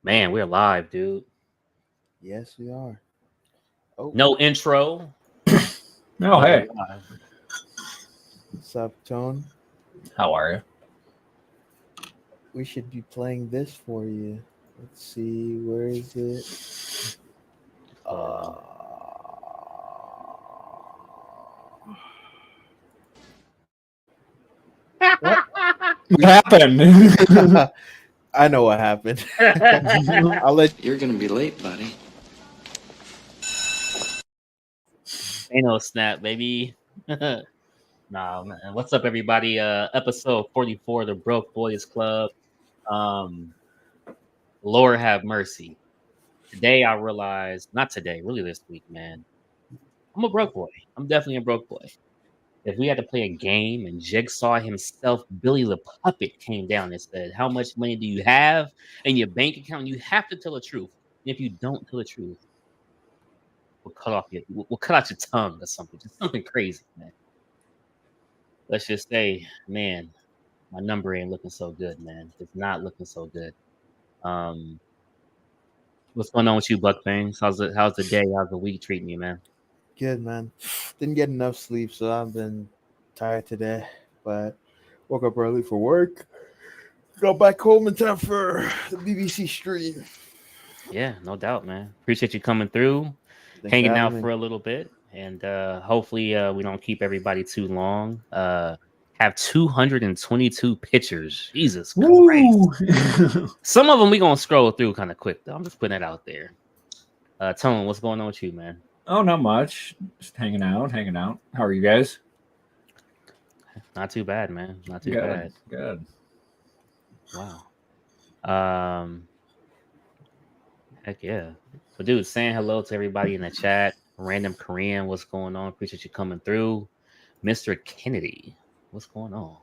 Man, we're live, dude. Yes, we are. Oh, No intro, Oh, but we're hey. live. what's up, Tone? How are you? We should be playing this for you. Let's see, where is it? Uh, What? What happened? I know what happened. I'll let You're gonna be late, buddy. Ain't no snap, baby. Nah, man. What's up, everybody? Episode 44 of the Broke Boys Club. Lord have mercy. Today I realized, not today, really this week, man. I'm a broke boy. I'm definitely a broke boy. If we had to play a game and Jigsaw himself, Billy the Puppet, came down and said, "How much money do you have in your bank account? You have to tell the truth. And if you don't tell the truth, we'll cut out your tongue or something. Just something crazy, man." Let's just say, man, my number ain't looking so good, man. It's not looking so good. Um, what's going on with you, Buck Bangs? How's the day? How's the week treating you, man? good, man. Didn't get enough sleep, so I've been tired today. But woke up early for work. Got back home in time for the BBC stream. Yeah, no doubt, man. Appreciate you coming through, Thanks for hanging out having for me. a little bit, and hopefully we don't keep everybody too long. Have 222 pictures. Jesus Christ. Woo! Some of them we gonna scroll through kind of quick though. I'm just putting that out there. Tone, what's going on with you, man? Oh, not much. Just hanging out. How are you guys? Not too bad, man. Not too Good. bad. Good. Wow. Um, Heck yeah. So, dude, saying hello to everybody in the chat. Random Korean, what's going on? Appreciate you coming through. Mr. Kennedy, what's going on?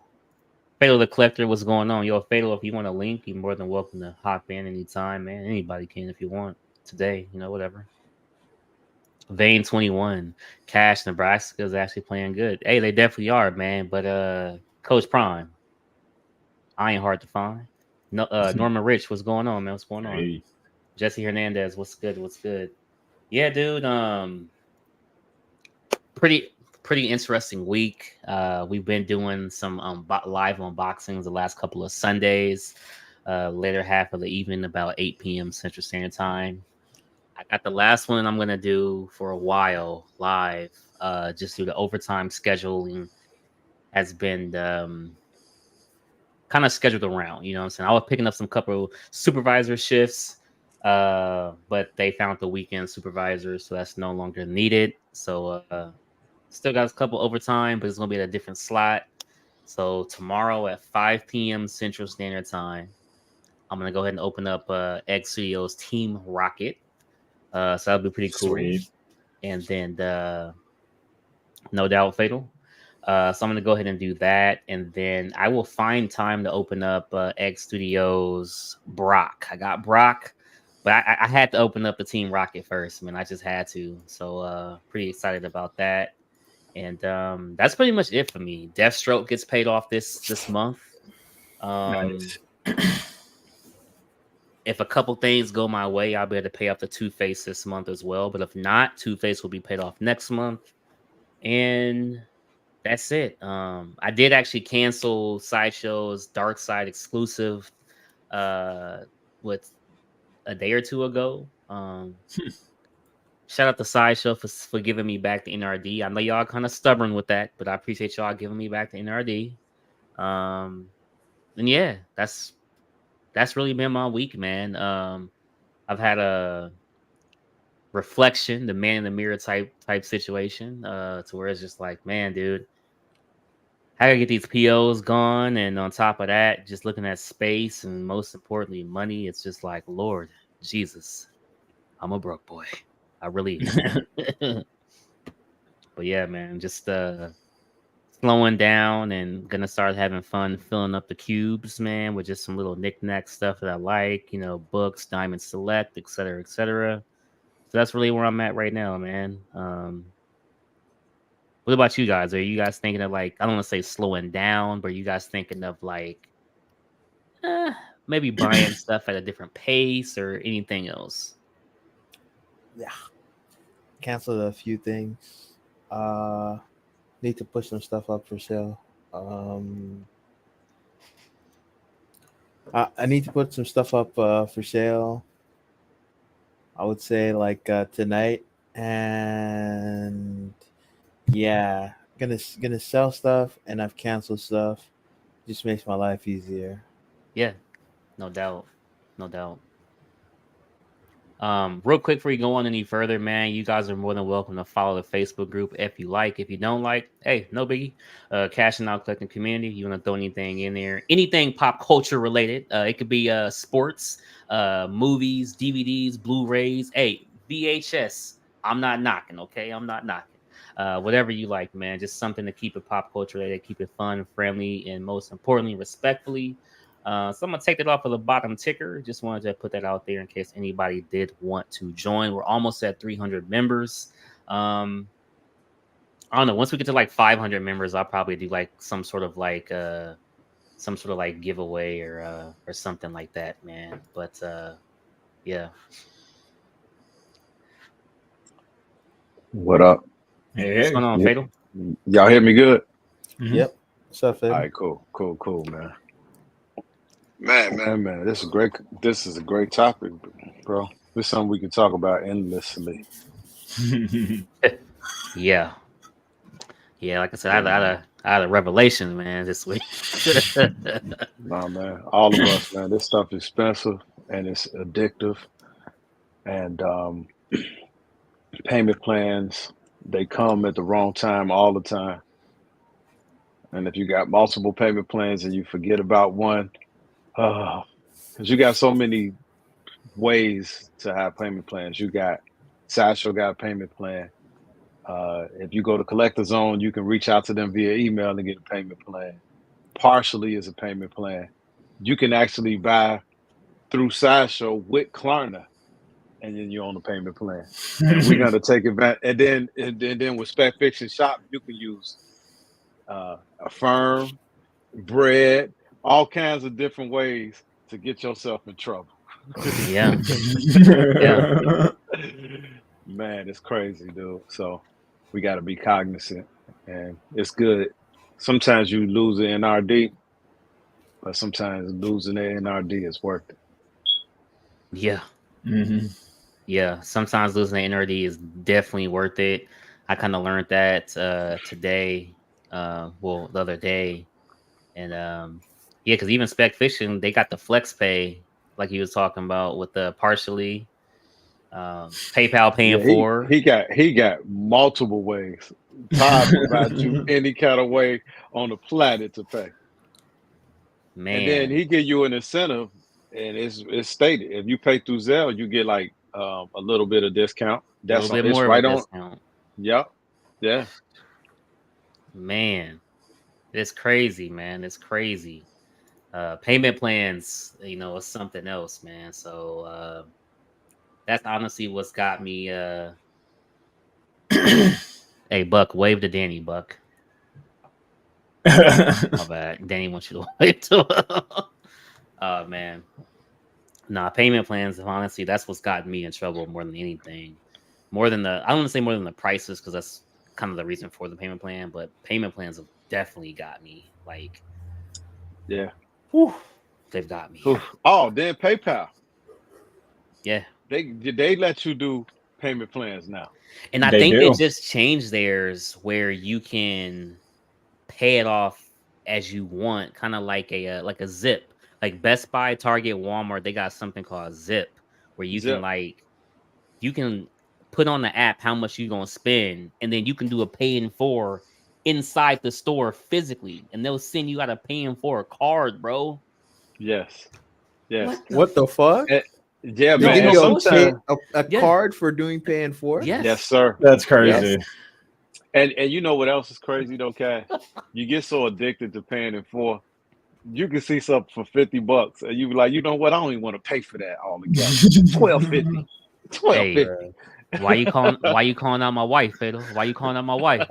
Fatal the Collector, what's going on? Yo, Fatal, if you want a link, you're more than welcome to hop in anytime, man. Anybody can if you want today, whatever. Vane 21, Cash, Nebraska is actually playing good. Hey, they definitely are, man. But Coach Prime, I ain't hard to find. No, Norman Rich, what's going on, man? What's going on? Hey. Jesse Hernandez, what's good? What's good? Yeah, dude. Pretty interesting week. We've been doing some live unboxings the last couple of Sundays. Later half of the evening, about 8 p.m. Central Standard Time. I got the last one I'm gonna do for a while live. Just due to overtime scheduling has been kind of scheduled around. You know what I'm saying? I was picking up some couple supervisor shifts, but they found the weekend supervisor, so that's no longer needed. So still got a couple overtime, but it's gonna be at a different slot. So tomorrow at 5 p.m. Central Standard Time, I'm gonna go ahead and open up Egg Studios Team Rocket. So that'll be pretty cool. Sweet. And then No Doubt Fatal. So I'm gonna go ahead and do that, and then I will find time to open up Egg Studios Brock. I got Brock, but I had to open up the Team Rocket first, man. I just had to. So pretty excited about that. And that's pretty much it for me. Deathstroke gets paid off this month. Nice. If a couple things go my way, I'll be able to pay off the Two-Face this month as well. But if not, Two-Face will be paid off next month. And that's it. I did actually cancel Sideshow's Dark Side exclusive with a day or two ago. Shout out to Sideshow for giving me back the NRD. I know y'all kind of stubborn with that, but I appreciate y'all giving me back the NRD. And yeah, that's really been my week, man. I've had a reflection, the man in the mirror type situation, to where it's just like, man, dude, how do I get these POs gone? And on top of that, just looking at space and most importantly, money. It's just like, Lord Jesus, I'm a broke boy. I really am. But yeah, man, just slowing down and gonna start having fun filling up the cubes, man, with just some little knickknack stuff that I like, books, Diamond Select, et cetera, et cetera. So that's really where I'm at right now, man. What about you guys? Are you guys thinking of, like, I don't want to say slowing down, but are you guys thinking of like maybe buying stuff at a different pace or anything else? Yeah, canceled a few things. Need to put some stuff up for sale. I need to put some stuff up for sale. I would say like tonight, and yeah, gonna sell stuff, and I've canceled stuff. Just makes my life easier. Yeah, no doubt, no doubt. Real quick before you go on any further, man, you guys are more than welcome to follow the Facebook group if you like. If you don't like, hey, no biggie. Cashing Out Collecting Community. You want to throw anything in there, anything pop culture related. It could be sports, movies, DVDs, Blu-rays. Hey, VHS. I'm not knocking, okay? I'm not knocking. Whatever you like, man. Just something to keep it pop culture related, keep it fun, friendly, and most importantly, respectfully. So I'm gonna take that off of the bottom ticker. Just wanted to put that out there in case anybody did want to join. We're almost at 300 members. I don't know. Once we get to like 500 members, I'll probably do like some sort of like giveaway or something like that, man. But yeah. What up? What's going on, Yeah. Fatal? Y'all hear me good? Mhm. Yep. What's up, Fed? All right, cool, man. Man. This is a great topic, bro. This is something we can talk about endlessly. Yeah. Like I said, I had a revelation, man, this week. Nah, man. All of us, man. This stuff is expensive and it's addictive. And payment plans, they come at the wrong time all the time. And if you got multiple payment plans and you forget about one, because you got so many ways to have payment plans. You got Sideshow got a payment plan. If you go to Collector Zone, you can reach out to them via email and get a payment plan. Partially is a payment plan. You can actually buy through Sideshow with Klarna, and then you own a payment plan. And we're gonna take advantage. And then with Spec Fiction Shop, you can use Affirm, Bread, all kinds of different ways to get yourself in trouble. Yeah. Man, it's crazy, dude. So we got to be cognizant, and it's good. Sometimes you lose the NRD, but sometimes losing the NRD is worth it. Yeah. Mm-hmm. Yeah, sometimes losing the NRD is definitely worth it. I kind of learned that today, the other day, and yeah, because even Spec Fiction, they got the flex pay, like he was talking about, with the partially PayPal paying for. He got multiple ways. Todd will buy you any kind of way on the planet to pay. Man, And then he give you an incentive, and it's stated if you pay through Zelle, you get like a little bit of discount. a little bit more of a discount. Yep. Yeah. Man, it's crazy, man. It's crazy. Payment plans, is something else, man. So that's honestly what's got me. Hey, Buck, wave to Danny, Buck. My bad. Danny wants you to wave to him. Oh, man. Nah, payment plans, honestly, that's what's gotten me in trouble more than anything. I don't want to say more than the prices, because that's kind of the reason for the payment plan, but payment plans have definitely got me. Like, yeah. Whew, they've got me. Oh, then PayPal. Yeah. They let you do payment plans now. And I think they just changed theirs where you can pay it off as you want, kind of like a Zip. Like Best Buy, Target, Walmart, they got something called Zip, where you can put on the app how much you're gonna spend, and then you can do a paying for inside the store physically, and they'll send you out a paying for a card, bro. Yes. What the fuck? Yeah, They man. give you a card for doing paying for? Yes, sir. That's crazy. Yes. And you know what else is crazy though, Cash? You get so addicted to paying it for, you can see something for $50 and you be like, you know what? I don't even want to pay for that all together. $12.50. Hey, 1250. why you calling out my wife, Fatal? Why you calling out my wife?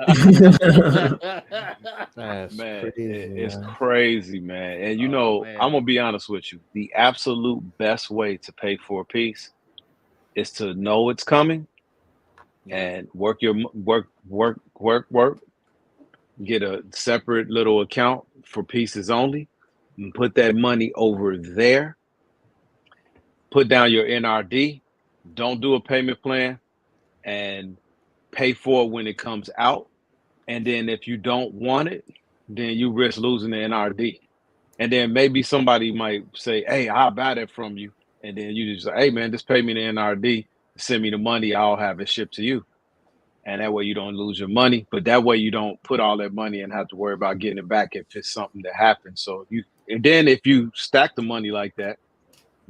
That's Man, crazy, it's man. crazy, man. And you Oh know, I'm man. gonna be honest with you. The absolute best way to pay for a piece is to know it's coming Yeah. and work. Get a separate little account for pieces only, and put that money over there. Put down your NRD. Don't do a payment plan, and pay for it when it comes out. And then if you don't want it, then you risk losing the NRD. And then maybe somebody might say, "Hey, I'll buy that from you." And then you just say, "Hey, man, just pay me the NRD, send me the money, I'll have it shipped to you." And that way you don't lose your money. But that way you don't put all that money and have to worry about getting it back if it's something that happens. So you, and then if you stack the money like that,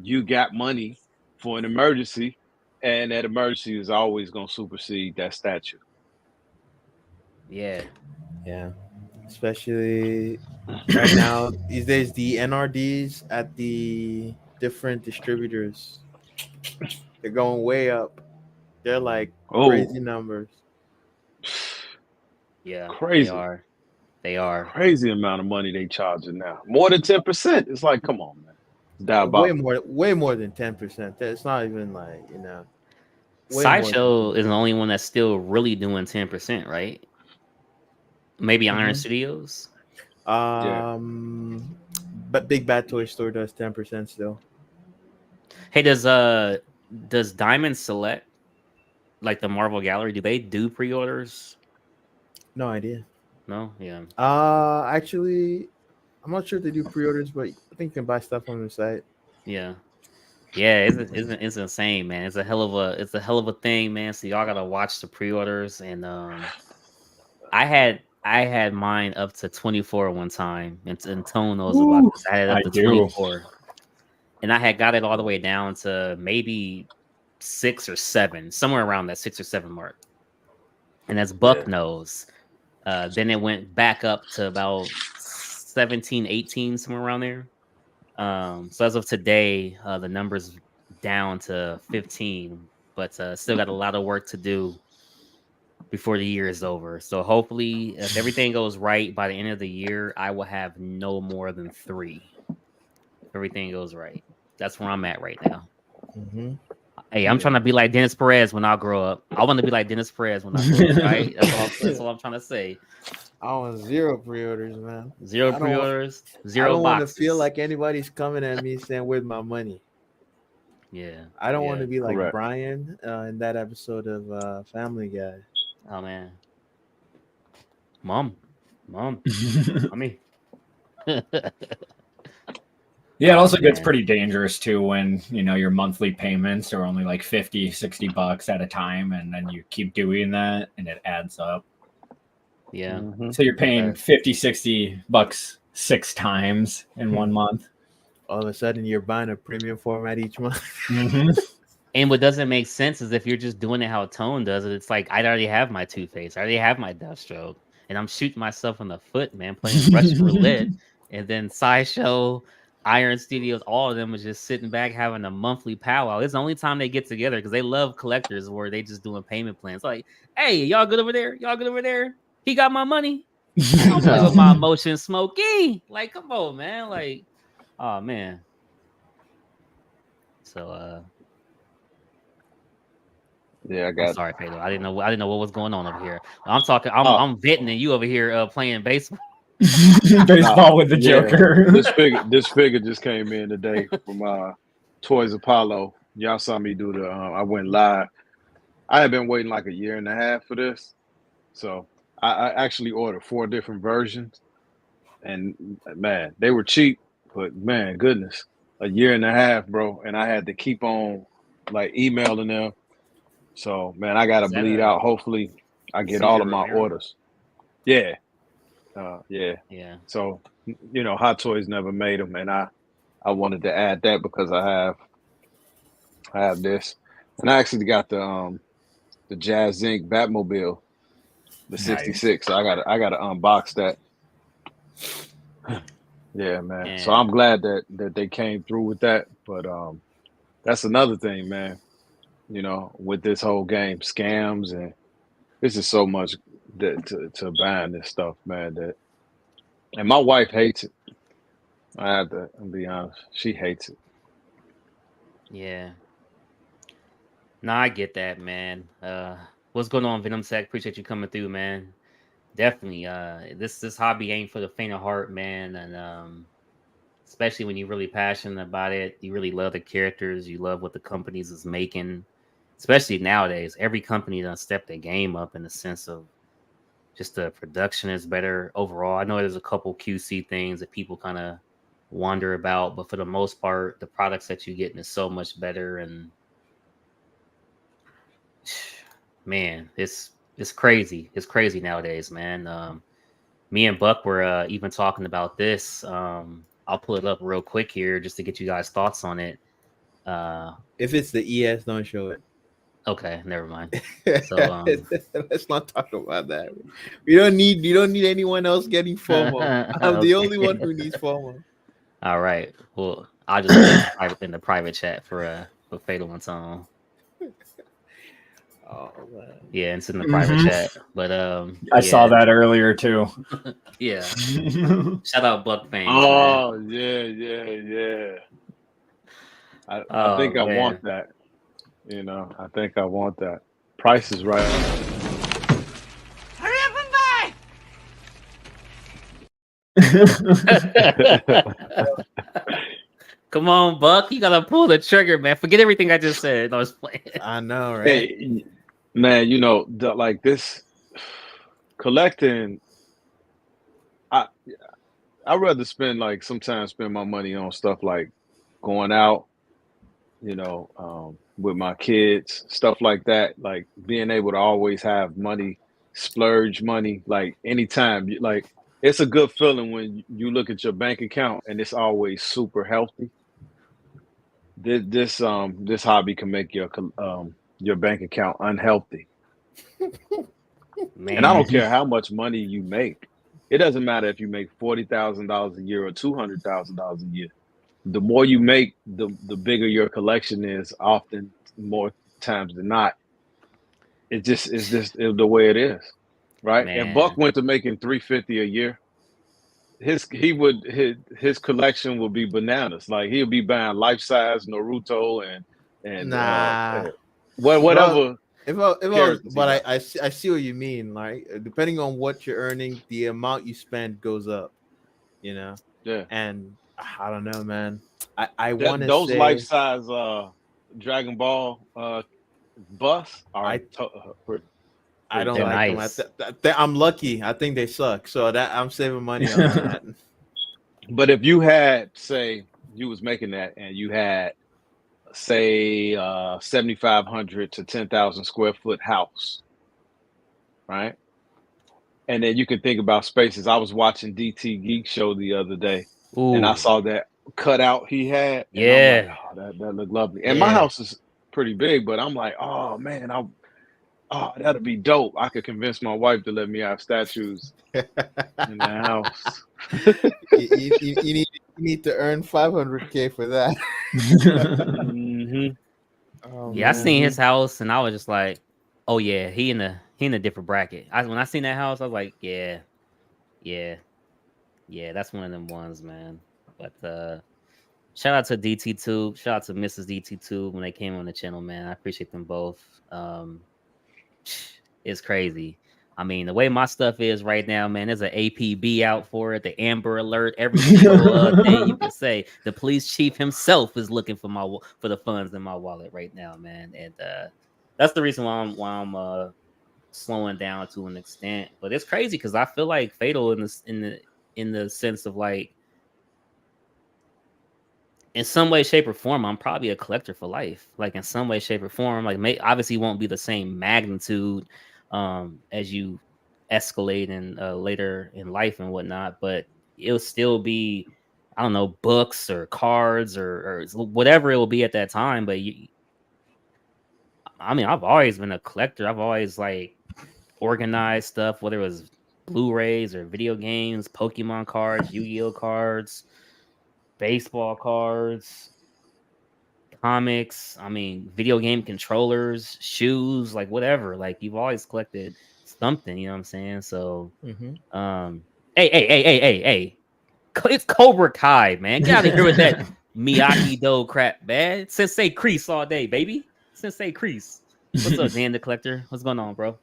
you got money for an emergency, and that emergency is always going to supersede that statue. Yeah. Yeah. Especially right now, these days, the NRDs at the different distributors, they're going way up. They're like Oh, crazy numbers. Yeah. They crazy, are. They are. crazy amount of money they charging now. More than 10%. It's like, come on, man. It's diabolical. Way more than 10%. It's not even like, way more than Sideshow is the only one that's still really doing 10%, right? Maybe Iron 10%. Studios. Yeah. But Big Bad Toy Store does 10% still. Hey, does Diamond Select, like the Marvel Gallery, do they do pre-orders? No idea. No? Yeah. Actually, I'm not sure if they do pre-orders, but I think you can buy stuff on the site. Yeah. Yeah, it's insane, man. It's a hell of a thing, man. So y'all gotta watch the pre-orders. And I had mine up to 24 one time, and Tone knows about Ooh, this. I had it I up to do. 24, and I had got it all the way down to maybe 6 or 7, somewhere around that 6 or 7 mark. And as Yeah. Buck knows, then it went back up to about 17, 18, somewhere around there. So as of today, the number's down to 15, but still got a lot of work to do before the year is over. So hopefully, if everything goes right by the end of the year, I will have no more than 3. If everything goes right. That's where I'm at right now. Mm-hmm. Hey, I'm trying to be like Dennis Perez when I grow up. I want to be like Dennis Perez when I grow up, right? That's all I'm trying to say. I want zero pre-orders, man. Zero I don't want. pre-orders, I zero don't want to feel boxes. like anybody's coming at me saying, "Where's my money?" Yeah, I don't want yeah. to be like Correct. Brian in that episode of Family Guy. Oh man, mom, mommy. Yeah, it Oh also gets man, pretty dangerous too when, your monthly payments are only like 50, $60 at a time, and then you keep doing that and it adds up. yeah. Mm-hmm. So you're It paying does. 50, $60 6 times in 1 month. All of a sudden, you're buying a premium format each month. Mm-hmm. And what doesn't make sense is if you're just doing it how Tone does it, it's like I already have my Two-Face, I already have my Deathstroke, and I'm shooting myself in the foot, man, playing Russian roulette, and then Sideshow, Iron Studios, all of them was just sitting back having a monthly powwow. It's the only time they get together because they love collectors where they just doing payment plans. Like, hey, y'all good over there? Y'all good over there? He got my money. I don't play with my emotions, Smokey. Like, come on, man. Like, oh man. So Yeah, I I'm got. sorry, Pedro. I didn't know what was going on over here. I'm talking. I'm Oh, I'm venting, and you over here playing baseball. nah, Baseball with the yeah. Joker. This figure just came in today from Toys Apollo. Y'all saw me do the. I went live. I had been waiting like a year and a half for this, so I actually ordered 4 different versions, and man, they were cheap, but man, goodness, a year and a half, bro, and I had to keep on like emailing them. So man, I gotta Is that bleed a out. Hopefully, I get all Cesar of my Romero? orders. Yeah, yeah. Yeah. So Hot Toys never made them, and I wanted to add that because I have this, and I actually got the Jazz Inc. Batmobile, the Nice. '66. So I gotta unbox that. Yeah, man. So And I'm glad that they came through with that. But that's another thing, man. you know, with this whole game, scams, and this is so much that to buying this stuff, man. That and my wife hates it. I have to be honest. She hates it. Yeah. No, I get that, man. What's going on, Venom Sack? Appreciate you coming through, man. Definitely. This hobby ain't for the faint of heart, man. And especially when you're really passionate about it, you really love the characters, you love what the companies is making. Especially nowadays, every company done stepped their game up in the sense of just the production is better overall. I know there's a couple QC things that people kind of wonder about, but for the most part, the products that you're getting is so much better. And man, it's crazy. It's crazy nowadays, man. Me and Buck were even talking about this. I'll pull it up real quick here just to get you guys' thoughts on it. If it's the ES, don't show it. Okay, never mind. So Let's not talk about that. You don't need anyone else getting FOMO. I'm the only one who needs FOMO. All right. Well, I'll just put it in the private chat for Fatal and Tone. Oh man. Yeah, it's in the private chat. But I saw that earlier too. Yeah. Shout out Buck fans. Oh Man. yeah. I think I want that. You know, I think I want that. Price is right. Hurry up and buy! Come on, Buck. You gotta pull the trigger, man. Forget everything I just said. I was playing. I know, right? Hey, man, you know, like this collecting. I'd rather sometimes spend my money on stuff like going out, you know, with my kids, stuff like that. Like being able to always have money, splurge money, like anytime. Like it's a good feeling when you look at your bank account and it's always super healthy. This hobby can make your bank account unhealthy. Man. And I don't care how much money you make. It doesn't matter if you make $40,000 a year or $200,000 a year. The more you make, the bigger your collection is. Often, more times than not, it's just the way it is, right? Man. If Buck went to making $350 a year, his collection would be bananas. Like he'll be buying life size Naruto and whatever. But I see what you mean. Like depending on what you're earning, the amount you spend goes up. You know. Yeah. And I don't know, man. I want to those say life size Dragon Ball busts are. I don't They're like nice. them. I'm lucky. I think they suck. So that I'm saving money on that. But if you had, say, you was making that and you had, say, 7,500 to 10,000 square foot house, right? And then you can think about spaces. I was watching DT Geek Show the other day, and I saw that cutout he had. And I'm like, oh, that looked lovely. And my house is pretty big, but I'm like, oh man, that'd be dope. I could convince my wife to let me have statues in the house. you need to earn 500K for that. Mm-hmm. Oh, yeah, I man. seen his house and I was just like, oh yeah, he in a different bracket. When I seen that house, I was like, yeah, that's one of them ones, man. But shout out to DT Tube, shout out to Mrs. DT Tube when they came on the channel, man. I appreciate them both. It's crazy. I mean, the way my stuff is right now, man, there's an APB out for it, the Amber Alert, every single thing you can say. The police chief himself is looking for the funds in my wallet right now, man, and that's the reason why I'm slowing down to an extent. But it's crazy because I feel like Fatal in the sense of like, in some way, shape, or form, I'm probably a collector for life. Like in some way, shape, or form, like obviously won't be the same magnitude as you escalate in later in life and whatnot, but it'll still be, I don't know, books or cards or whatever it will be at that time. But I mean, I've always been a collector. I've always like organized stuff, whether it was Blu-rays or video games, Pokemon cards, Yu-Gi-Oh cards, baseball cards, comics. I mean, video game controllers, shoes, like whatever. Like you've always collected something. You know what I'm saying? So, hey. It's Cobra Kai, man. Get out of here with that Miyagi Do crap, man. Sensei Kreese all day, baby. Sensei Kreese. What's up, Dan the Collector? What's going on, bro?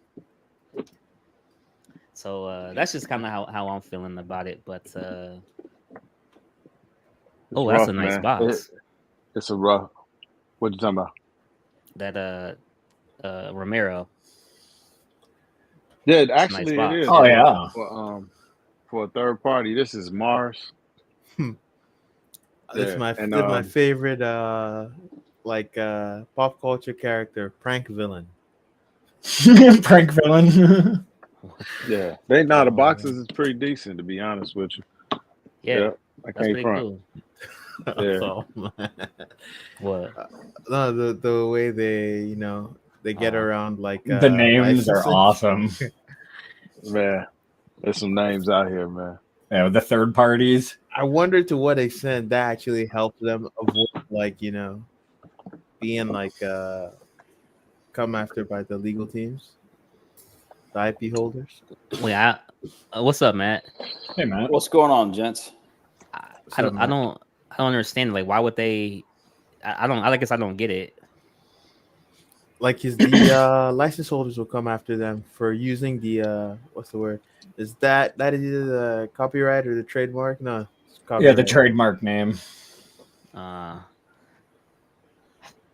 So that's just kind of how I'm feeling about it. But that's rough, a nice man. box. It's a rough. What you talking about? That Romero. Yeah, actually nice it is. Oh yeah. For a third party, this is Mars. This is my favorite pop culture character, prank villain. Prank villain. Yeah, the boxes is pretty decent, to be honest with you. Yeah, I can't front. Cool. Yeah. What? No, the way they they get around like the names licensing. are awesome. Man, there's some names out here, man. Yeah, the third parties. I wonder to what extent that actually helps them avoid being come after by the legal teams, the IP holders. Wait, what's up, Matt? Hey, Matt. What's going on, gents? I don't understand. Like, why would they? I guess I don't get it. Like, the license holders will come after them for using the what's the word? Is that is either the copyright or the trademark? No, it's copyright. Yeah, the trademark name.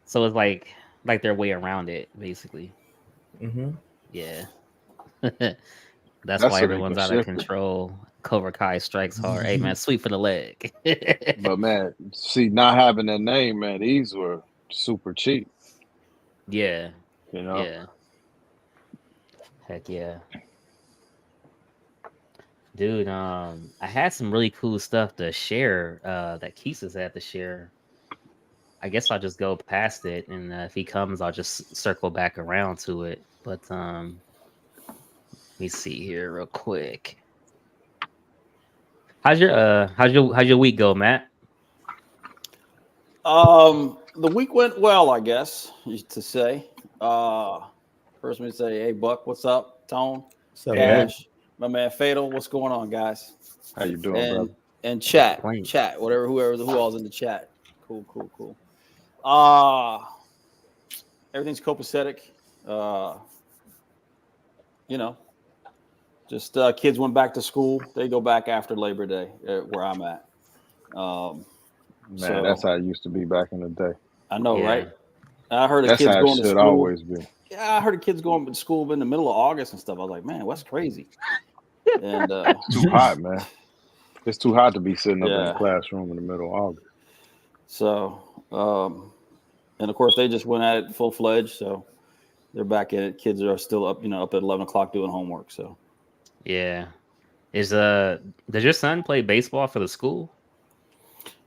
So it's like their way around it, basically. Mm-hmm. Yeah. That's why everyone's out of control. Cobra Kai strikes hard. Hey man, sweep for the leg. But man, see, not having that name, man, these were super cheap. Yeah. Yeah. Heck yeah. Dude, I had some really cool stuff to share that Keesa's had to share. I guess I'll just go past it, and if he comes, I'll just circle back around to it. But let me see here real quick. How's your week go, Matt? The week went well, I guess, to say. First, we say, hey, Buck, what's up? Tone, Cash, my man Fatal, what's going on, guys? How you doing, brother? And chat, whoever, who all's in the chat. Cool. Everything's copacetic. Just kids went back to school. They go back after Labor Day, where I'm at. Man, that's how it used to be back in the day. I know, right? I heard that's kids how going it to should school. Always be. Yeah, I heard the kids going to school in the middle of August and stuff. I was like, man, what's crazy? And it's too hot, man. It's too hot to be sitting up in the classroom in the middle of August. So, and of course, they just went at it full fledged. So they're back at it. Kids are still up, up at 11 o'clock doing homework. So, yeah. Does your son play baseball for the school?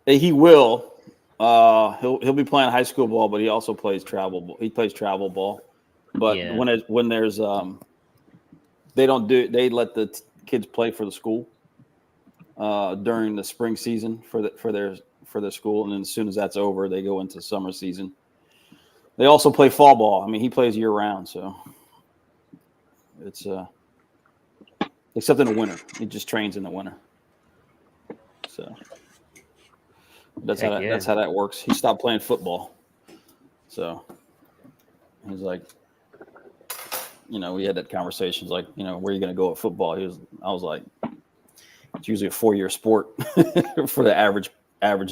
He will. He'll be playing high school ball, but he also plays travel ball. He plays travel ball. But when there's they let the kids play for the school during the spring season for their school, and then as soon as that's over, they go into summer season. They also play fall ball. I mean, he plays year round, so it's except in the winter. He just trains in the winter. So that's how that works. He stopped playing football. So he's like, we had that conversation. It's like, where are you going to go at football? I was like, it's usually a 4-year sport for the average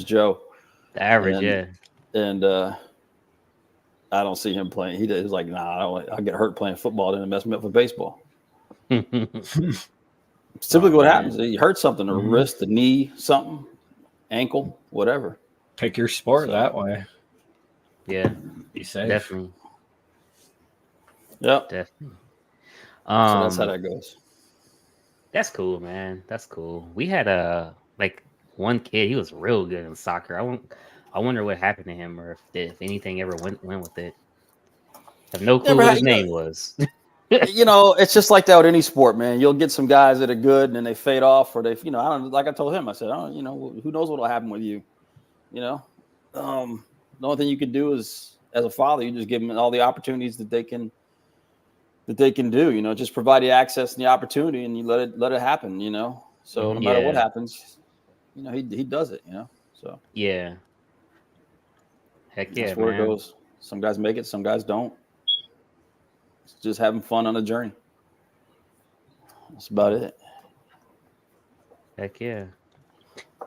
Joe. The average, And I don't see him playing. He's like, nah, I'll get hurt playing football, then it mess me up for baseball. Typically what happens, you hurt something, a wrist, a knee, something, ankle, whatever. Pick your sport that way. Yeah. Be safe. Definitely. Yep. Definitely. So that's how that goes. That's cool, man. That's cool. We had one kid, he was real good in soccer. I wonder what happened to him, or if anything ever went with it. I have no clue what his name was. It's just like that with any sport, man. You'll get some guys that are good and then they fade off, or they, like I told him, I said, who knows what'll happen with you, The only thing you can do is, as a father, you just give them all the opportunities that they can do. You know, just provide the access and the opportunity, and you let it happen. You know, so no matter what happens, you know, he does it. You know, so yeah. Heck yeah, that's where man. it goes. Some guys make it, some guys don't. It's just having fun on the journey. That's about it. Heck yeah.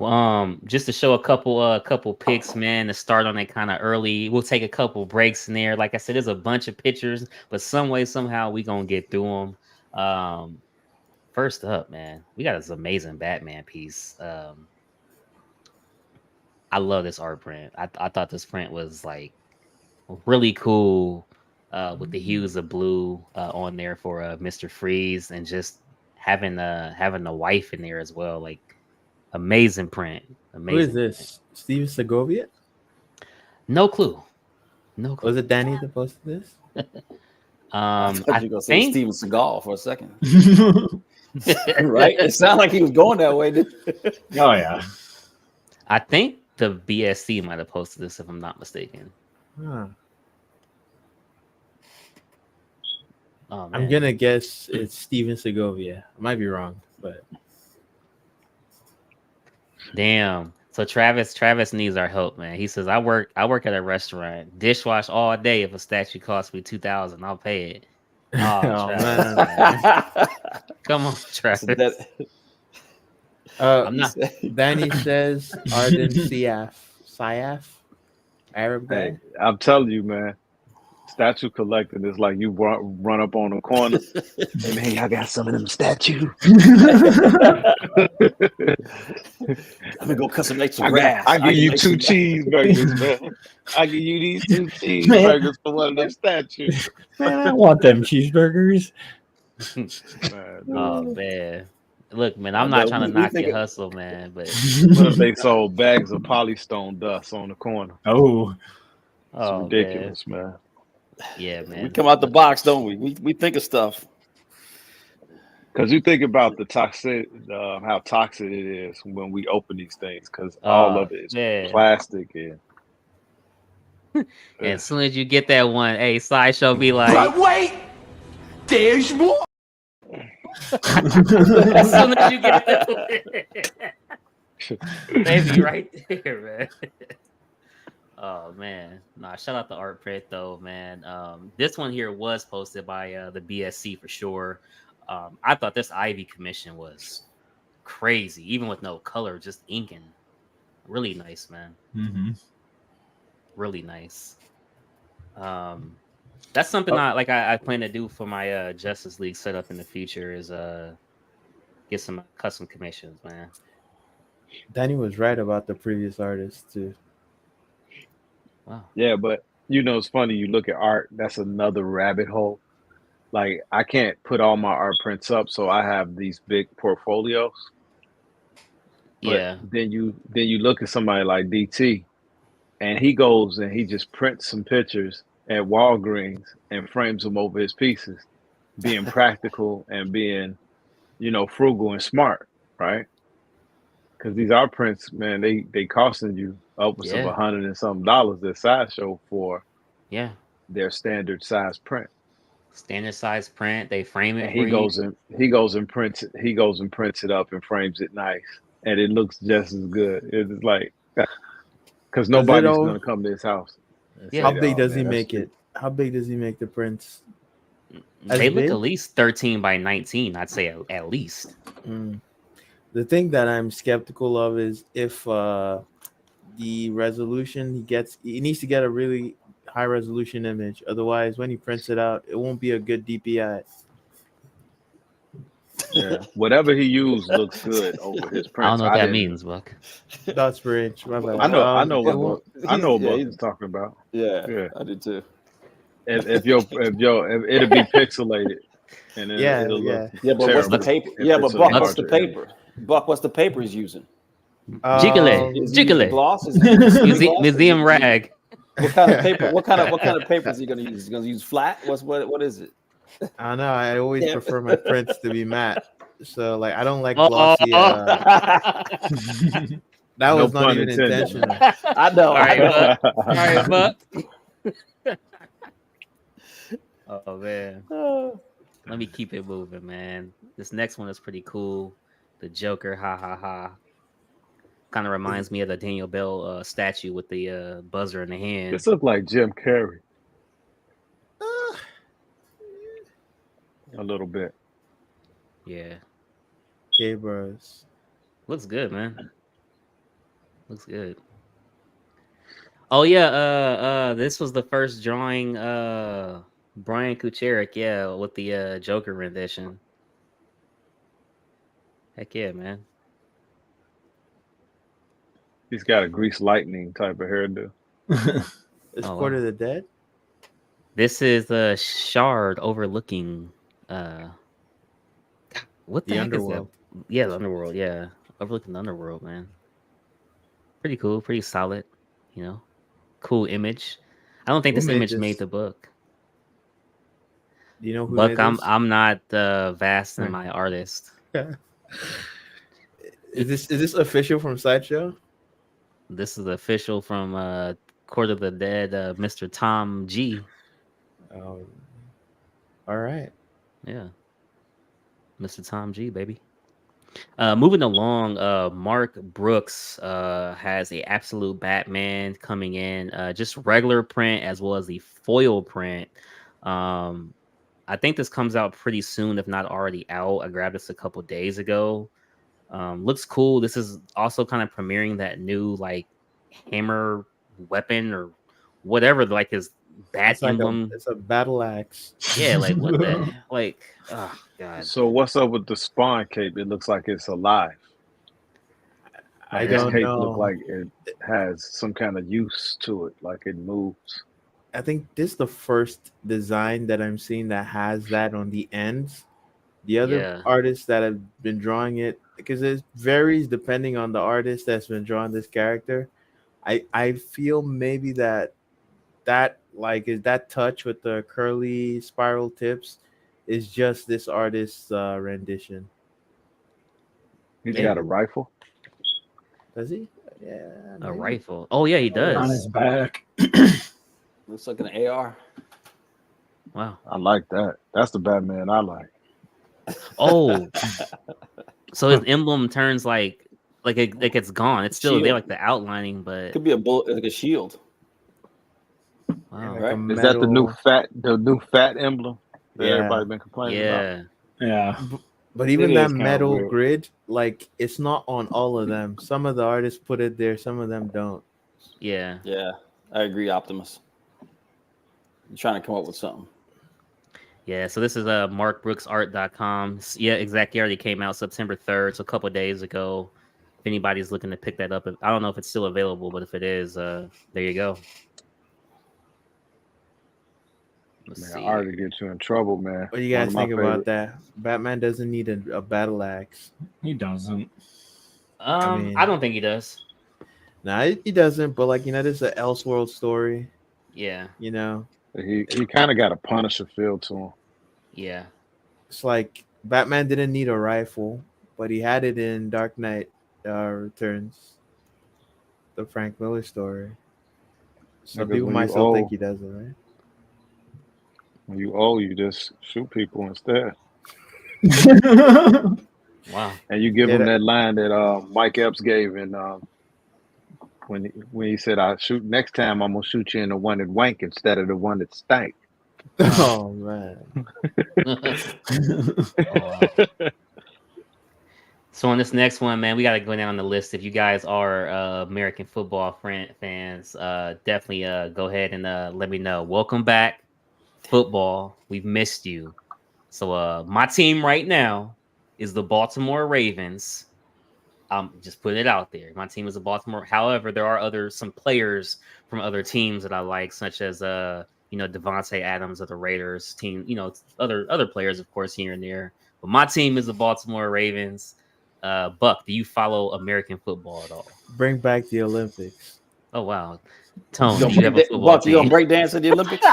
Well, just to show a couple picks, man, to start on it kind of early. We'll take a couple breaks in there. Like I said, there's a bunch of pictures, but some way, somehow, we gonna get through them. First up, man, we got this amazing Batman piece. I love this art print. I thought this print was like really cool, with the hues of blue on there for Mr. Freeze, and just having the wife in there as well. Like, amazing print. Amazing. Who is this? Steven Segovia? No clue. Was it Danny that posted this? I thought you were gonna say think Steven Seagal for a second. Right? It sounded like he was going that way. Oh yeah. I think the BSC might have posted this, if I'm not mistaken. Huh. Oh, man. I'm gonna guess it's Steven Segovia. I might be wrong, but Damn. So Travis needs our help, man. He says, I work at a restaurant. Dishwash all day. If a statue costs me $2,000, I'll pay it. Oh, Travis. man. Come on, Travis. I'm not. Danny says Arden Siaf, Arab guy. Hey, I'm telling you, man. Statue collecting is like you run up on a corner. Hey, man, y'all got some of them statues. Let me go cut some extra grass. I give you 2 cheeseburgers, man. I give you these 2 cheeseburgers for one of them statues. Man, I want them cheeseburgers. Man, Oh, man. Look, man, I'm not trying to knock your hustle, man, but what if they sold bags of polystone dust on the corner? Oh, It's ridiculous, man. Yeah, man. We come out the box, don't we? We think of stuff. Because you think about the toxic, how toxic it is when we open these things, because all of it is plastic. And as soon as you get that one, hey, Sideshow be like, But wait, there's more. as soon as you get that one, baby, right there, man. Oh man, nah! Shout out to Art Print though, man. This one here was posted by the BSC for sure. I thought this Ivy commission was crazy, even with no color, just inking. Really nice, man. mm-hmm. Really nice. That's something I plan to do for my Justice League setup in the future is get some custom commissions, man. Danny was right about the previous artist too. Wow. Yeah, but you know, it's funny. You look at art. That's another rabbit hole. Like I can't put all my art prints up, so I have these big portfolios. But Yeah. Then you look at somebody like DT, and he goes and he just prints some pictures at Walgreens and frames them over his pieces, being practical and being, you know, frugal and smart, right? Because these art prints, man, they costing you upwards of $100 and something at Sideshow for their standard size print. Standard size print. They frame it. And he goes and prints it up and frames it nice, and it looks just as good. It's like because nobody's gonna come to his house. Yeah. How big does he make it? How big does he make the prints? They look at least 13 by 19. I'd say at least. The thing that I'm skeptical of is if the resolution he needs to get a really high resolution image. Otherwise, when he prints it out, it won't be a good DPI. Yeah, whatever he used looks good over his prints. I don't know what that means, Buck. That's Rich. My bad. I know what Buck is talking about. Yeah, I did too. If it'll be pixelated, and it'll look but what's the paper? Yeah, but Buck, what's the paper? Buck, what's the paper he's using? Jiggly. Gloss? Museum rag. What kind of paper? What kind of paper is he going to use? He's going to use flat? What is it? I know. I always prefer my prints to be matte. So like I don't like glossy. That No was not pun even intended. intentional. I know. All I right, know. Buck. All right, Buck. Oh man, let me keep it moving, man. This next one is pretty cool. The Joker, ha ha ha. Kind of reminds me of the Daniel Bell statue with the buzzer in the hand. This looks like Jim Carrey a little bit. Yeah, Okay, bros. looks good, man. Looks good. Oh yeah, this was the first drawing Brian Kucherick, yeah, with the Joker rendition. Heck yeah, man. He's got a grease lightning type of hairdo. It's Oh, Court wow. of the Dead. This is the shard overlooking what the The heck Underworld. is that? Yeah, the Underworld, yeah. Overlooking the Underworld, man. Pretty cool, pretty solid, you know. Cool image. I don't think Who this made image this? made the book. Do you know who Buck, made I'm this? I'm not vast in Right. my artist. Is this official from Sideshow? This is official from Court of the Dead, Mr. Tom G. Oh, all right. Yeah. Mr. Tom G, baby. Moving along, Mark Brooks has a absolute Batman coming in, just regular print as well as the foil print. I think this comes out pretty soon, if not already out. I grabbed this a couple days ago. Looks cool. This is also kind of premiering that new like hammer weapon or whatever, like his bat It's like emblem. it's a battle axe. Yeah, like what the like? Oh god. So what's up with the Spawn cape? It looks like it's alive. I His don't cape know. look like it has some kind of use to it, like it moves. I think this is the first design that I'm seeing that has that on the ends. The other Yeah. artists that have been drawing it, because it varies depending on the artist that's been drawing this character. I feel maybe that like is that touch with the curly spiral tips is just this artist's rendition. He's Yeah. got a rifle. Does he? Yeah. A maybe. rifle. Oh yeah, he On does. his back. Looks like an AR. Wow. I like that. That's the Batman I like. Oh, so his emblem turns like it's gone. It's still there, Shield. like the outlining, but Could be a bullet, like a shield. wow. Like Right? a Is that the new metal- fat emblem that Yeah. everybody been complaining about? Yeah, Yeah. But even It that is kinda metal weird. grid, like it's not on all of them. Some of the artists put it there, some of them don't. yeah. Yeah, I agree, Optimus. You're trying to come up with something. Yeah, so this is markbrooksart.com. Yeah, exactly. Already came out September 3rd, so a couple of days ago. If anybody's looking to pick that up, I don't know if it's still available, but if it is, there you go. Let's Man, see. art to get you in trouble, man. What do you One guys of my think about favorite- that? Batman doesn't need a battle axe. He doesn't. mean- I don't think he does. Nah, he doesn't. But like this is an Elseworld story. Yeah, He kind of got a Punisher feel to him. yeah. It's like Batman didn't need a rifle, but he had it in Dark Knight Returns, the Frank Miller story. Some Because people when might you still think old- he doesn't, right? When you old, you just shoot people instead. Wow. And you give Yeah, him that- that line that Mike Epps gave in when he said, "I shoot next time, I'm gonna shoot you in the one that wank instead of the one that stank." Oh man. Oh, wow. So on this next one, man, we got to go down the list. If you guys are American football fans, definitely go ahead and let me know. Welcome back, football. We've missed you. So my team right now is the Baltimore Ravens. I'm just putting it out there. My team is the Baltimore. However, there are some players from other teams that I like, such as Devontae Adams of the Raiders team. Other players, of course, here and there. But my team is the Baltimore Ravens. Buck, do you follow American football at all? Bring back the Olympics. Oh wow, Tone, do you have a football Buck, you gonna team? break dance at the Olympics?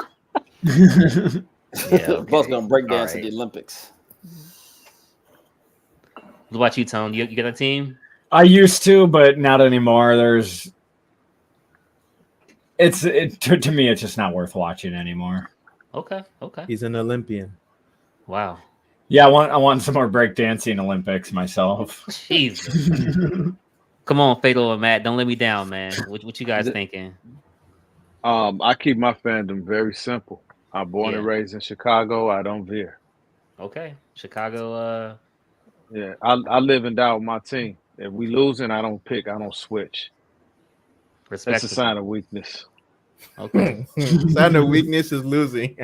Yeah, okay. Buck's gonna break All dance at right. the Olympics. What about you, Tone? You got a team? I used to, but not anymore. To me, it's just not worth watching anymore. Okay. He's an Olympian. Wow. Yeah, I want some more breakdancing Olympics myself. Jesus. Come on, Fatal and Matt. Don't let me down, man. What you guys thinking? I keep my fandom very simple. I'm born and raised in Chicago. I don't veer. Okay. Chicago. Yeah, I live and die with my team. If we losing, I don't pick. I don't switch. That's a sign of weakness. Okay. Sign of weakness is losing.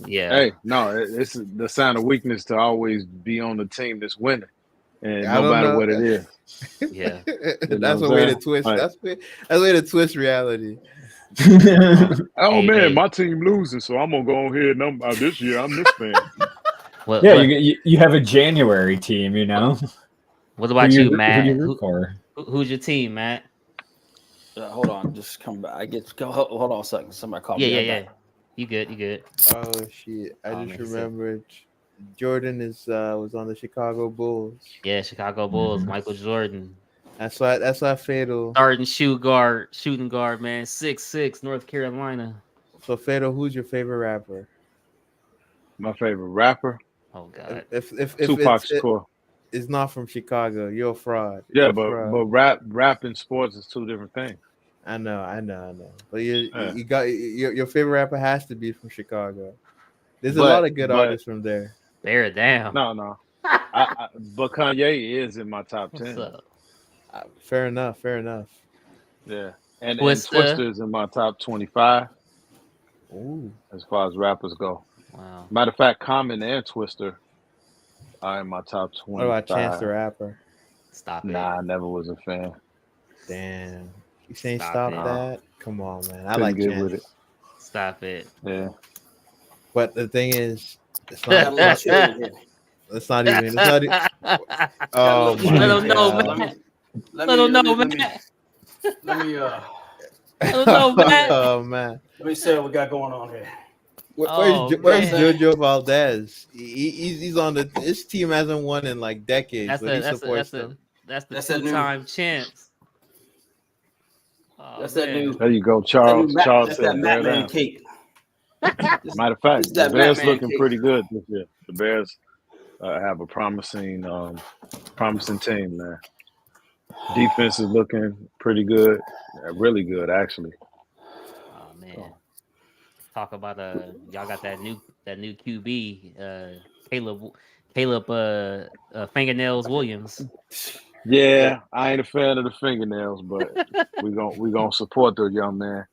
Yeah. Hey, no, it's the sign of weakness to always be on the team that's winning, and no matter what it is. Yeah. That's a way to twist. Like, that's a way to twist reality. Man, my team losing, so I'm gonna go ahead and this year I'm this fan. You have a January team, you know. What about you, Matt? Who's your team, Matt? Hold on, just come back. Hold on a second. Somebody called me. Yeah. You good? Oh shit! I just remembered. Jordan was on the Chicago Bulls. Yeah, Chicago Bulls. Mm-hmm. Michael Jordan. That's why Fatal. Starting shooting guard, man. 6'6", North Carolina. So Fatal, who's your favorite rapper? My favorite rapper? Oh God. If Tupac Shakur. It's not from Chicago. You're a fraud. Yeah, but rap and sports is two different things. I know. But you got your favorite rapper has to be from Chicago. There's a lot of good artists from there. Bear it down. No. But Kanye is in my top 10. Fair enough. Yeah, and Twister is in my top 25. Ooh. As far as rappers go. Wow. Matter of fact, Common and Twister are in my top 25. What about Chance the Rapper? Stop it. Nah, I never was a fan. Damn. You saying stop that? Come on, man. I Couldn't like get Chance. with it. Stop it. Yeah. But the thing is, it's not even. Oh my Let them know, man. Let them know, man. Let me Oh man. Let me see what we got going on here. Where's JoJo Valdez? He's on his team hasn't won in like decades. That's the two-time champs. That's that new. There you go, Charles. That's that Batman cake. Matter of fact, the Bears looking pretty good this year. The Bears have a promising team, man. Defense is looking pretty good, really good, actually. Oh man, talk about y'all got that new QB, Caleb Fingernails Williams. Yeah, I ain't a fan of the fingernails, but we gonna support the young man,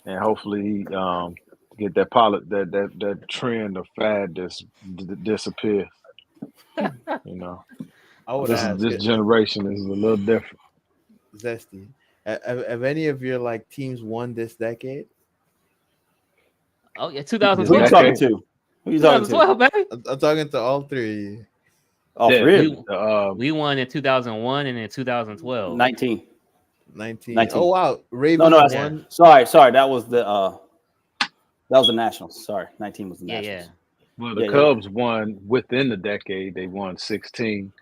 and hopefully get that trend of fad disappear. You know, this generation is a little different. Zesty, have any of your like teams won this decade? Oh yeah, 2012. Who are you talking to? Who you talking to? Baby? I'm talking to all three. Oh, really? We won in 2001 and in 2012. 19. Oh wow, Ravens won. Sorry. That was the Nationals. Sorry, 19 was the Nationals. Yeah. Well, the Cubs won within the decade. They won 16.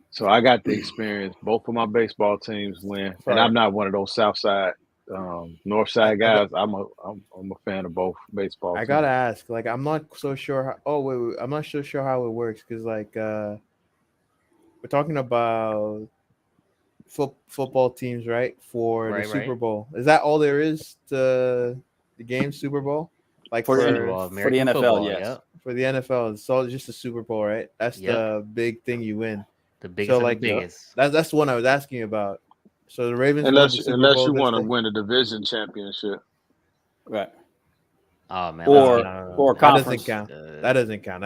So I got the experience. Both of my baseball teams win, and I'm not one of those South Side, North Side guys. I'm a fan of both baseball teams. I gotta ask, like, I'm not so sure. I'm not so sure how it works because, like, we're talking about football teams, right? For the Super Bowl. Is that all there is to the game Super Bowl? Like for the NFL, football, yes. Yep. For the NFL, it's all just the Super Bowl, right? That's the big thing you win. The biggest, the biggest. That's the one I was asking you about. So the Ravens, unless you want to win a division championship, right? Oh man, or conference. That doesn't count.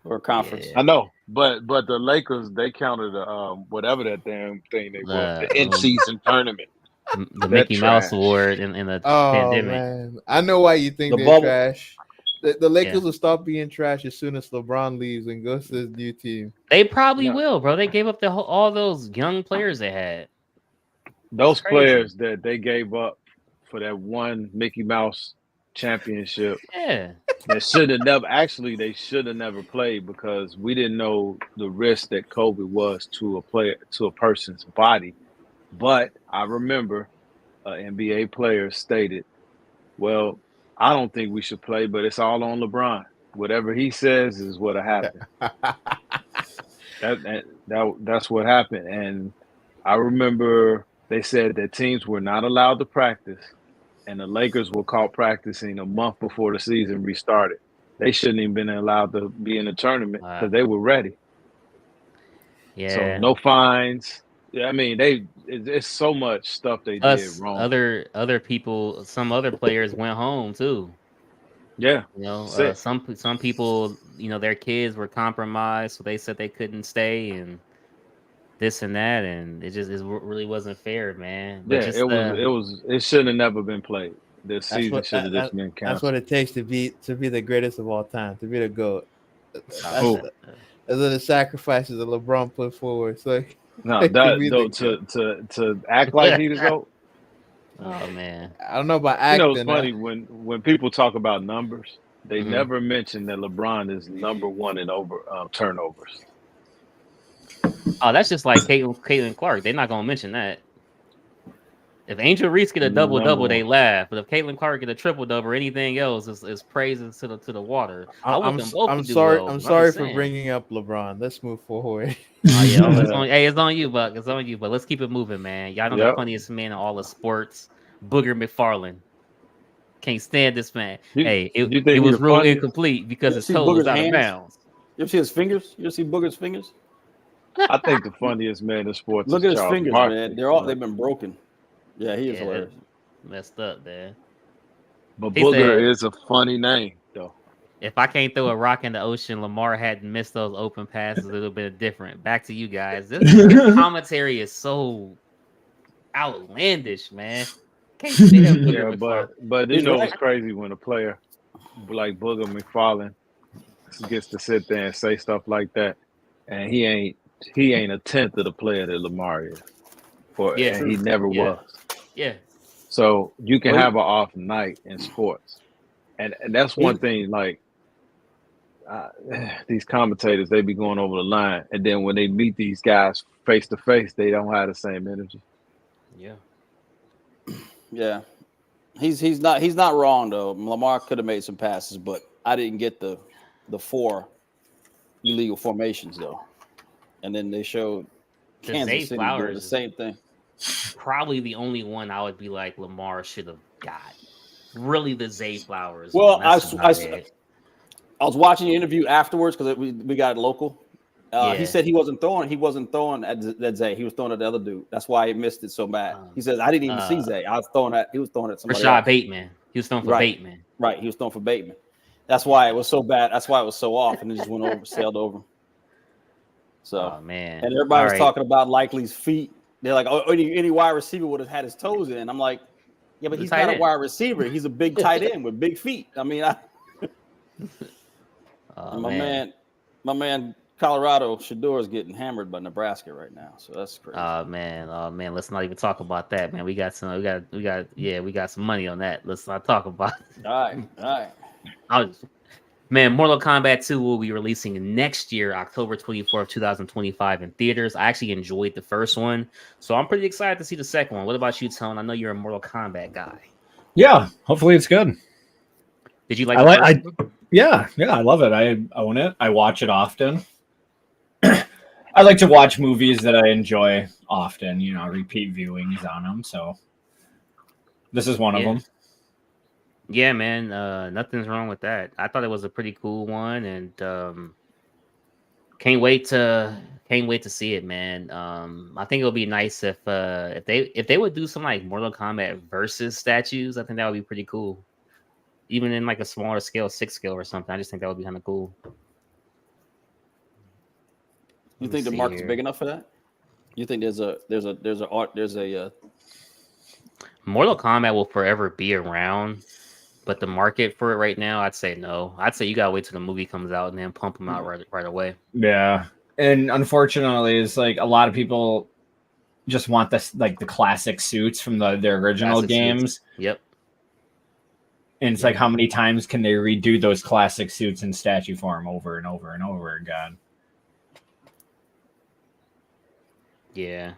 Or conference. I know, but the Lakers, they counted whatever that damn thing they won, the in-season tournament. The Mickey Mouse Award in the pandemic. Man. I know why you think they're trash. The Lakers will stop being trash as soon as LeBron leaves and goes to his new team. They probably will, bro. They gave up all those young players they had. Those players that they gave up for that one Mickey Mouse championship. Yeah. They should have never. Actually, they should have never played because we didn't know the risk that COVID was to a player, to a person's body. But I remember an NBA player stated, "Well, I don't think we should play, but it's all on LeBron. Whatever he says is what'll happen." That's what happened. And I remember they said that teams were not allowed to practice, and the Lakers were caught practicing a month before the season restarted. They shouldn't even been allowed to be in the tournament because they were ready. Yeah. So no fines. Yeah, I mean it's so much stuff they did wrong. Other people, some other players went home too. Yeah, you know, some people, you know, their kids were compromised, so they said they couldn't stay and this and that, and it really wasn't fair, man. But yeah, it should have never been played. The season should have just been canceled. That's what it takes to be the greatest of all time, to be the GOAT. Those are the sacrifices that LeBron put forward. So no, to act like he the GOAT. Oh man, I don't know about acting. You know, it's funny when people talk about numbers, they never mention that LeBron is number one in turnovers. Oh, that's just like Caitlin Clark. They're not gonna mention that. If Angel Reese get a double, they laugh. But if Caitlin Clark get a triple-double or anything else, is praises to the water. I'm sorry for bringing up LeBron. Let's move forward. Oh yeah, it's on you, Buck. It's on you, but let's keep it moving, man. Y'all know the funniest man in all of sports, Booger McFarland. Can't stand this man. It was real incomplete because his toe was out of bounds. You ever see his fingers? You ever see Booger's fingers? I think the funniest man in sports. Look at his fingers, man. They've been broken. Yeah, he is hilarious. Messed up, man. But Booger is a funny name, though. If I can't throw a rock in the ocean, Lamar hadn't missed those open passes. A little bit different. Back to you guys. This commentary is so outlandish, man. Can't stand Booger. But you know it's crazy when a player like Booger McFarland gets to sit there and say stuff like that, and he ain't a tenth of the player that Lamar is, and he never was. Yeah. So you can have an off night in sports, and that's one thing. Like these commentators, they be going over the line, and then when they meet these guys face to face, they don't have the same energy. Yeah, he's not wrong though. Lamar could have made some passes, but I didn't get the 4 illegal formations though, and then they showed Kansas City doing the same thing. Probably the only one I would be like Lamar should have got. Really, the Zay Flowers. Well, I was watching the interview afterwards because we got it local. He said he wasn't throwing at Zay. He was throwing at the other dude. That's why he missed it so bad. He says I didn't even see Zay. He was throwing at somebody Rashad else. Bateman. He was throwing for Bateman. Right, he was throwing for Bateman. That's why it was so bad. That's why it was so off, and it just sailed over. So, man, and everybody was talking about Likely's feet. They're like, oh, any wide receiver would have had his toes in. I'm like, yeah, but he's not a wide receiver. He's a big tight end with big feet. I mean, my man, Colorado Shador is getting hammered by Nebraska right now, so that's crazy. Oh man, let's not even talk about that, man. We got some money on that. Let's not talk about it. All right. Man, Mortal Kombat 2 will be releasing next year, October 24th, 2025 in theaters. I actually enjoyed the first one, so I'm pretty excited to see the second one. What about you, Tone? I know you're a Mortal Kombat guy. Yeah, hopefully it's good. Did you like Yeah, I love it. I own it. I watch it often. I like to watch movies that I enjoy often, repeat viewings on them, so this is one of them. Yeah, man, nothing's wrong with that. I thought it was a pretty cool one, and can't wait to see it, man. I think it would be nice if they would do some like Mortal Kombat versus statues. I think that would be pretty cool, even in like a smaller scale, 6 scale or something. I just think that would be kind of cool. You think the market's big enough for that? You think there's a Mortal Kombat will forever be around. But the market for it right now, I'd say no. I'd say you gotta wait till the movie comes out and then pump them out right away. Yeah, and unfortunately, it's like a lot of people just want this, like the classic suits from their original games. Yep. And it's like, how many times can they redo those classic suits in statue form over and over and over again? Yeah.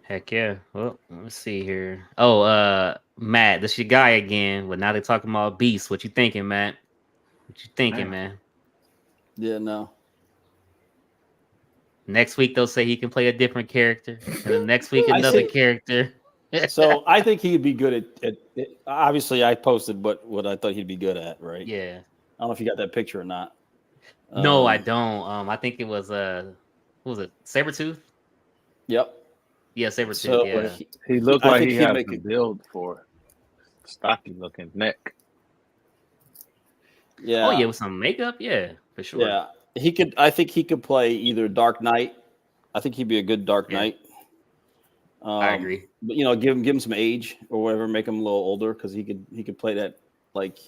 Heck yeah. Well, let's see here. Oh, Matt, this your guy again. But now they're talking about Beast. What you thinking, Matt? What you thinking, man? Yeah, no. Next week they'll say he can play a different character, and then next week another character. So I think he'd be good at obviously I posted what I thought he'd be good at, right? Yeah. I don't know if you got that picture or not. No, I don't. I think it was what was it? Sabretooth? Yep. Yeah, Sabretooth. So yeah. He looked like he had a build for it. Stocky looking neck. Yeah. Oh yeah, with some makeup, yeah, for sure. Yeah. He could I think he could play either Dark Knight. I think he'd be a good Dark Knight. I agree. But give him some age or whatever, make him a little older because he could play that like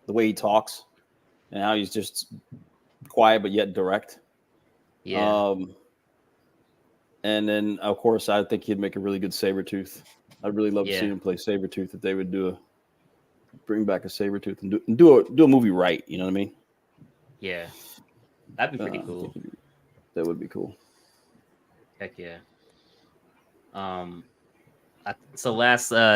the way he talks and how he's just quiet but yet direct. Yeah. And then of course I think he'd make a really good Sabretooth. I'd really love to see him play Sabretooth if they would bring back a Sabretooth and do a movie right, you know what I mean? Yeah. That'd be pretty cool. That would be cool. Heck yeah. So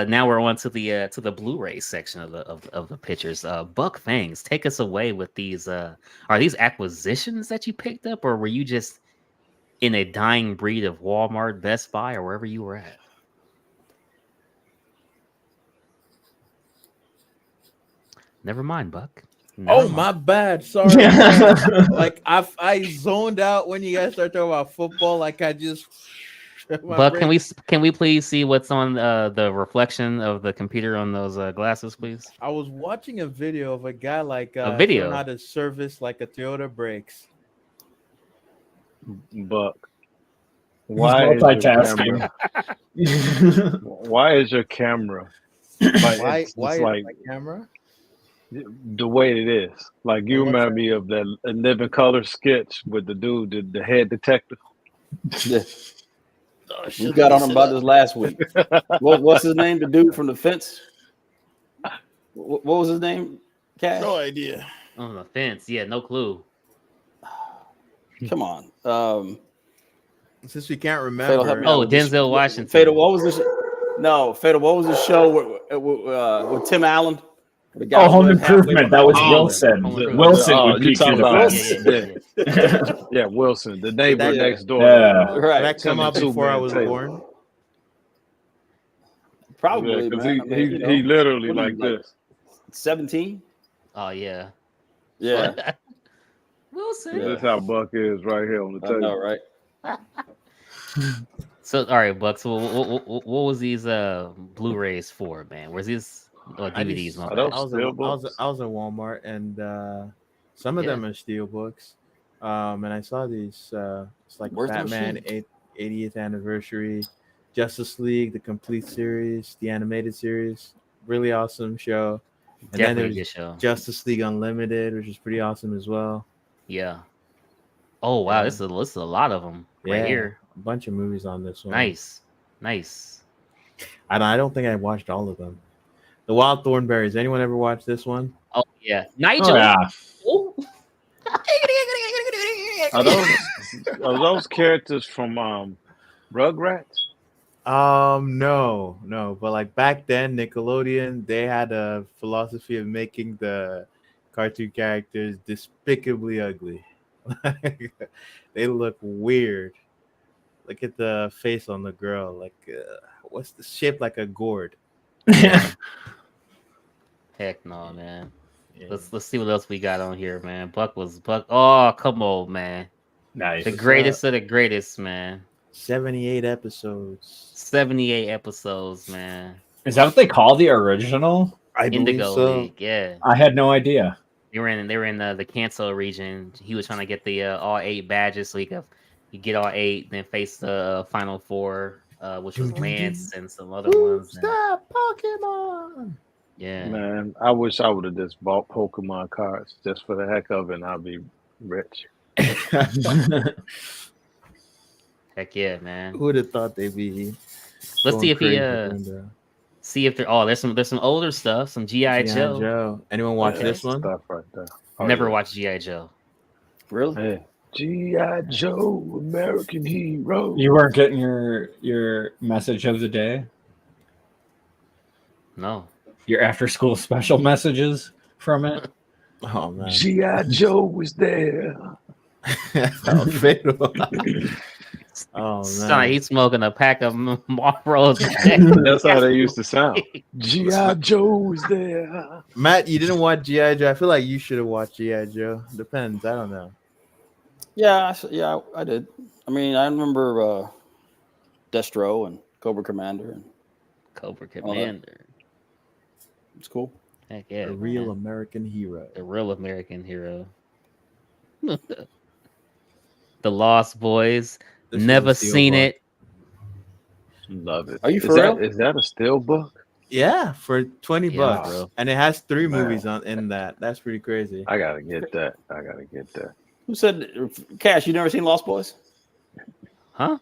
now we're on to the Blu-ray section of the pictures. Buck Fangs, take us away with these. Are these acquisitions that you picked up, or were you just in a dying breed of Walmart, Best Buy, or wherever you were at? Never mind, Buck. My bad. Sorry. Like I zoned out when you guys start talking about football. Like I just. Buck, can we please see what's on the reflection of the computer on those glasses, please? I was watching a video of a guy video how to service like a Toyota brakes. Buck, why is your camera? Why is my camera? The way it is, like you remind me of that Living Color sketch with the dude, the head detective. Yeah. We got on him about this last week. What's his name? The dude from the fence. What was his name? Cash? No idea. On the fence, yeah, no clue. Come on. Since we can't remember. Denzel Washington. Fatal. What was this? No, Fatal. What was the show with Tim Allen? Home Improvement. That was Wilson. Wilson would be the best. Yeah, Wilson, the neighbor next door. Yeah. Right. Did that come out before I was born? Probably. Because he literally like this. 17. Oh yeah. Yeah. Wilson. This is how Buck is right here on the table. I know, right? So all right, Buck. So what was these Blu-rays for, man? Was these DVDs? I was at Walmart, and some of them are steel books. And I saw these. It's like Batman 80th anniversary, Justice League, the complete series, the animated series. Really awesome show. And Definitely then a good show. Justice League Unlimited, which is pretty awesome as well. Yeah. Oh wow, this is a lot of them right here. A bunch of movies on this one. Nice. I don't think I watched all of them. The Wild Thornberries. Anyone ever watch this one? Oh yeah, Nigel. Oh, yeah. Are those characters from Rugrats? No. But like back then, Nickelodeon, they had a philosophy of making the cartoon characters despicably ugly. They look weird. Look at the face on the girl. Like, what's the shape like a gourd? Heck no, man. Yeah. Let's see what else we got on here, man. Buck. Oh, come on, man. Nice. The greatest of the greatest, man. 78 episodes. 78 episodes, man. Is that what they call the original? Indigo League, yeah. I had no idea. They were in the Kanto region. He was trying to get the all 8 badges so he could get all 8, then face the final 4, which was Lance and some other ones. Stop Pokemon. Yeah, man. I wish I would have just bought Pokemon cards just for the heck of it, and I'd be rich. Heck yeah, man. Who would have thought they'd be? Let's see if he See if there's some older stuff, some GI Joe. Joe. Anyone watch Okay. this one? Stuff right there. Oh, Never yeah. watched GI Joe. Really? Hey, G.I. Joe, American hero. You weren't getting your message of the day? No. Your after school special messages from it? Oh man. G.I. Joe was there. Oh, fatal. Oh Son, man. he's smoking a pack of Marlboros. That's how they used to sound. G.I. Joe was there. Matt, you didn't watch G.I. Joe. I feel like you should have watched G.I. Joe. Depends. I don't know. Yeah, I did. I mean, I remember Destro and Cobra Commander, and Cobra Commander. it's cool. Heck yeah. A real man. American hero. The real American hero. The Lost Boys. This is Never a steel seen book. it. Love it. Are you Is for that, real? is that a still book? Yeah, for 20 Yeah, bucks. bro. And it has 3 Man. movies in that. That's pretty crazy. I gotta get that. Who said Cash? You never seen Lost Boys? Huh?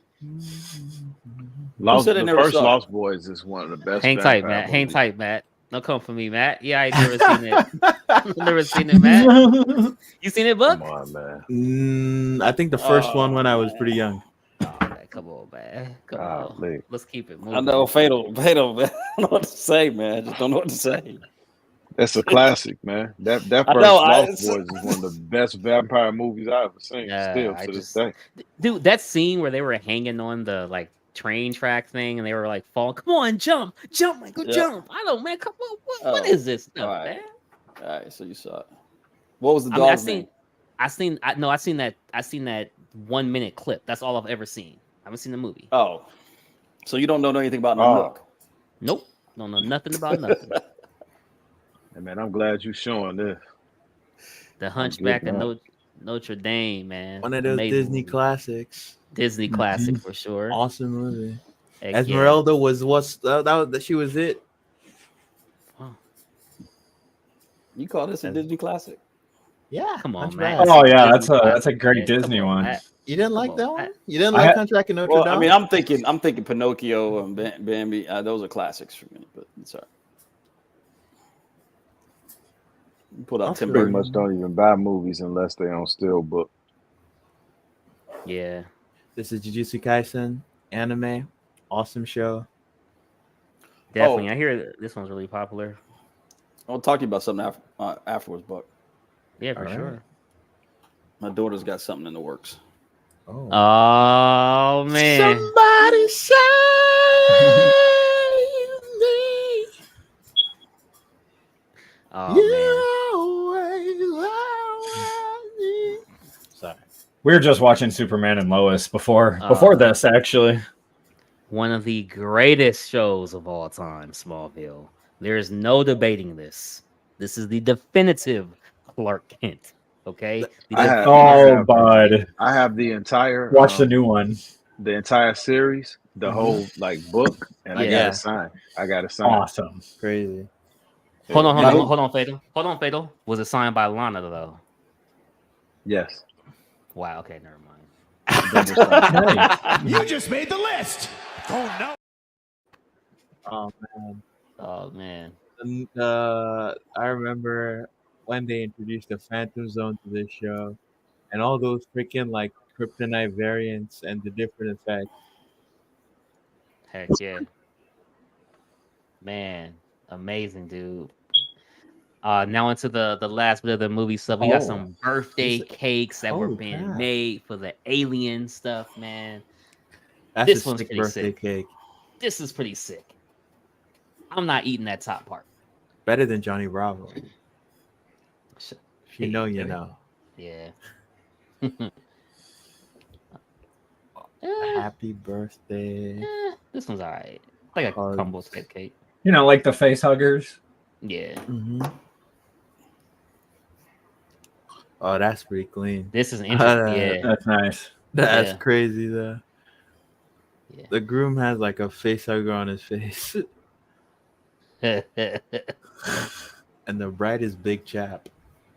Lost, said they the never first saw it? Lost Boys is one of the best. Hang tight, vampire Matt. Hang movies. tight, Matt. Don't come for me, Matt. Yeah, I ain't never seen it. Never seen it, Matt. You seen it, Buck? Come on, man. I think the first one when I was pretty young. Oh, man, come on, man. Come on. Golly. Let's keep it moving. I know, fatal, man. I don't know what to say, man. I just don't know what to say. That's a classic, man. That first I know, Lost Boys is one of the best vampire movies I've ever seen. Yeah, Still I to this just- day. Dude, that scene where they were hanging on the like train track thing and they were like falling. Come on, jump, Michael, Yeah. jump. I don't, man. Come on, what Oh, is this stuff, all right. man? All right, so you saw it. What was the I mean, dog's name? I seen that 1 minute clip. That's all I've ever seen. I haven't seen the movie. Oh, so you don't know anything about Oh. Nook? Nope. Don't know nothing about nothing. Hey, man, I'm glad you're showing this. The Hunchback of that. Notre Dame, man. One of those Amazing Disney movie. classics. Disney classic for sure. Awesome movie. Heck yeah. Esmeralda was she was it. You call this a Disney classic? Yeah. Come on, Hunchback. man. Oh yeah, Disney that's a classic, great man. Disney Come on, one. Matt. You didn't like on, that one? Matt. You didn't I like had- Hunchback of Notre Well, Dame? I mean, I'm thinking Pinocchio and Bambi. Those are classics for me. But it's all right. You pulled out I'm Tim pretty Pretty Burton. much don't even buy movies unless they're on Steelbook. Yeah. This is Jujutsu Kaisen anime. Awesome show. Definitely. Oh. I hear this one's really popular. I'll talk to you about something afterwards, Buck. Yeah, for All right. sure. My daughter's got something in the works. Oh. Oh man. Somebody save me. Oh Sorry. We were just watching Superman and Lois before Oh. this, actually. man. One of the greatest shows of all time, Smallville. There is no debating this. This is the definitive Clark Kent. Okay. Bud. I have the entire Watch the new one. the entire series, the whole like book, and I got Yeah. it signed. I got it signed. Awesome. Crazy. Hold on, Yeah. Fatal. Was it signed by Lana though? Yes. Wow. Okay, never mind. Hey, You just made the list. Oh no. Oh man. Oh man. And, I remember when they introduced the Phantom Zone to this show, and all those freaking like kryptonite variants and the different effects. Heck yeah. Man, amazing, dude. Now into the last bit of the movie stuff. We got Oh. some birthday cakes that were Oh, being crap. made for the alien stuff, man. That's This a one's sick pretty birthday sick. cake. This is pretty sick. I'm not eating that top part. Better than Johnny Bravo. Sh- If you know, you Hey, know. Yeah. Happy birthday. This one's alright. Like a Cards. crumble type cake. you know, like the face huggers. Yeah. Mm-hmm. Oh, that's pretty clean. This is interesting. Yeah. That's nice. That's Yeah. crazy though. Yeah. The groom has like a face hugger on his face, and the bride is Big Chap.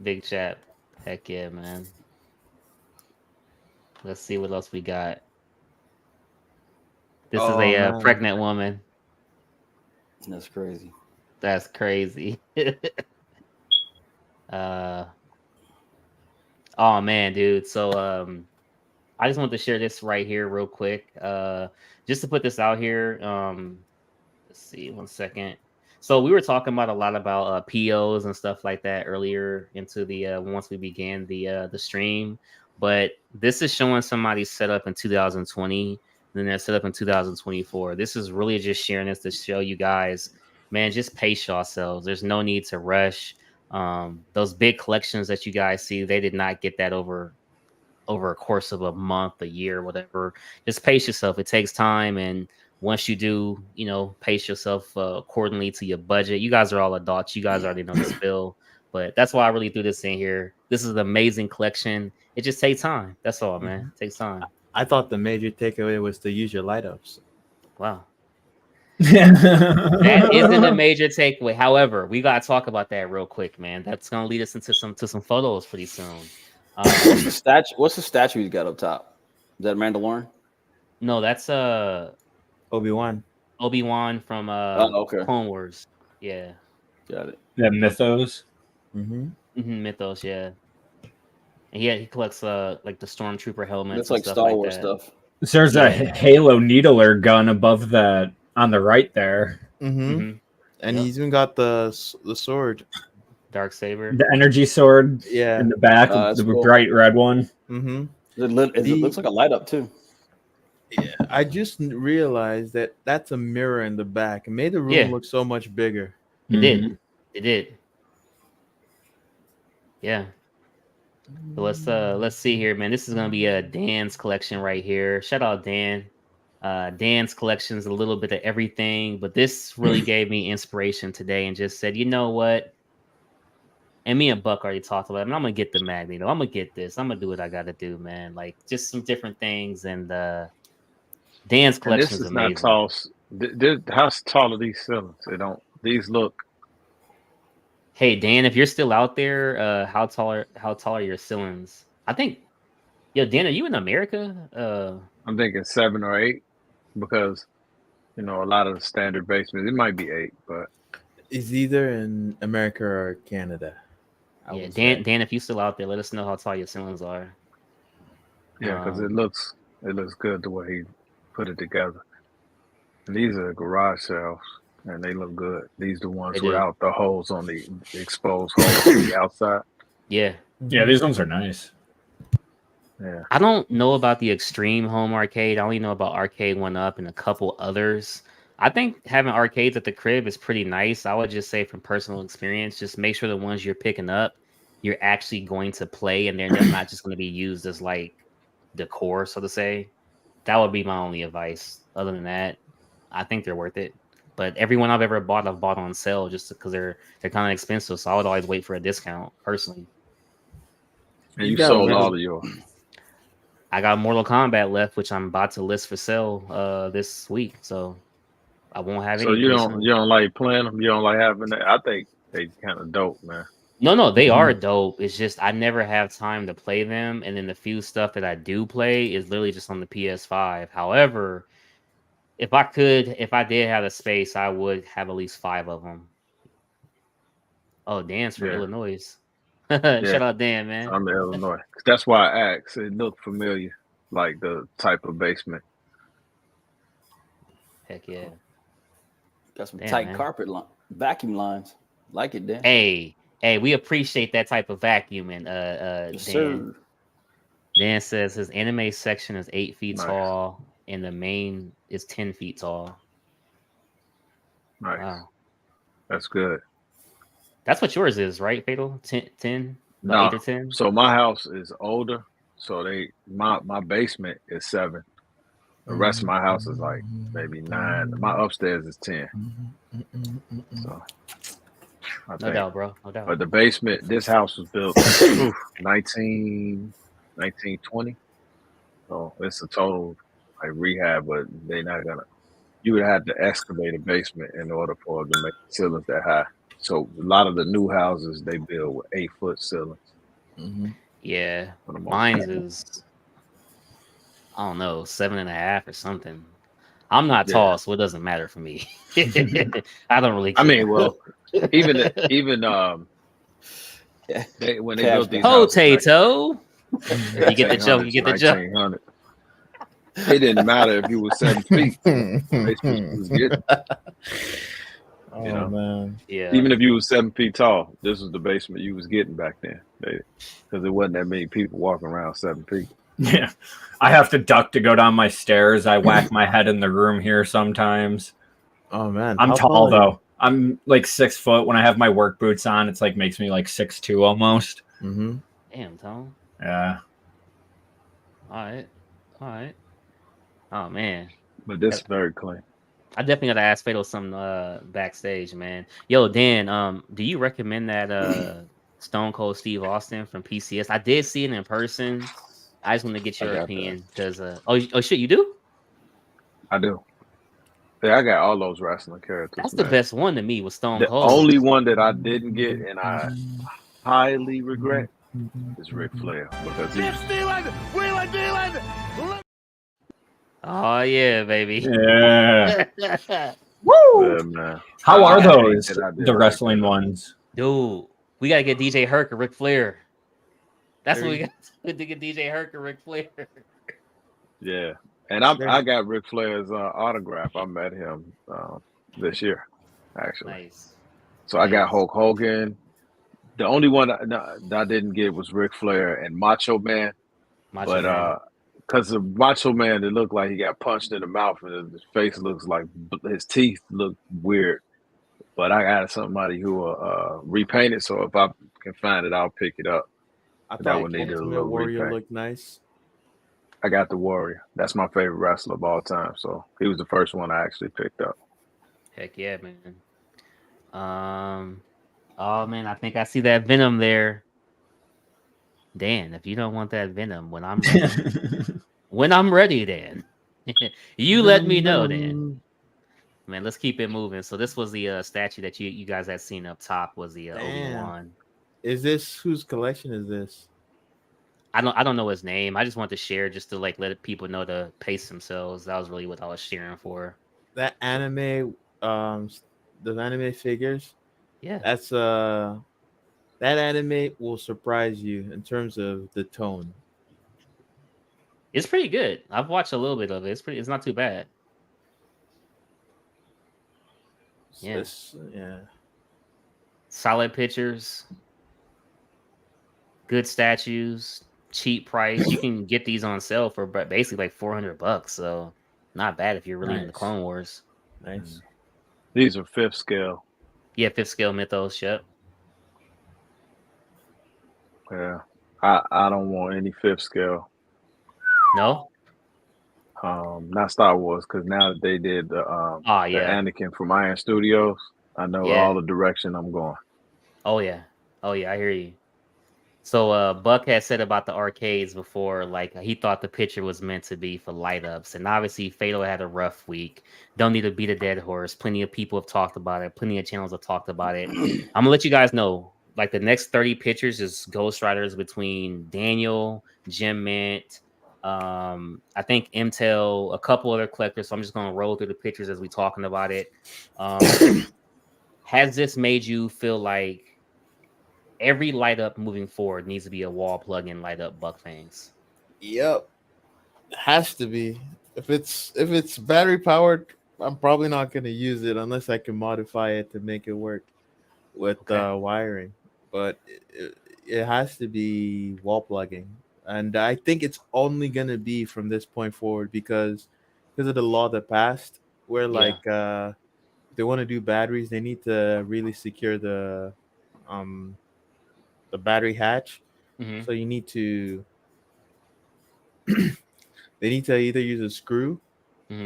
Big chap. Heck yeah, man. Let's see what else we got. This is Oh, a man. pregnant woman. That's crazy. That's crazy. Oh man, dude. So I just want to share this right here real quick. Just to put this out here. Let's see, 1 second. So we were talking about a lot about POs and stuff like that earlier into the once we began the stream. But this is showing somebody's setup in 2020, and then they're set up in 2024. This is really just sharing this to show you guys, man, just pace yourselves. There's no need to rush. Those big collections that you guys see, they did not get that over a course of a month, a year, whatever. Just pace yourself. It takes time, and once you do, pace yourself accordingly to your budget. You guys are all adults. You guys already know the spill, but that's why I really threw this in here. This is an amazing collection. It just takes time. That's all, man. It takes time. I thought the major takeaway was to use your light ups. Wow. That isn't a major takeaway. However, we gotta talk about that real quick, man. That's gonna lead us into some photos pretty soon. What's the statue? What's the statue he's got up top? Is that Mandalorian? No, that's Obi-Wan from okay. Clone Wars. Yeah, got it. Yeah, Mythos. Mythos. Yeah, and he collects like the stormtrooper helmets. It's like Star Wars stuff. There's a Halo needler gun above that on the right there. And he's even got the sword, dark saber, the energy sword. Yeah, in the back, the cool. Bright red one. It looks like a light up too. Yeah, I just realized that that's a mirror in the back. It made the room look so much bigger. It did. It did. Yeah. So let's see here, man. This is gonna be a Dan's collection right here. Shout out Dan. Dan's collection is a little bit of everything, but this really gave me inspiration today and just said, you know what? And me and Buck already talked about it. I'm gonna get the Magneto. I'm gonna get this. I'm gonna do what I gotta do, man. Like just some different things. And Dan's collection is amazing. Not tall. How tall are these ceilings? These look. Hey Dan, if you're still out there, how tall are your ceilings? I think, Dan, are you in America? I'm thinking 7 or 8 because a lot of the standard basements, it might be 8, but it's either in America or Canada. Yeah, Dan, if you still out there, let us know how tall your ceilings are. Yeah, because it looks good the way he put it together. And these are garage shelves, and they look good. These are the ones without the holes on the exposed holes on the outside. Yeah. Yeah, these ones are nice. Yeah. I don't know about the Extreme Home Arcade. I only know about Arcade 1UP and a couple others. I think having arcades at the crib is pretty nice. I would just say from personal experience, just make sure the ones you're picking up, you're actually going to play and they're not just going to be used as like decor, so to say. That would be my only advice. Other than that, I think they're worth it. But everyone I've ever bought, I've bought on sale just because they're kind of expensive. So I would always wait for a discount personally. And you sold all of yours. I got Mortal Kombat left, which I'm about to list for sale this week. So I won't have any. So you don't like playing them? You don't like having that? I think they kind of dope, man. No, they are dope. It's just I never have time to play them, and then the few stuff that I do play is literally just on the PS5. However, if I did have the space, I would have at least 5 of them. Oh, Dan's from Illinois. Shout out Dan, man. I'm in Illinois. That's why I asked. It looked familiar, like the type of basement. Heck yeah. Got some tight carpet vacuum lines. Like it, Dan. Hey, we appreciate that type of vacuuming. Yes, Dan. sir. Dan says his anime section is 8 feet tall, and the main is 10 feet tall. Nice. Wow. That's good. That's what yours is, right, Fatal? 10? No. 8 or 10? So my house is older. So my basement is 7. The rest of my house is like maybe 9. My upstairs is 10. So no doubt, bro. No doubt. But the basement, this house was built 1920. So it's a total like rehab, but they're not gonna. You would have to excavate a basement in order for them to make the ceilings that high. So a lot of the new houses they build with 8-foot ceilings. Yeah, mine is I don't know 7.5 or something. I'm not Yeah. tall, so it doesn't matter for me. I don't really care. I mean, well, even when they built these houses, Potato. You get the joke. 1800s, You get the joke. 1900, it didn't matter if you were 7 feet. Basically, you was getting. You know, man. Yeah. Even if you was 7 feet tall, this was the basement you was getting back then, because there wasn't that many people walking around 7 feet. Yeah, I have to duck to go down my stairs. I whack my head in the room here sometimes. Oh man, I'm tall though. I'm like 6 foot. When I have my work boots on, it's like makes me like 6'2" almost. Mm-hmm. Damn, Tom. Yeah. All right. Oh man. But this is very clean. I definitely gotta ask Fatal something backstage, man. Yo, Dan, do you recommend that Stone Cold Steve Austin from PCS? I did see it in person. I just want to get your opinion because oh shit, you do? I do. Yeah, I got all those wrestling characters. That's the best one to me was Stone Cold. The only one that I didn't get and I highly regret is Ric Flair because oh yeah, baby. Yeah. Woo! Man. How are those the wrestling ones? Dude, we gotta get DJ Herc or Ric Flair. That's what we got to get DJ Herc or Ric Flair. Yeah. And I got Ric Flair's autograph. I met him this year, actually. Nice. So I got Hulk Hogan. The only one that I didn't get was Ric Flair and Macho Man. Because the Macho Man, it looked like he got punched in the mouth and his face looks like his teeth look weird. But I got somebody who will repaint it. So if I can find it, I'll pick it up. I thought Ultimate Warrior repaint. looked nice. I got the Warrior. That's my favorite wrestler of all time. So he was the first one I actually picked up. Heck yeah, man. Oh man, I think I see that Venom there. Dan, if you don't want that Venom when I'm ready, Dan, you let me know, Dan. Man, let's keep it moving. So this was the statue that you guys had seen up top was the Obi-Wan. Is this whose collection is this? I don't know his name. I just want to share just to like let people know to pace themselves. That was really what I was sharing for. That anime, the anime figures. Yeah, that's that anime will surprise you in terms of the tone. It's pretty good. I've watched a little bit of it. It's not too bad. Yes. Yeah. Solid pictures. Good statues. Cheap price. You can get these on sale for basically like $400. So not bad if you're really into Clone Wars. Nice. These are 5th scale. Yeah, 5th scale mythos. Yep. Yeah. I don't want any 5th scale. No. Not Star Wars, because now that they did the Anakin from Iron Studios, I know all the direction I'm going. Oh yeah, I hear you. So Buck had said about the arcades before, like he thought the picture was meant to be for light ups, and obviously Fatal had a rough week. Don't need to beat a dead horse. Plenty of people have talked about it. Plenty of channels have talked about it. I'm gonna let you guys know. Like the next 30 pictures is Ghost Riders between Daniel, Jim Mint, I think Intel, a couple other collectors. So I'm just gonna roll through the pictures as we talking about it. Has this made you feel like every light up moving forward needs to be a wall plug-in light up Buck Fangs? Yep, has to be. If it's battery powered, I'm probably not gonna use it unless I can modify it to make it work with wiring. But it has to be wall plugging, and I think it's only gonna be from this point forward because of the law that passed, where like if they want to do batteries, they need to really secure the battery hatch. Mm-hmm. So you need to they need to either use a screw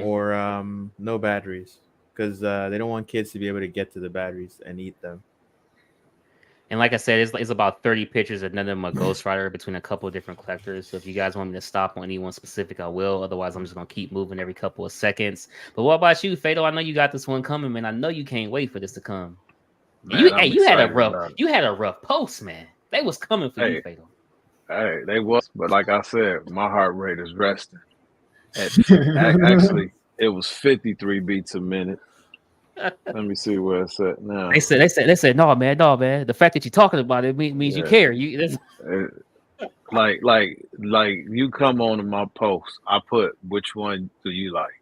or no batteries, because they don't want kids to be able to get to the batteries and eat them. And like I said, it's about 30 pictures, and none of them are Ghost Rider between a couple of different collectors. So if you guys want me to stop on any one specific, I will. Otherwise, I'm just going to keep moving every couple of seconds. But what about you, Fatal? I know you got this one coming, man. I know you can't wait for this to come. Man, you had a rough post, man. They was coming for you, Fatal. Hey, they was. But like I said, my heart rate is resting. Actually, it was 53 beats a minute. Let me see where it's at now. They said, no, man. The fact that you're talking about it means you care. Like you come on to my post, I put which one do you like,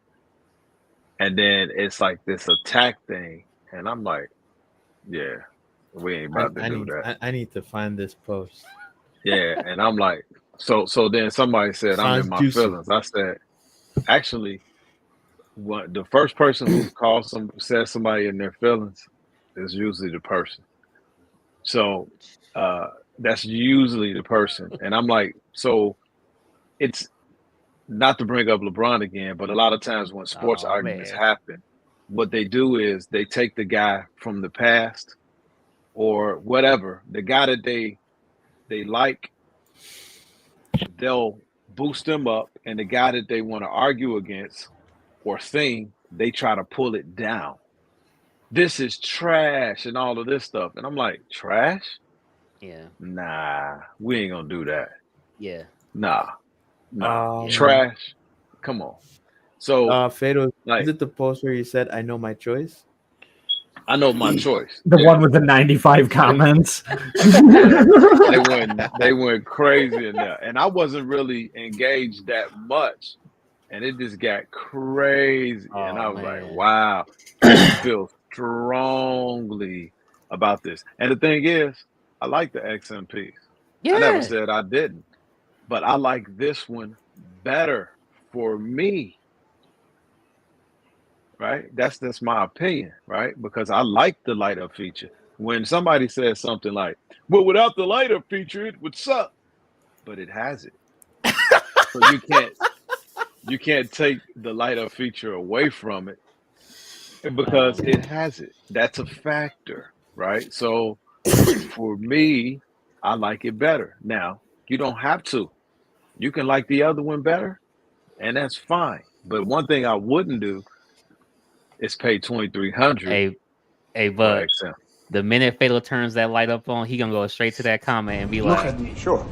and then it's like this attack thing, and I'm like, yeah, we ain't about to do that. I need to find this post. Yeah, and I'm like, so then somebody said I'm in my feelings. I said, actually, what the first person who says somebody in their feelings is usually the person. So that's usually the person. And I'm like, so it's not to bring up LeBron again, but a lot of times when sports arguments happen, what they do is they take the guy from the past or whatever, the guy that they like, they'll boost them up, and the guy that they want to argue against or sing, they try to pull it down. This is trash and all of this stuff. And I'm like, trash? Yeah. Nah, we ain't gonna do that. Yeah. Nah. Trash. Come on. So Fado, is it the post where you said I know my choice? I know my choice. The one with the 95 comments. They went crazy in there. And I wasn't really engaged that much. And it just got crazy. And I was like, wow, I feel strongly about this. And the thing is, I like the XMPs. Yeah. I never said I didn't. But I like this one better for me. Right? That's my opinion, right? Because I like the light up feature. When somebody says something like, well, without the light up feature, it would suck. But it has it. So you can't take the light up feature away from it because it has it. That's a factor, right? So for me, I like it better. Now, you don't have to. You can like the other one better, and that's fine. But one thing I wouldn't do is pay $2,300. Hey, but the minute Fado turns that light up on, he gonna go straight to that comment and be like, "Look at me, sure.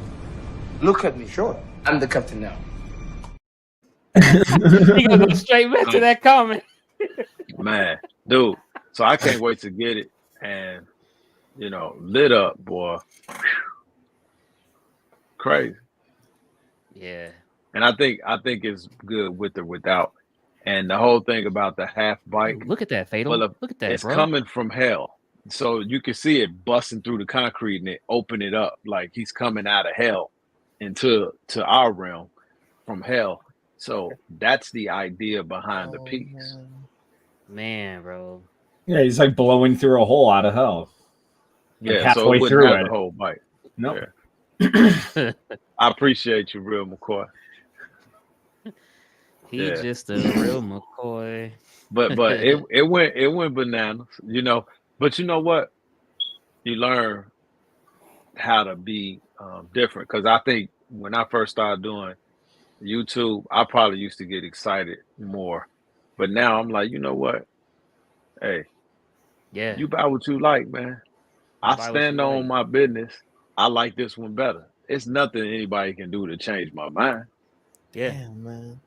Look at me, sure. I'm the captain now." He gonna go straight back to that comment. Man, dude. So I can't wait to get it and lit up, boy. Crazy. Yeah. And I think it's good with or without. And the whole thing about the half bike. Look at that, Fatal. Look at that, it's coming from hell. So you can see it busting through the concrete and it open it up like he's coming out of hell into our realm from hell. So that's the idea behind the piece. Man, bro. Yeah, he's like blowing through a hole out of hell. Yeah, halfway so it wouldn't through have it. the whole bike. No. Nope. Yeah. I appreciate you, real McCoy. He's just a real McCoy. But it went bananas, But you know what? You learn how to be different. Because I think when I first started doing YouTube, I probably used to get excited more. But now I'm like, you know what? Hey, you buy what you like, man. I stand on my business. I like this one better. It's nothing anybody can do to change my mind. Yeah, damn, man.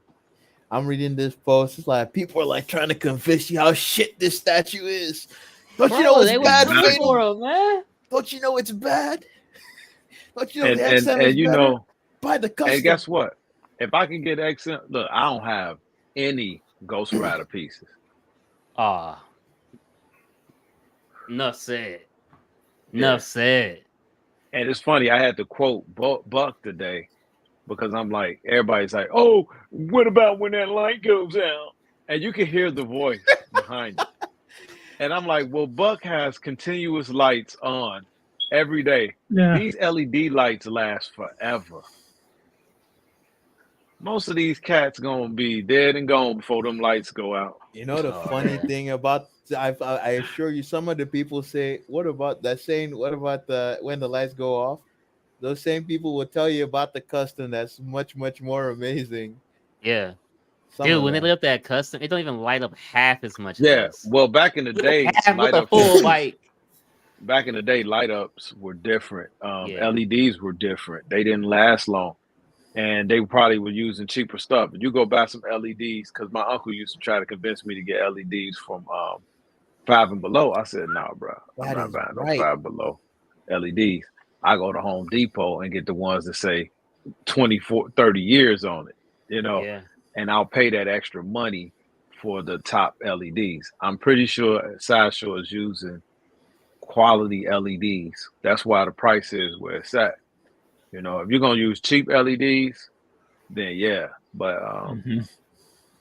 I'm reading this post. It's like people are like trying to convince you how shit this statue is. Don't you know it's bad for him, man? Don't you know it's bad? Don't you know the XM is better? Buy the custom. And guess what? If I can get XM, look, I don't have any Ghost Rider pieces. Enough said. Enough said. And it's funny, I had to quote Buck today because I'm like, everybody's like, oh, what about when that light goes out? And you can hear the voice behind it. And I'm like, well, Buck has continuous lights on every day. Yeah. These LED lights last forever. Most of these cats gonna be dead and gone before them lights go out. You know the funny thing about I assure you, some of the people say, "What about that saying? What about when the lights go off?" Those same people will tell you about the custom that's much more amazing. Yeah, dude, when they lit up that custom, it don't even light up half as much. Yeah, well, back in the day, light up full light. Back in the day, light ups were different. LEDs were different. They didn't last long. and they probably were using cheaper stuff. You go buy some LEDs because my uncle used to try to convince me to get LEDs from Five and Below. I said, "No, bro, I'm That not is buying no right. Five Below LEDs. I go to Home Depot and get the ones that say 24, 30 years on it, Yeah. and I'll pay that extra money for the top LEDs. I'm pretty sure Sideshow is using quality LEDs. That's why the price is where it's at. If you're gonna use cheap LEDs, then yeah. But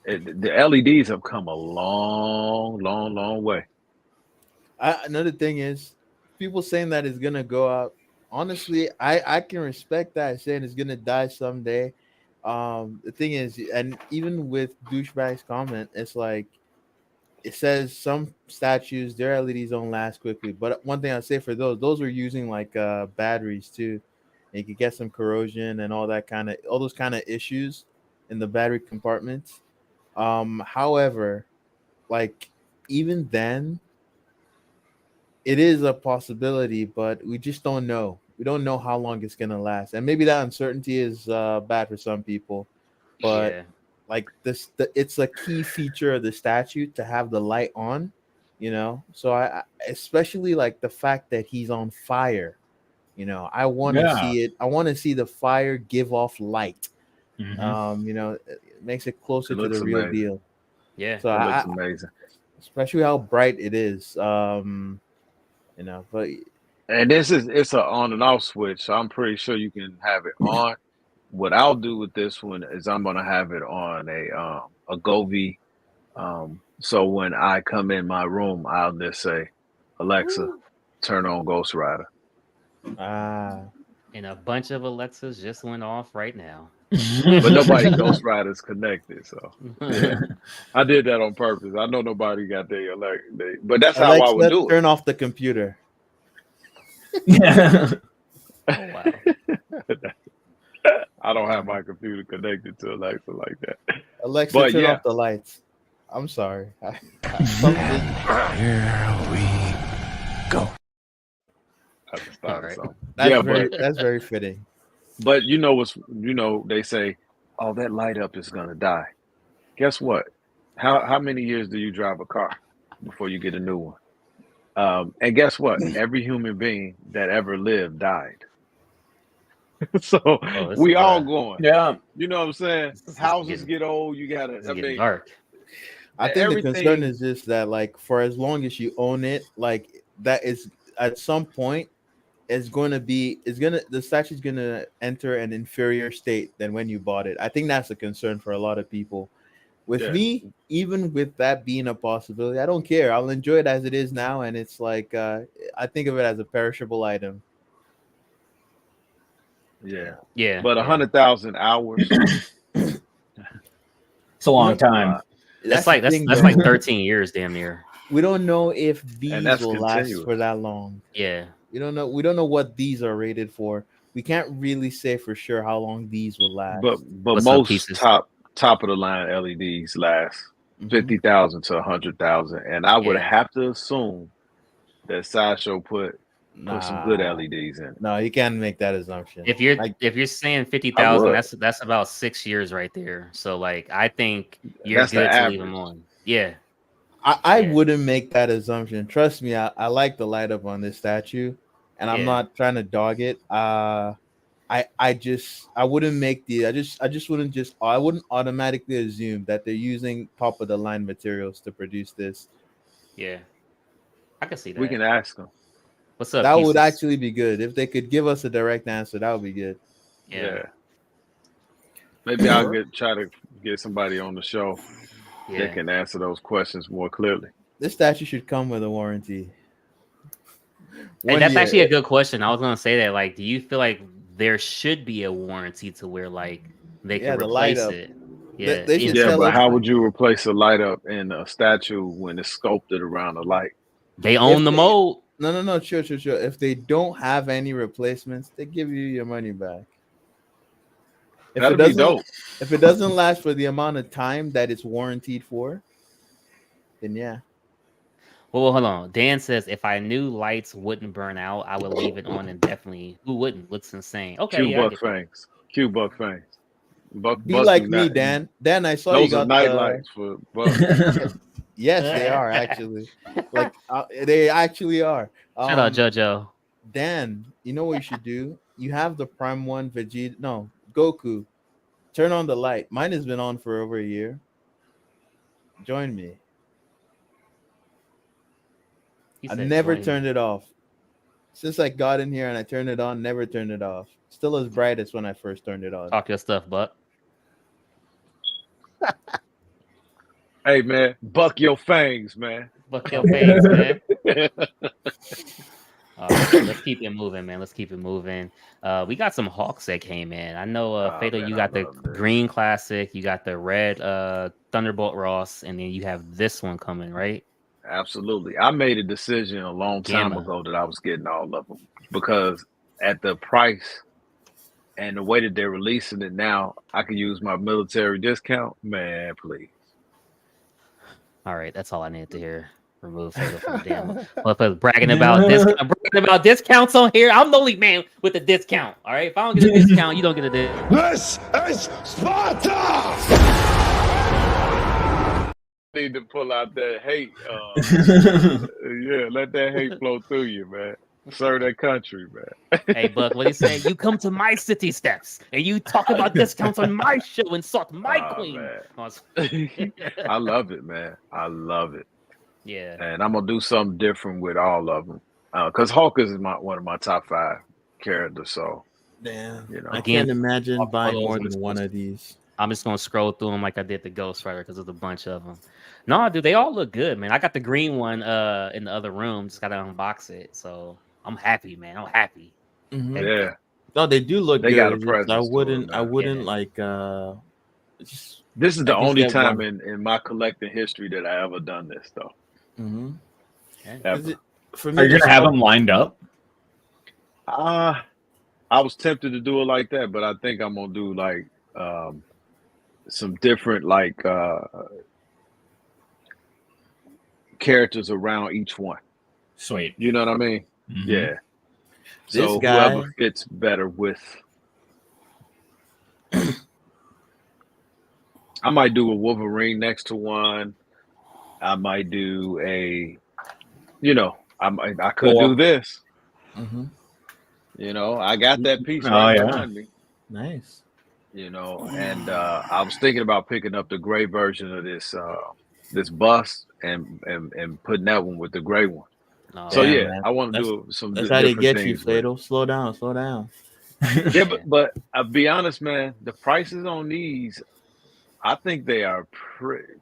the LEDs have come a long, long, long way. Another thing is, people saying that it's gonna go out. Honestly, I can respect that, saying it's gonna die someday. The thing is, and even with douchebag's comment, it's like it says some statues their LEDs don't last quickly. But one thing I say for those are using like batteries too. And you could get some corrosion and all those kind of issues in the battery compartments. However, like even then, it is a possibility, but we just don't know. We don't know how long it's gonna last, and maybe that uncertainty is bad for some people. But Yeah. like it's a key feature of the statute to have the light on, So I especially like the fact that he's on fire. I want to see it. I want to see the fire give off light. It makes it closer It to the looks real amazing. deal. Yeah. So It looks amazing. especially how bright it is. But And it's a on and off switch, so I'm pretty sure you can have it on. What I'll do with this one is I'm gonna have it on a Govee. So when I come in my room, I'll just say, Alexa, turn on Ghost Rider. And a bunch of Alexas just went off right now. But nobody Ghost Rider's connected, so yeah. I did that on purpose. I know nobody got their but that's how I would Alexa, do it. turn off the computer. Oh wow. I don't have my computer connected to Alexa like that. Alexa, But turn yeah. off the lights. I'm sorry. Here we go. I have to start Right. something. That's very fitting. But they say, oh, that light up is gonna die. Guess what? How many years do you drive a car before you get a new one? And guess what? Every human being that ever lived died. So we all going. Yeah. You know what I'm saying? Houses get old. You gotta. It's getting dark. I think the concern is just that, like, for as long as you own it, like that is at some point the statue's gonna enter an inferior state than when you bought it. I think that's a concern for a lot of people. With me, even with that being a possibility, I don't care. I'll enjoy it as it is now, and it's like I think of it as a perishable item. Yeah. But 100,000 hours. It's a long time. That's like 13 years, damn near. We don't know if these will last continuous. for that long. Yeah. We don't know what these are rated for. We can't really say for sure how long these will last. But most top of the line LEDs last 50,000 to 100,000, and I would have to assume that Sideshow put some good LEDs in it. No, you can't make that assumption. If you're saying 50,000, that's about 6 years right there. So like I think you're good to leave them on. Yeah. I wouldn't make that assumption. Trust me, I like the light up on this statue, and I'm not trying to dog it. I wouldn't make I wouldn't automatically assume that they're using top of the line materials to produce this. Yeah. I can see that. We can ask them. What's up? That would actually be good. If they could give us a direct answer, that would be good. Yeah. Maybe I'll try to get somebody on the show that can answer those questions more clearly. This statue should come with a warranty. Hey, that's actually a good question. I was gonna say that. Like, do you feel like there should be a warranty to where like they can replace it? Yeah. But how would you replace a light up in a statue when it's sculpted around a light? They own the mold. No. Sure. If they don't have any replacements, they give you your money back. That'd be dope. If it doesn't last for the amount of time that it's warranted for, then yeah. Well, hold on. Dan says if I knew lights wouldn't burn out, I would leave it on indefinitely. Who wouldn't? Looks insane. Okay. Q-Buck Fangs. Be like me, Dan. Dan, I saw those you got are night the... lights for Buck. Yes, they are actually. Like they actually are. Shut up, JoJo. Dan, you know what you should do? You have the Prime One Vegeta. No, Goku. Turn on the light. Mine has been on for over a year. Join me. I never turned it off. Since I got in here and I turned it on, never turned it off. Still as bright as when I first turned it on. Talk your stuff, Buck. Hey, man, buck your fangs, man. Buck your fangs, man. Let's keep it moving, man. Let's keep it moving. We got some Hawks that came in. I know, Fatal, man, you got the green classic, you got the red Thunderbolt Ross, and then you have this one coming, right? Absolutely. I made a decision a long time ago that I was getting all of them because at the price and the way that they're releasing it now, I can use my military discount. Man, please. All right, that's all I needed to hear. Remove Fatal from the damn. Well, bragging about discounts on here. I'm the only man with a discount. All right, if I don't get a discount, you don't get a discount. This is Sparta. Need to pull out that hate. Yeah, let that hate flow through you, man. Serve that country, man. Hey, Buck, what he say? You come to my city steps and you talk about discounts on my show and insult my queen. I love it, man. I love it. Yeah. And I'm gonna do something different with all of them. Because Hulk is one of my top 5 characters. So, damn, you know, I can't imagine buying more than one of these. I'm just gonna scroll through them like I did the Ghost Rider because there's a bunch of them. No, dude, they all look good, man. I got the green one in the other room. Just gotta unbox it. So I'm happy, man. I'm happy. Mm-hmm. Yeah. No, they do look they good. Got a presence I wouldn't like. This is the only time in my collecting history that I ever done this, though. Mm-hmm. For me, are you gonna have them lined up? I was tempted to do it like that, but I think I'm gonna do like some different like characters around each one. Sweet. You know what I mean? Mm-hmm. Yeah. So whoever fits better with. I might do a Wolverine next to one. I might do a, I could do this. Mm-hmm. You know, I got that piece behind me. Nice. You know, and I was thinking about picking up the gray version of this this bus and putting that one with the gray one. Oh, so yeah, man. I want to do some. That's how they get you, Fatal. Slow down. Yeah, but I'll be honest, man. The prices on these, I think they are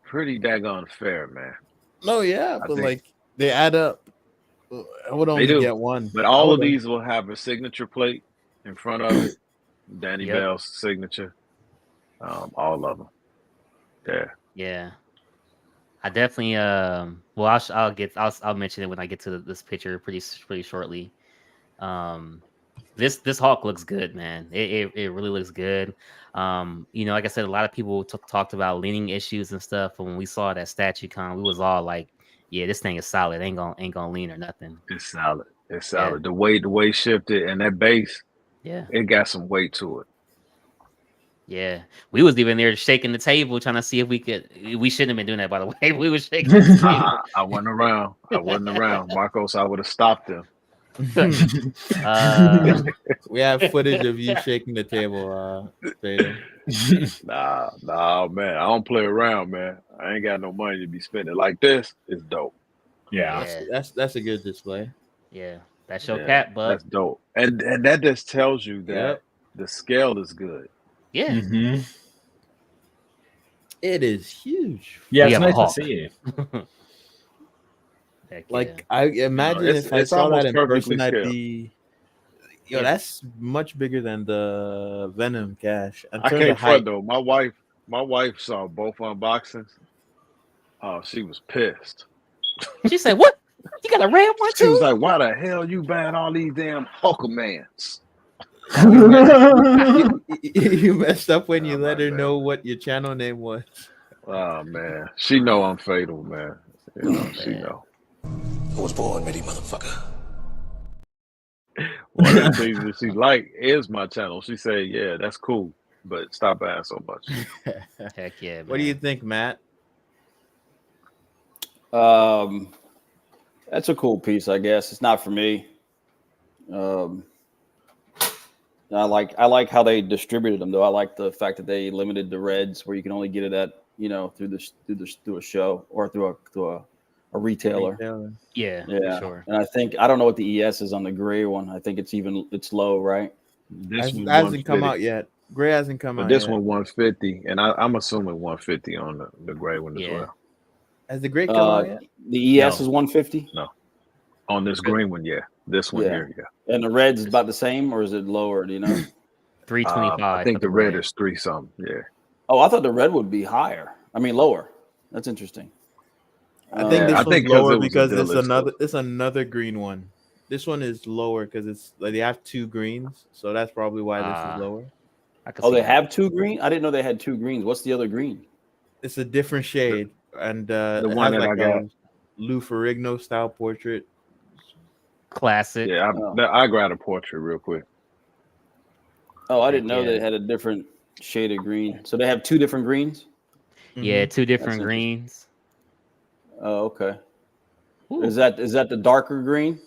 pretty daggone fair, man. No, yeah, but like they add up. I would only get one. But all of these will have a signature plate in front of it. Danny Bell's signature. All of them. Yeah. Yeah. I definitely I'll mention it when I get to this picture pretty shortly. This Hulk looks good, man. It really looks good. Like I said, a lot of people talked about leaning issues and stuff. But when we saw that statue con, we was all like, "Yeah, this thing is solid. Ain't gonna lean or nothing." It's solid. It's solid. Yeah. The weight shifted, and that base, it got some weight to it. Yeah, we was even there shaking the table trying to see if we could. We shouldn't have been doing that, by the way. We were shaking the table. I wasn't around. Marcos, I would have stopped him. We have footage of you shaking the table. Nah, man. I don't play around, man. I ain't got no money to be spending like this. It's dope. Yeah. That's a good display. Yeah, that's your cap, bud. That's dope, and that just tells you that the scale is good. Yeah. Mm-hmm. It is huge. Yeah, it's nice to see. Like I imagine if I saw that in person, I'd be. That's much bigger than the Venom Cash. I can't front though. My wife saw both unboxings. Oh, she was pissed. She said, "What? You got a red one too?" She was like, "Why the hell you buying all these damn Aquamans?" You messed up when you let her know what your channel name was. Oh man, she know I'm Fatal, man. She know. I was born ready, motherfucker. One of the things that she like is my channel. She said, "Yeah, that's cool." but stop buying so much. Heck yeah, man. What do you think, Matt? That's a cool piece, I guess. It's not for me. I like how they distributed them, though. I like the fact that they limited the reds, where you can only get it at through a show or through a retailer. Yeah, Yeah, for sure. and I don't know what the ES is on the gray one. I think it's low, right? This one Hasn't come 150. out yet. Gray hasn't come But out this yet. one 150, and I'm assuming 150 on the gray one as well. Has the gray come out yet? The ES is 150. No, on this green one, yeah. This one here, yeah. And the red's about the same, or is it lower? Do you know? 325. I think the red is 3 something. Yeah. Oh, I thought the red would be higher. I mean, lower. That's interesting. I think this I one's think lower it was a because deal, it's another green one. This one is lower because it's like they have 2 greens, so that's probably why this is lower. They have 2 green? I didn't know they had 2 greens. What's the other green? It's a different shade, and the it one has that like I got. a Lou Ferrigno style portrait. Classic. Yeah, I grabbed a portrait real quick. Oh, I didn't know they had a different shade of green. So they have 2 different greens? Yeah, 2 different greens. Oh, okay. Ooh. Is that the darker green?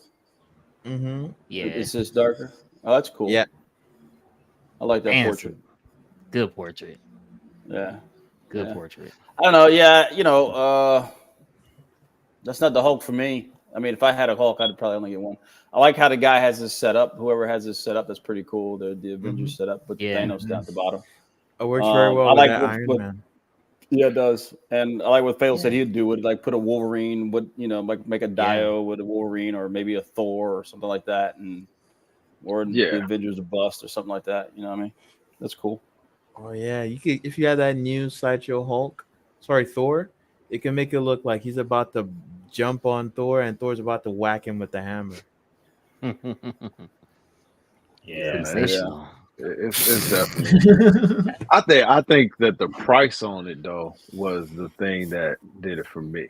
Mm-hmm. Yeah. It's just darker. Oh, that's cool. Yeah. I like that portrait. Good portrait. Yeah. Good portrait. I don't know. Yeah, that's not the Hulk for me. I mean, if I had a Hulk, I'd probably only get one. I like how the guy has this setup. Whoever has this setup, that's pretty cool. The Avengers setup with the Thanos down at the bottom. It works very well with that Iron Man. Yeah, it does. And I like what Fatal said he'd do. Would like put a Wolverine, like make a Dio with a Wolverine, or maybe a Thor or something like that, or the Avengers a bust or something like that. You know what I mean? That's cool. Oh yeah, you could if you had that new Sideshow Thor, it can make it look like he's about to jump on Thor and Thor's about to whack him with the hammer. Sensational. It's definitely. I think that the price on it though was the thing that did it for me.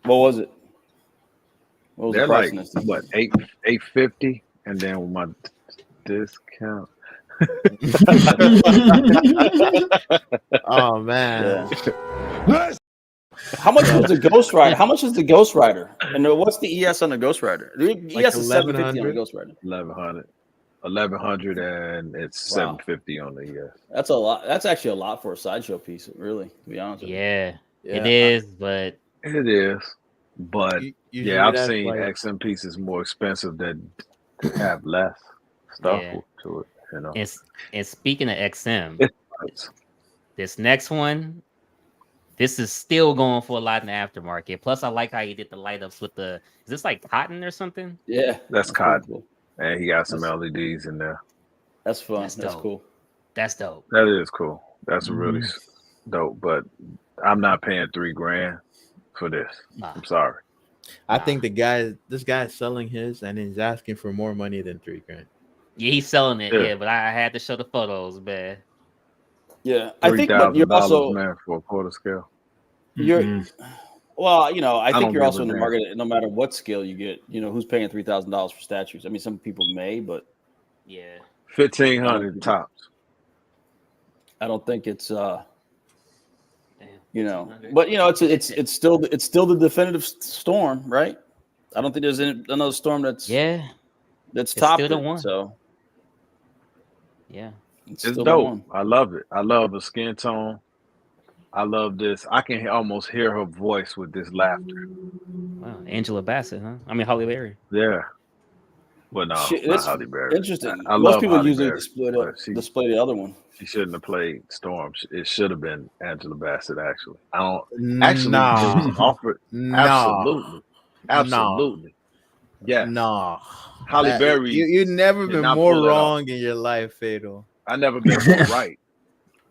What was it? What was They're the price like $850, and then with my discount. Oh man. Yeah. How much was the Ghost Rider? How much is the Ghost Rider? And what's the ES on the Ghost Rider? The ES is $750 on the Ghost Rider. 1100, and it's $750 on the ES. That's a lot. That's actually a lot for a sideshow piece, really, to be honest with you. Yeah, it is, but it is. But I've seen XM pieces more expensive that have less stuff to it. You know. And speaking of XM, this next one, this is still going for a lot in the aftermarket. Plus, I like how you did the light ups with is this like cotton or something? Yeah, that's cotton. Cool. And he got some LEDs in there. That's fun. That's cool. That's dope. That is cool. That's really dope. But I'm not paying $3,000 for this. I'm sorry. I think this guy is selling his and he's asking for more money than $3,000. Yeah, he's selling it. But I had to show the photos, man. Yeah, I think, but you're also man for a quarter scale. Well, I think you're also in the market. No matter what scale you get, who's paying $3,000 for statues? I mean, some people may, but yeah, 1,500 tops. I don't think it's but it's still the definitive storm, right? I don't think there's another storm that's topped still the one. So yeah, it's dope. I love it. I love the skin tone. I love this. I can almost hear her voice with this laughter. Wow, Angela Bassett, huh? I mean, Halle Berry. Yeah. Well, no, not Halle Berry. Interesting. I Most love people Halle usually Berry, display the other one. She shouldn't have played Storm. It should have been Angela Bassett. Actually, I don't. Actually, it was offered. Absolutely. Yeah. No. Halle Berry. You've never been more wrong in your life, Fatal. I never been more right.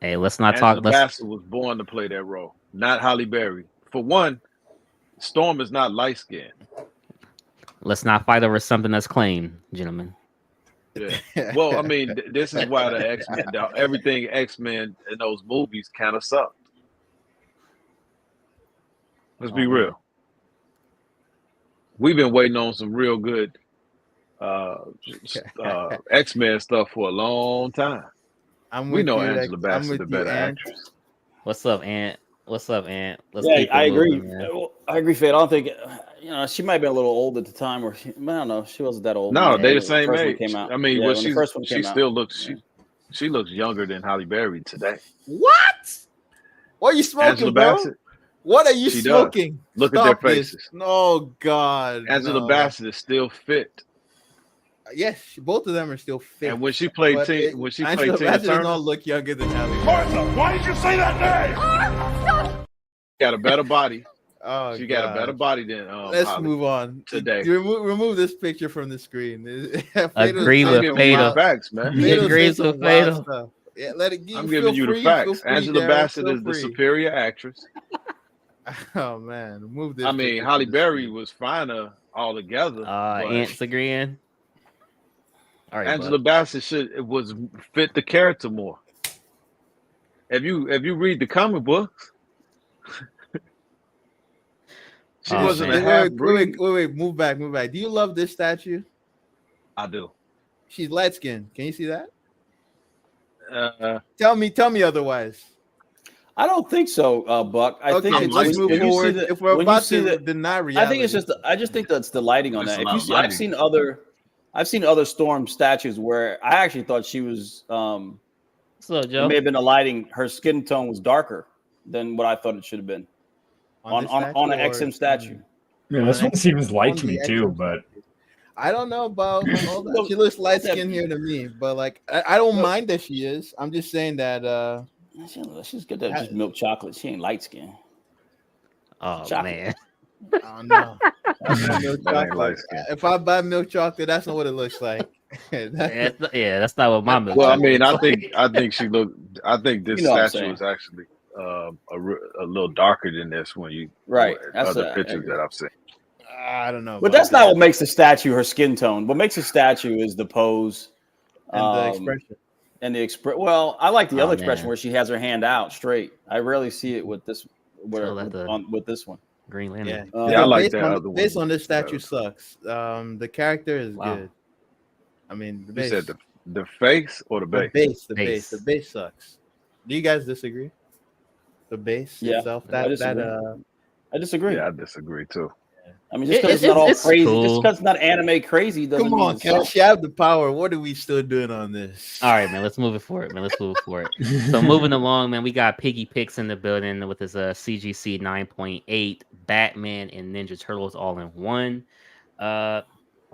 Hey, let's not talk. Bassett was born to play that role, not Halle Berry. For one, Storm is not light skinned. Let's not fight over something that's claimed, gentlemen. Yeah. Well, I mean, this is why the X-Men, everything X-Men in those movies kind of sucked. Let's be real. We've been waiting on some real good X-Men stuff for a long time. I'm We with know you. Angela I'm Bassett's with the you, better Ant. actress. What's up, Ant? What's up, Ant? Let's Yeah, keep it I agree. moving, man. I agree, Fade. I don't think she might have been a little old at the time, or I don't know. She wasn't that old. No, when they the the same first one age. came out. I mean, Yeah, well, when the first one she came still out. looks she looks younger than Halle Berry today. What? What are you smoking, Angela bro? Bassett. What are you She smoking? does. Look Stop at their this. faces. Oh God. Angela no. Bassett is still fit. Yes, both of them are still fit. And when she played But Tina Angela Bassett does Turner, not look younger than Halle Berry. Martha, why did you say that name? got a better body. Oh, She got a better body than Let's Halle move on today. Remove this picture from the screen. Agree with I'm giving you the Fatal. facts, man. He agrees with Fatal. Stuff. Yeah, let it. I'm giving you the facts. Angela Bassett is the superior actress. Oh man, move this. I mean, Halle Berry was finer altogether. Ant's agreeing. All right, Angela Bassett was fit the character more. If you read the comic books, she wasn't a half breed. Wait, move back. Do you love this statue? I do. She's light skinned. Can you see that? Tell me otherwise. I don't think so, Buck. I think it's, let's move forward. If we're about to deny reality, I think it's just. I just think that's the lighting on that. If you see, I've seen other Storm statues where I actually thought she was. So Joe, it may have been the lighting. Her skin tone was darker than what I thought it should have been on an XM statue. Yeah, this one seems light to me too, but I don't know about all that. She looks light skinned here to me, but like I don't mind that she is. I'm just saying that. She's good at just milk chocolate. She ain't light skin. Oh chocolate. Man. Oh no. If I buy milk chocolate, that's not what it looks like. that's not what my milk. Well, I mean, I think she looked. I think this statue is actually a little darker than this when you That's other pictures that I've seen. I don't know, but that's not what makes the statue her skin tone. What makes a statue is the pose and the expression. And the well, I like the other expression where she has her hand out straight. I rarely see it with this. With this one, Green Lantern. Yeah, I like that other one. Based on this statue sucks. The character is good. I mean, the base. You said the face or the base? The base sucks. Do you guys disagree? The base itself. I disagree. Yeah, I disagree too. I mean, just because it's not all crazy, just because it's not anime crazy, doesn't come on, Cash, you have the power. What are we still doing on this? All right, man, let's move it forward, man. So moving along, man, we got Piggy Picks in the building with his CGC 9.8, Batman and Ninja Turtles all in one.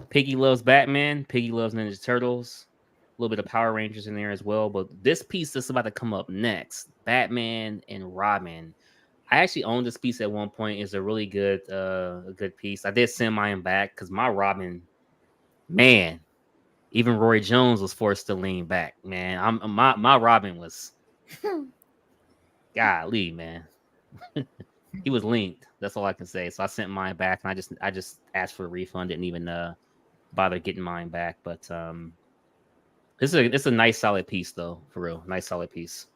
Piggy loves Batman. Piggy loves Ninja Turtles. A little bit of Power Rangers in there as well. But this piece that's about to come up next, Batman and Robin. I actually owned this piece at one point. It's a really good piece. I did send mine back because my Robin, man, even Roy Jones was forced to lean back. Man, my Robin was, golly, man, he was linked. That's all I can say. So I sent mine back, and I just asked for a refund. Didn't even bother getting mine back. But it's a nice solid piece though, for real. Nice solid piece.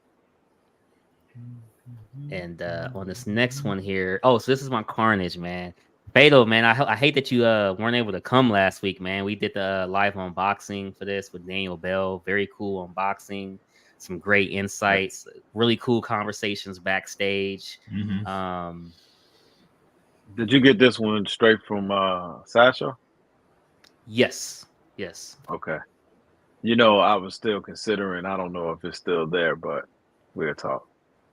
And on this next one here, so this is my Carnage, man. Fatal, man, I hate that you weren't able to come last week, man. We did the live unboxing for this with Daniel Bell. Very cool unboxing, some great insights, really cool conversations backstage. Mm-hmm. Did you get this one straight from Sasha? Yes. Okay. You know, I was still considering. I don't know if it's still there, but we'll talk.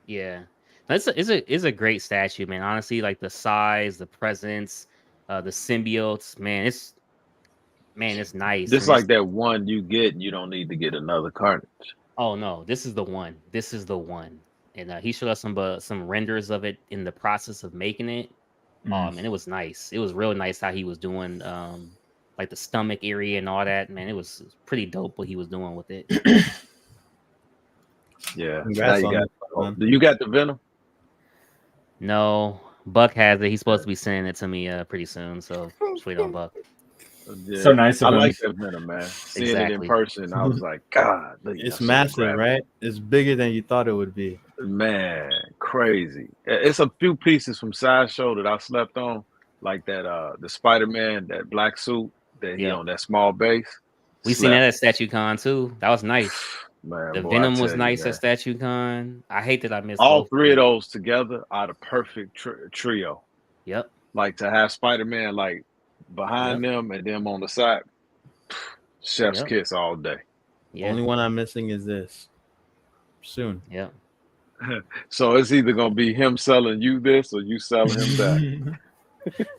Yeah. It's a great statue, man. Honestly, like the size, the presence, the symbiotes, man. It's nice. Just like that one you get, you don't need to get another Carnage. Oh no, this is the one. And he showed us some renders of it in the process of making it. And it was nice. It was real nice how he was doing like the stomach area and all that. Man, it was pretty dope what he was doing with it. Yeah. Do you got the Venom? No, Buck has it. He's supposed to be sending it to me pretty soon. So just wait on Buck. Yeah. So nice of him. I like that Venom, man. Seeing it in person, I was like, God, it's massive, right? It's bigger than you thought it would be. Man, crazy. It's a few pieces from Sideshow that I slept on, like that the Spider-Man, that black suit that he on that small base. We seen that at StatueCon too. That was nice. Man, The boy, I Venom was tell you, nice man. at Statue Con. I hate that I missed All both. three of those together are the perfect trio. Yep. Like to have Spider-Man like behind Yep. them and them on the side. Chef's Yep. kiss all day. Yeah. Only one I'm missing is this. Soon. Yep. So it's either gonna be him selling you this or you selling him that.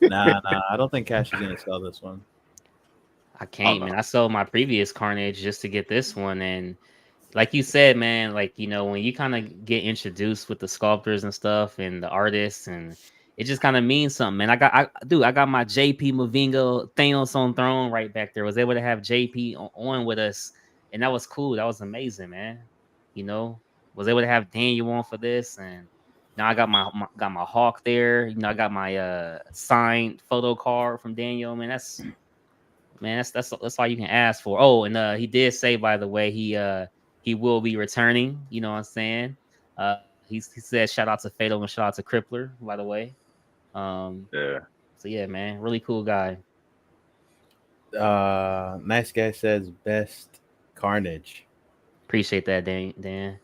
Nah, I don't think Cash is gonna sell this one. I can't, man. I sold my previous Carnage just to get this one, and like you said, man, like when you kind of get introduced with the sculptors and stuff and the artists, and it just kind of means something, man. I got my JP Mavinga Thanos on throne right back there. Was able to have JP on with us, and that was cool. That was amazing, man. Was able to have Daniel on for this, and now I got my Hawk there. I got my signed photo card from Daniel. Man, that's all you can ask for. Oh, and he did say, by the way, he will be returning. You know what I'm saying? He said shout out to Fatal and shout out to Crippler, by the way. Yeah. So yeah, man, really cool guy. Nice guy says best Carnage. Appreciate that, Dan.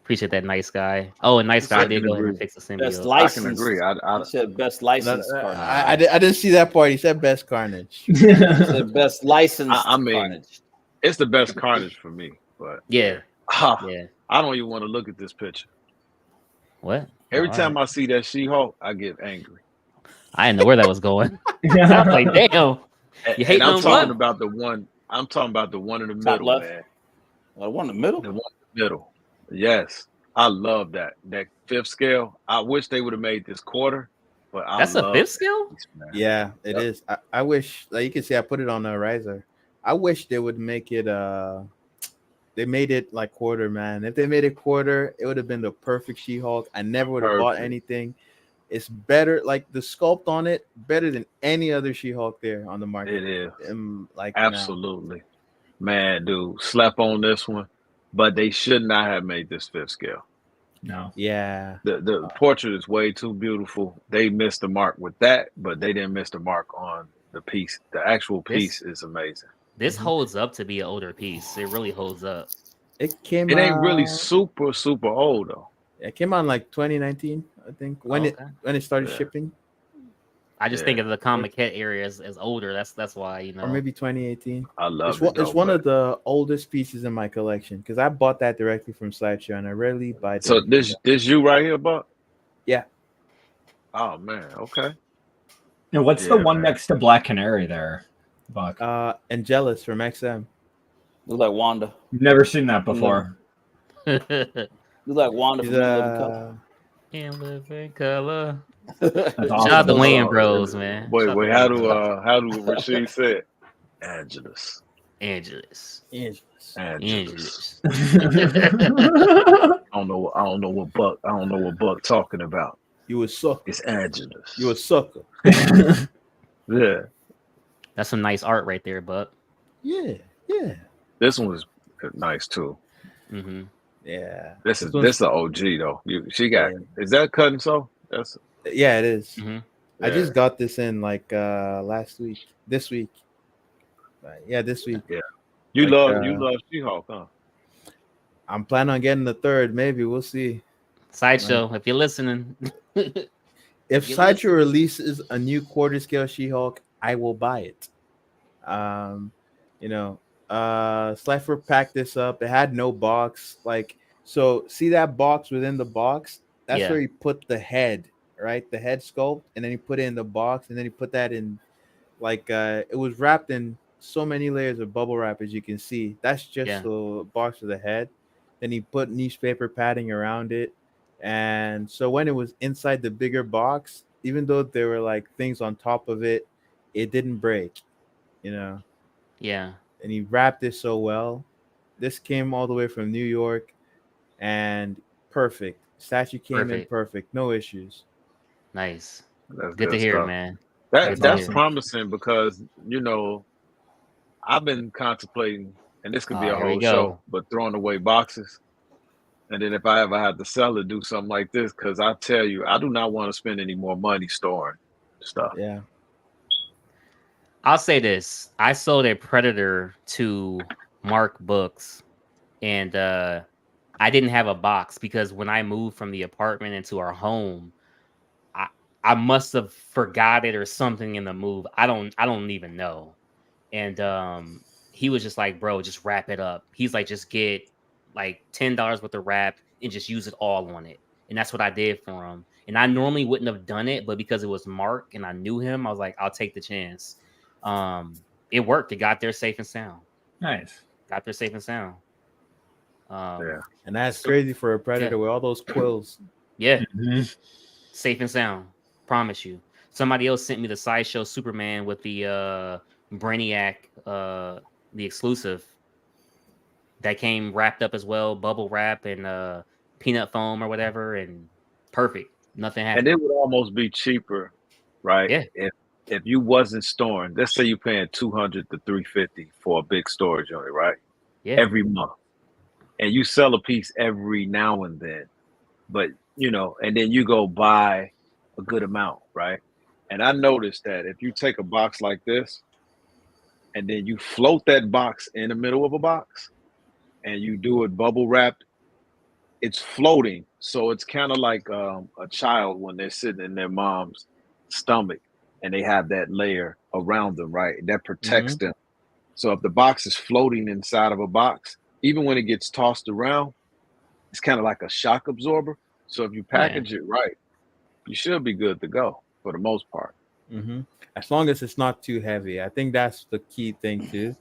Appreciate that, nice guy. Oh, and nice guy did go ahead and fix the symbiote. Best I license. can agree. He said best license. I didn't see that part. He said best Carnage. He said best license. I mean, Carnage. It's the best Carnage for me, but Yeah. I don't even want to look at this picture. What? Every time I see that She-Hulk, I get angry. I didn't know where that was going. I was like, damn. You hate I'm them talking what? about the one. I'm talking about the one in the Top middle, left. man. The one in the middle. The one in the middle. Yes, I love that fifth scale. I wish they would have made this quarter, but That's a fifth scale. Yeah, it is. I wish, like you can see, I put it on the riser. I wish they would make it. They made it like quarter, man. If they made it quarter, it would have been the perfect She-Hulk. I never would have bought anything. It's better, like the sculpt on it, better than any other She-Hulk there on the market. It is. Like Absolutely, man, dude. Slept on this one, but they should not have made this fifth scale. No. Yeah. The portrait is way too beautiful. They missed the mark with that, but they didn't miss the mark on the piece. The actual piece is amazing. This holds up to be an older piece. It really holds up. It came. It ain't really super old though. It came out in like 2019, I think, when it started shipping. I just think of the comic head area as older. That's why, or maybe 2018. I love it. It's one of the oldest pieces in my collection because I bought that directly from Sideshow, and I rarely buy. So this you right here, Buck? Yeah. Oh man, okay. And what's the one next to Black Canary there, Buck? Angelus from XM. Look like Wanda. Never seen that before. Look like Wanda from Can't live in color. That's Shout awesome. out the Wayne Bros, man. Wait, how do Rashid say it? Angelus. I don't know what Buck talking about. You a sucker. It's Angelus. You a sucker. Yeah. That's some nice art right there, Buck. Yeah. This one was nice too. Mm-hmm. Yeah. This is an OG though. She got is that cutting so? That's it is. Mm-hmm. I just got this in like this week. This week. Yeah. You love She-Hulk, huh? I'm planning on getting the third, maybe. We'll see. Sideshow, if you're listening. If Sideshow releases a new quarter scale She-Hulk, I will buy it. Slifer packed this up. It had no box. So see that box within the box? That's where he put the head, right? The head sculpt, and then he put it in the box, and then he put that in it was wrapped in so many layers of bubble wrap, as you can see. That's just the box of the head. Then he put newspaper padding around it. And so when it was inside the bigger box, even though there were like things on top of it, it didn't break, Yeah. And he wrapped it so well. This came all the way from New York and perfect. Statue came in perfect. No issues. Nice. That's good to hear, stuff. Man. That's promising because, I've been contemplating, and this could be a whole show, but throwing away boxes. And then if I ever had to sell it, do something like this, because I tell you, I do not want to spend any more money storing stuff. Yeah. I'll say this. I sold a Predator to Mark Books and I didn't have a box because when I moved from the apartment into our home, I must have forgot it or something in the move. I don't even know. And he was just like, bro, just wrap it up. He's like, just get like $10 worth of wrap and just use it all on it. And that's what I did for him. And I normally wouldn't have done it, but because it was Mark and I knew him, I was like, I'll take the chance. It worked. It got there safe and sound. Nice. Got there safe and sound. Yeah. And that's crazy for a predator with all those quills. Yeah. Mm-hmm. Safe and sound. Promise you. Somebody else sent me the Sideshow Superman with the Brainiac, the exclusive that came wrapped up as well, bubble wrap and peanut foam or whatever, and perfect. Nothing happened. And it would almost be cheaper, right? Yeah. If you wasn't storing, let's say you're paying $200 to $350 for a big storage unit, right? Yeah. Every month, and you sell a piece every now and then, but and then you go buy a good amount, right? And I noticed that if you take a box like this and then you float that box in the middle of a box and you do it bubble wrapped, it's floating. So it's kind of like a child when they're sitting in their mom's stomach and they have that layer around them, right? That protects them. So if the box is floating inside of a box, even when it gets tossed around, it's kind of like a shock absorber. So if you package it right, you should be good to go for the most part. As long as it's not too heavy. I think that's the key thing too.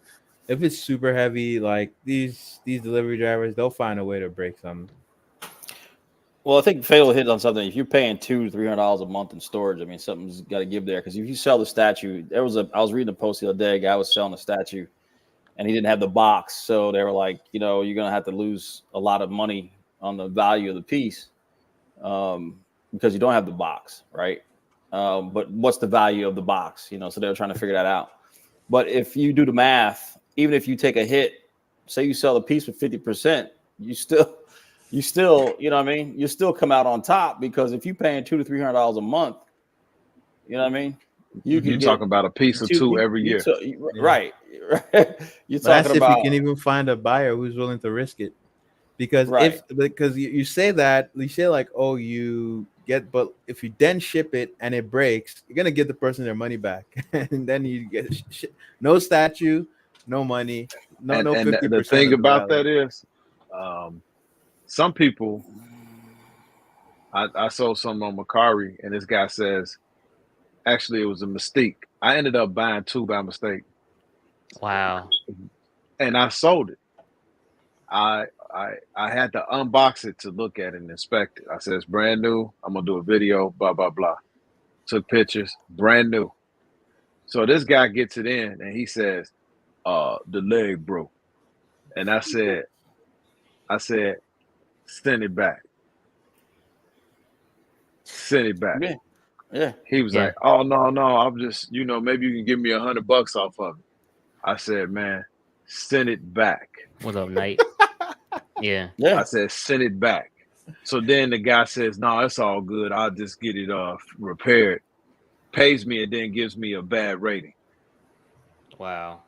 If it's super heavy, like these delivery drivers, they'll find a way to break something. Well, I think Fatal hit on something. If you're paying $200 to $300 a month in storage, I mean, something's got to give there. Because if you sell the statue, I was reading a post the other day. A guy was selling a statue, and he didn't have the box, so they were like, you're gonna have to lose a lot of money on the value of the piece, because you don't have the box, right? But what's the value of the box? So they were trying to figure that out. But if you do the math, even if you take a hit, say you sell a piece for 50%, you still, you still come out on top, because if you're paying $200 to $300 a month, You're talking about a piece or two every year. Right. You're That's talking about, if you can even find a buyer who's willing to risk it. Because you say that, you say like, oh, you get, but if you then ship it and it breaks, you're gonna give the person their money back, and then you get no statue, no money, no 50%. The thing about that is, some people, I sold something on Macari, and this guy says, actually, it was a mistake. I ended up buying two by mistake. Wow. And I sold it. I had to unbox it to look at it and inspect it. I said, it's brand new. I'm going to do a video, blah, blah, blah. Took pictures, brand new. So this guy gets it in and he says, the leg broke. And I said, send it back. Send it back. Yeah. He was like, oh, no, I'm just, maybe you can give me $100 off of it. I said, man, send it back. What's up, Knight? Yeah. I said, send it back. So then the guy says, no, it's all good. I'll just get it repaired. Pays me and then gives me a bad rating. Wow.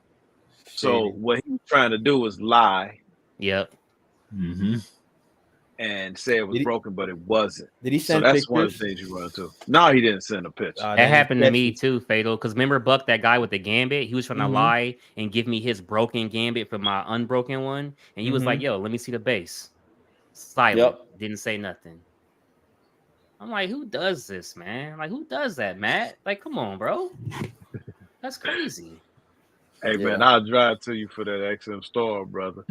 So what he was trying to do was lie. Yep. And say it was broken, but it wasn't. Did he send that's pictures? One of the things you run into. No, he didn't send a picture. That happened to me too, Fatal. Because remember Buck, that guy with the gambit? He was trying to lie and give me his broken gambit for my unbroken one. And he was like, yo, let me see the base. Silent. Didn't say nothing. I'm like, who does this, man? Like, who does that, Matt? Like, come on, bro. That's crazy. Hey, man, I'll drive to you for that XM store, brother.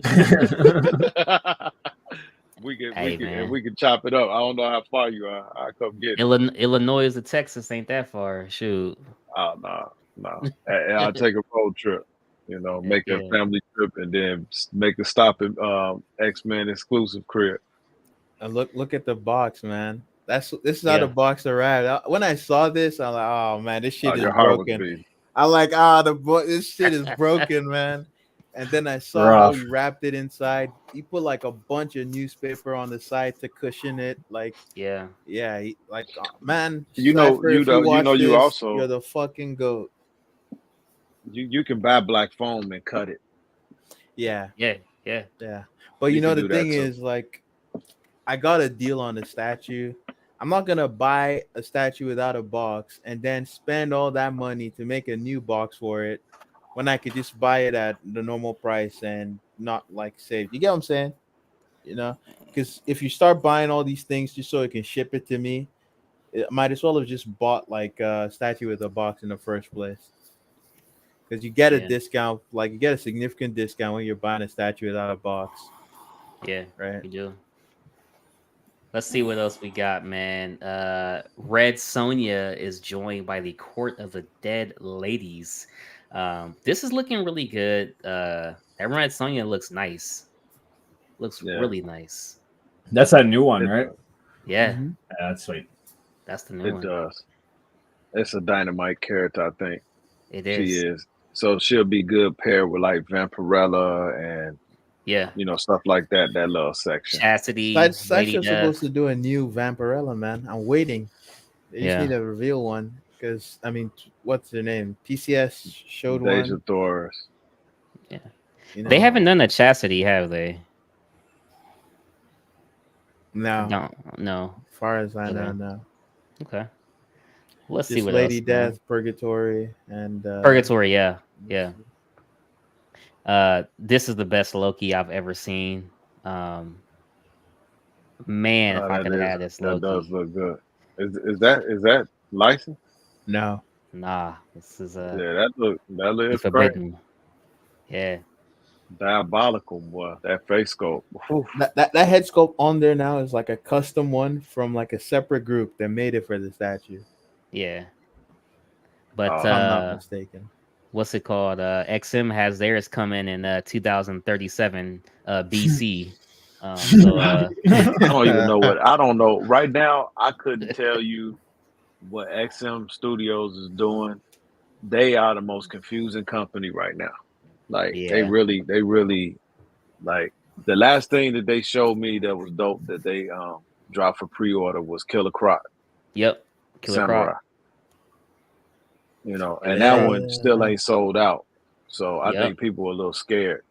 We can chop it up. I don't know how far you are. I'll come get it. Illinois to Texas ain't that far. Shoot. Oh, no. I'll take a road trip. Make a family trip and then make a stop at X-Men exclusive crib. And look at the box, man. This is how the box arrived. When I saw this, I'm like, oh man, this shit is broken. I'm like, this shit is broken, man. And then I saw how he wrapped it inside. He put like a bunch of newspaper on the side to cushion it. Like, man, you also, you're the fucking GOAT. You can buy black foam and cut it. Yeah. Yeah. But You you know can the do that thing too. is, like, I got a deal on the statue. I'm not gonna buy a statue without a box and then spend all that money to make a new box for it when I could just buy it at the normal price and not like save. You get what I'm saying? You know, because if you start buying all these things just so it can ship it to me, it might as well have just bought like a statue with a box in the first place. Because you get a Yeah. discount, like you get a significant discount when you're buying a statue without a box, Yeah. right? You do. Let's see what else we got, man. Red Sonja is joined by the Court of the Dead Ladies. This is looking really good. That Red Sonja looks nice. Looks Yeah, really nice. That's that new one, it right? does. Yeah, Mm-hmm. Yeah, that's sweet. that's the new It one. does. It's a dynamite character, I think It she is. is. So she'll be good paired with like Vampirella and Yeah. stuff like that. That little section. Chastity, Lady Sasha's supposed Death. to do a new Vampirella, man. I'm waiting. They just Yeah. need to reveal one because I mean, what's their name? TCS showed Deja one. Thoris. Yeah. You They know, haven't done a Chastity, have they? no, No, no. as far as I know, Okay. no. Okay. Let's see Just what Lady else, man. Death, Purgatory, and Purgatory, yeah. Yeah. This is the best Loki I've ever seen. Um, man, if Oh, I could have had this that does Loki. look good. Is that licensed? no. Nah, this is Yeah, that be looks great. forbidden. Yeah. Diabolical, boy. That face sculpt. Whew. That head sculpt on there now is like a custom one from like a separate group that made it for the statue. Yeah. But If I'm not mistaken. what's it called? XM has theirs coming in 2037 BC. So I don't even know what. I don't know. Right now, I couldn't tell you what XM Studios is doing. They are the most confusing company right now. Like they yeah. really like the last thing that they showed me that was dope that they dropped for pre-order was Killer Croc Yep. Killer Samurai. Croc. And that Yeah. one still ain't sold out. So I Yep. think people are a little scared.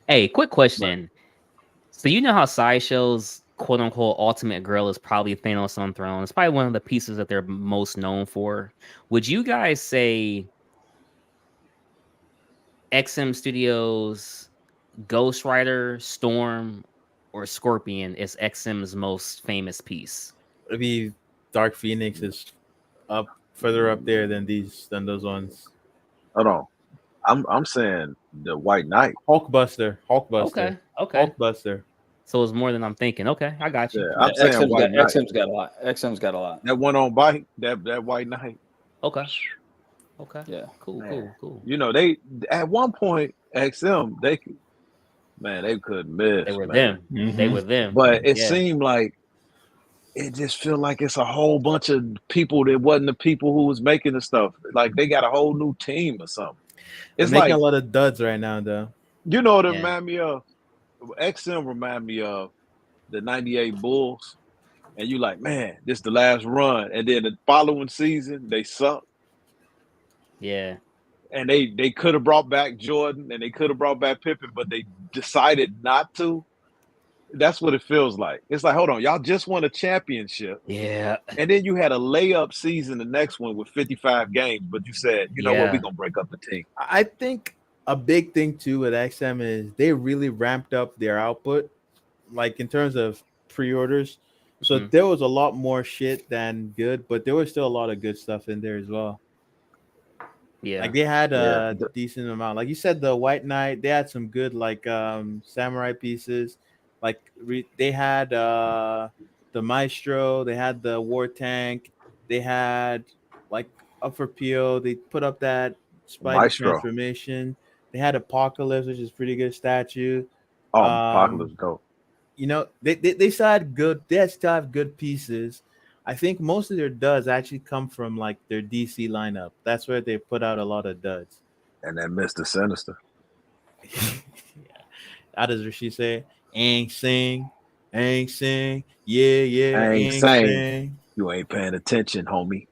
Hey, quick But question. So you know how Sideshow's quote unquote ultimate girl is probably Thanos on Throne. It's probably one of the pieces that they're most known for. Would you guys say XM Studios Ghost Rider, Storm, or Scorpion is XM's most famous piece? Maybe Dark Phoenix is up further up there than those ones. hold on. I'm saying the White Knight. Hulkbuster. Okay. Hulkbuster. So it's more than I'm thinking. Okay, I got you. Yeah, I'm saying White Knight. XM's got a lot. XM's got a lot. That one on bike, that White Knight. Okay. Okay. Yeah. Cool. They at one point XM they couldn't miss. They were man. them. Mhm. They were them. But it Yeah. seemed like it just feel like it's a whole bunch of people that wasn't the people who was making the stuff. Like they got a whole new team or something. They're It's making like a lot of duds right now, though. you know what it Yeah. remind me of? XM remind me of the '98 Bulls, and you like, man, this the last run, and then the following season they suck. Yeah. And they could have brought back Jordan and they could have brought back Pippen, but they decided not to. That's what it feels like. It's like, hold on, y'all just won a championship. Yeah. And then you had a layup season, the next one with 55 games, but you said, you know what, Yeah. we're going to break up the team. I think a big thing too with XM is they really ramped up their output, like in terms of pre-orders. So Mhm. there was a lot more shit than good, but there was still a lot of good stuff in there as well. Yeah. Like they had a Yeah. decent amount. Like you said, the White Knight, they had some good like samurai pieces. Like they had the Maestro, they had the War Tank, they had like up for PO, they put up that Spider Maestro. transformation. They had Apocalypse, which is pretty good statue. Oh, Apocalypse dope. They still had good. They still have good pieces. I think most of their duds actually come from like their DC lineup. That's where they put out a lot of duds. And then Mr. Sinister. How does Rishi say? Ain't sing, yeah, Ain't ain't sing. sing. You ain't paying attention, homie.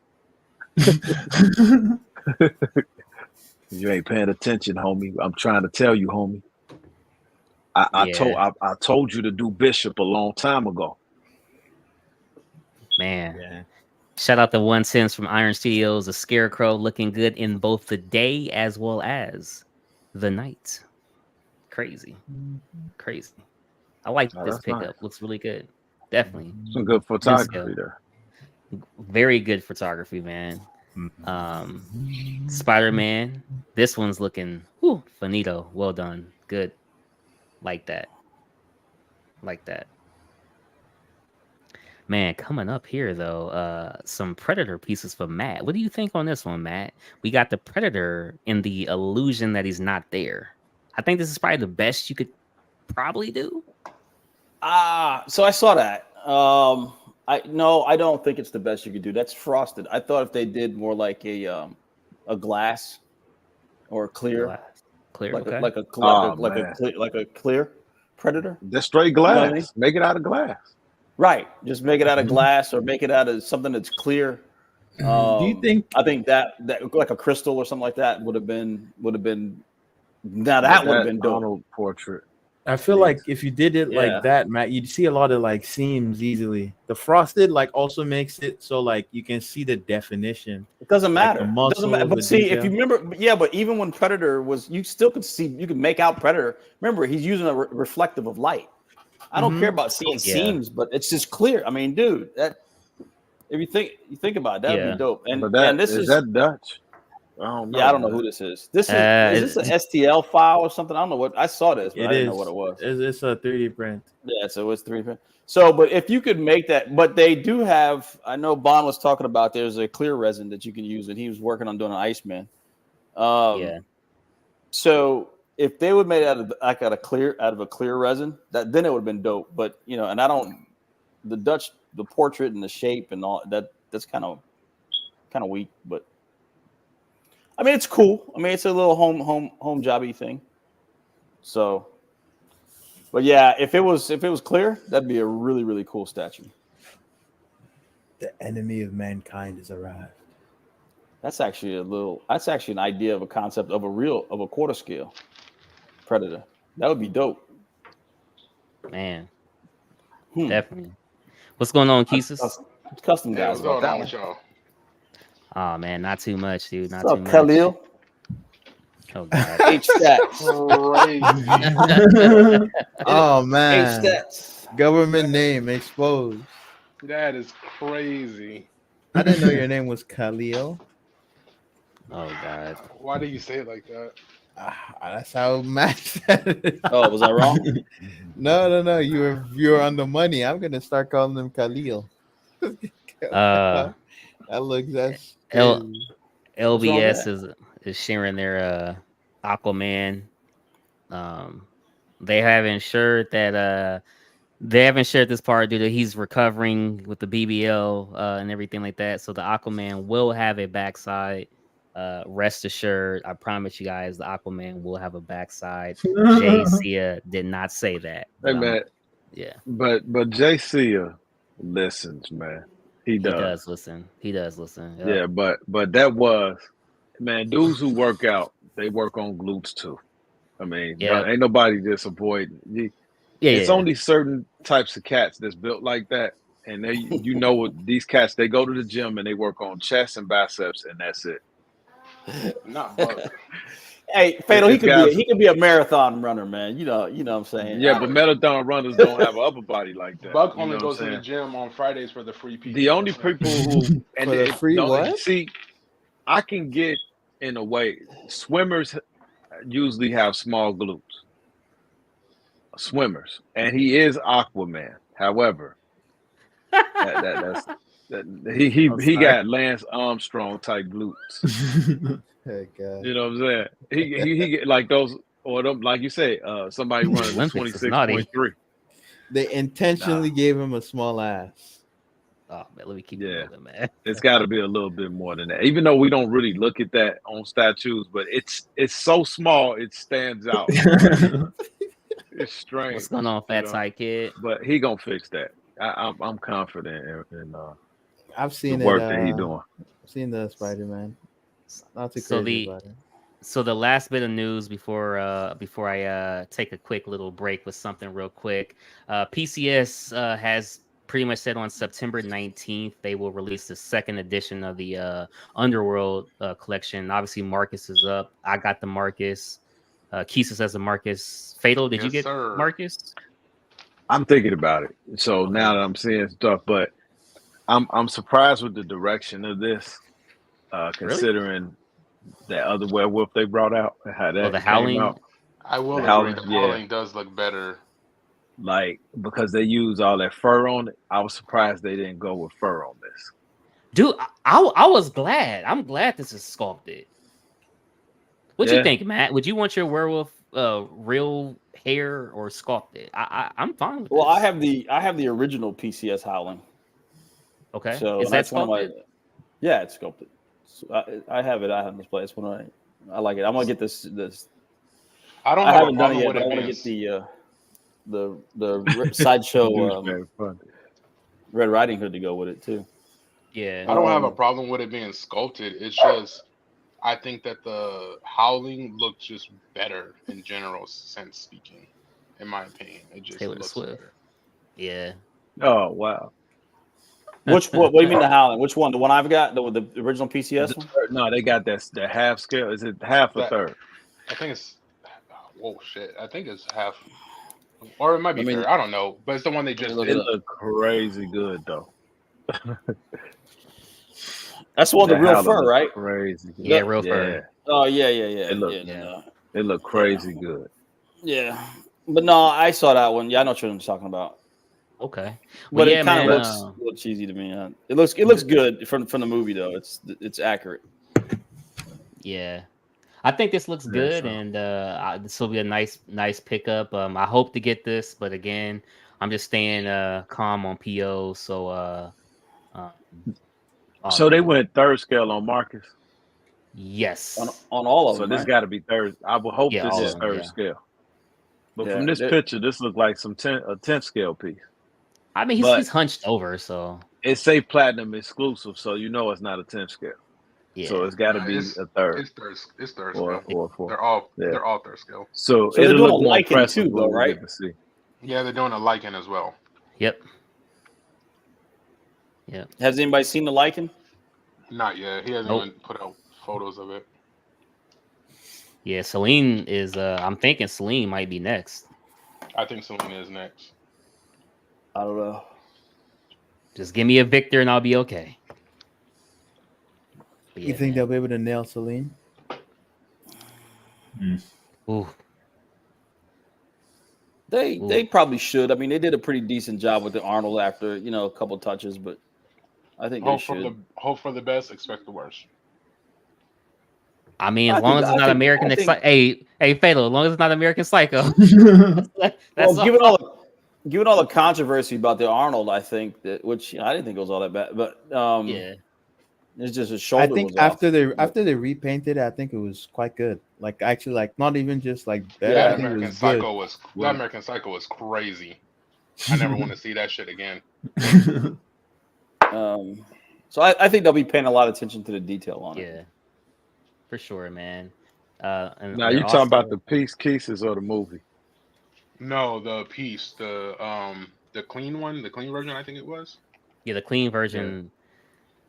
You ain't paying attention, homie. I'm trying to tell you, homie. I told you to do Bishop a long time ago. Man. Yeah. Shout out to 1 Cents from Iron Studios. The Scarecrow looking good in both the day as well as the night. Crazy. I like Oh, this that's pickup. nice. Looks really good. Definitely. Some good photography there. Very good photography, man. Spider-Man. This one's looking finito. Well done. Good. Like that. Man, coming up here though, some Predator pieces for Matt. What do you think on this one, Matt? We got the Predator in the illusion that he's not there. I think this is probably the best you could probably do. So I saw that. I don't think it's the best you could do. That's frosted. I thought if they did more like a glass or a clear, Okay. like a clear Predator. That's straight glass. You know what I mean? Make it out of glass. Right. Just make it out of glass or make it out of something that's clear. Do you think? I think that like a crystal or something like that would have been. Now that would have been dope. Arnold portrait. I feel like if you did it like that, Matt, you'd see a lot of like seams easily. The frosted like also makes it so like you can see the definition. It doesn't matter. Like muscles, doesn't matter. But see, if you remember, but even when Predator was, you still could see, you could make out Predator. Remember, he's using a reflective of light. I don't care about seeing seams, but it's just clear. I mean, dude, that if you think about it, that'd be dope. And this is that Dutch. I don't know. Yeah, I don't know who this is. Is this an STL file or something? I don't know what I saw this, but I didn't know what it was. It's a 3D print. Yeah, so it's 3D print. So, but if you could make that, but they do have. I know Bond was talking about. There's a clear resin that you can use, and he was working on doing an Iceman. So if they would make it out of a clear resin, then it would have been dope. But and I don't. The portrait and the shape and all that's kind of weak, but. I mean, it's cool. I mean, it's a little home jobby thing. So, but yeah, if it was clear, that'd be a really, really cool statue. The enemy of mankind has arrived. That's actually an idea of a concept of a quarter scale Predator. That would be dope. Man, definitely. What's going on, Keesus? It's custom guys. What's going on with y'all? Oh man, not too much, dude. Not What's too up, much. Khalil? Oh god. H-stats. Oh man. H-stats. Government name exposed. That is crazy. I didn't know your name was Khalil. Oh god. Why do you say it like that? That's how Matt said it. Oh, was I wrong? No. You were on the money. I'm gonna start calling him Khalil. That's LBS is sharing their Aquaman. They haven't shared this part due to he's recovering with the BBL and everything like that. So the Aquaman will have a backside. Rest assured, I promise you guys, the Aquaman will have a backside. Jay Sia did not say that. Hey man, but Jay Sia listens, man. He does listen. Yep. Yeah, but that was, man, dudes who work out, they work on glutes too. I mean, ain't nobody disappointed. It's only certain types of cats that's built like that. And they, these cats, they go to the gym and they work on chest and biceps, and that's it. Not Buck. Hey, Fatal, he could be a marathon runner, man. You know what I'm saying? Yeah, but marathon runners don't have an upper body like that. Buck only goes to the gym on Fridays for the free pizza. The only people who and the free what? See, I can get in a way. Swimmers usually have small glutes. Swimmers, and he is Aquaman. However, he got Lance Armstrong type glutes. Hey, God. You know what I'm saying? He get like those, or them, like you say, somebody running 26.3. They intentionally gave him a small ass. Oh man, let me keep it moving, man. It's got to be a little bit more than that. Even though we don't really look at that on statues, but it's so small it stands out. It's strange. What's going on, fat side kid? But he gonna fix that. I'm confident in I've seen the work that he doing. I've seen the Spider-Man. Not too crazy about it. So the last bit of news before I take a quick little break with something real quick. PCS has pretty much said on September 19th they will release the second edition of the Underworld collection. Obviously, Marcus is up. I got the Marcus. Keesus has a Marcus. Fatal, did you get Marcus? I'm thinking about it. So now that I'm seeing stuff, but I'm surprised with the direction of this, considering that other werewolf they brought out, how that the came Howling. out. I will agree. The Howling does look better. Like, because they use all that fur on it, I was surprised they didn't go with fur on this. Dude, I was glad. I'm glad this is sculpted. What you think, Matt? Would you want your werewolf real hair or sculpted? I'm fine with Well, this. I have the original PCS Howling. Okay. So is that sculpted? Yeah, it's sculpted. So I have it. I have this place. When I like it. I'm gonna get this. I haven't done it yet, but I want to get the sideshow Red Riding Hood to go with it too. Yeah. I don't have a problem with it being sculpted. It's just I think that the Howling looks just better in general sense speaking, in my opinion. It just looks better. Yeah. Oh wow. What do you mean the Howling? Which one? The one I've got, the original PCS one? No, they got the half scale. Is it half or third? I think it's I think it's half, or it might be third. I don't know, but it's the one they just did. It look crazy good though. That's the one, the real fur, right? Crazy. Good. Yeah, real fur. Oh yeah. It looked crazy good. Yeah, but no, I saw that one. Yeah, I know what you're talking about. Okay, but it kind of looks a little cheesy to me. It looks good from the movie though. It's accurate. Yeah, I think this looks good, and this will be a nice pickup. I hope to get this, but again, I'm just staying calm on PO. So so they went third scale on Marcus. Yes, on all of them. So this right? got to be third. I would hope this is third scale. But from this picture, this looks like a 10th scale piece. I mean, he's hunched over, so it say platinum exclusive, so you know it's not a 10th scale. Yeah. So it's got to be a third. It's third scale. Or they're all third scale. So it'll look more impressive too, though, right? Yeah, they're doing a lichen as well. Yep. Has anybody seen the lichen? Not yet. He hasn't even put out photos of it. Yeah, Celine is. I'm thinking Celine might be next. I think Celine is next. I don't know. Just give me a Victor and I'll be okay. You think they'll be able to nail Celine? Ooh. They probably should. I mean, they did a pretty decent job with the Arnold after a couple touches, but I think they should. Hope for the best, expect the worst. I mean, as long as it's not American Psycho. Hey, Fatal, as long as it's not American Psycho. Well, given all the controversy about the Arnold, I think that, which I didn't think it was all that bad, but yeah, it's just a shoulder. I think after they repainted it, I think it was quite good. Like actually, like not even just like better. Yeah, I think American it was Psycho good. was that American Psycho was crazy. I never want to see that shit again. So I think they'll be paying a lot of attention to the detail on it. Yeah, for sure, man. And now you talking about the pieces or the movie? No, the piece, the clean one, the clean version. I think it was. Yeah, the clean version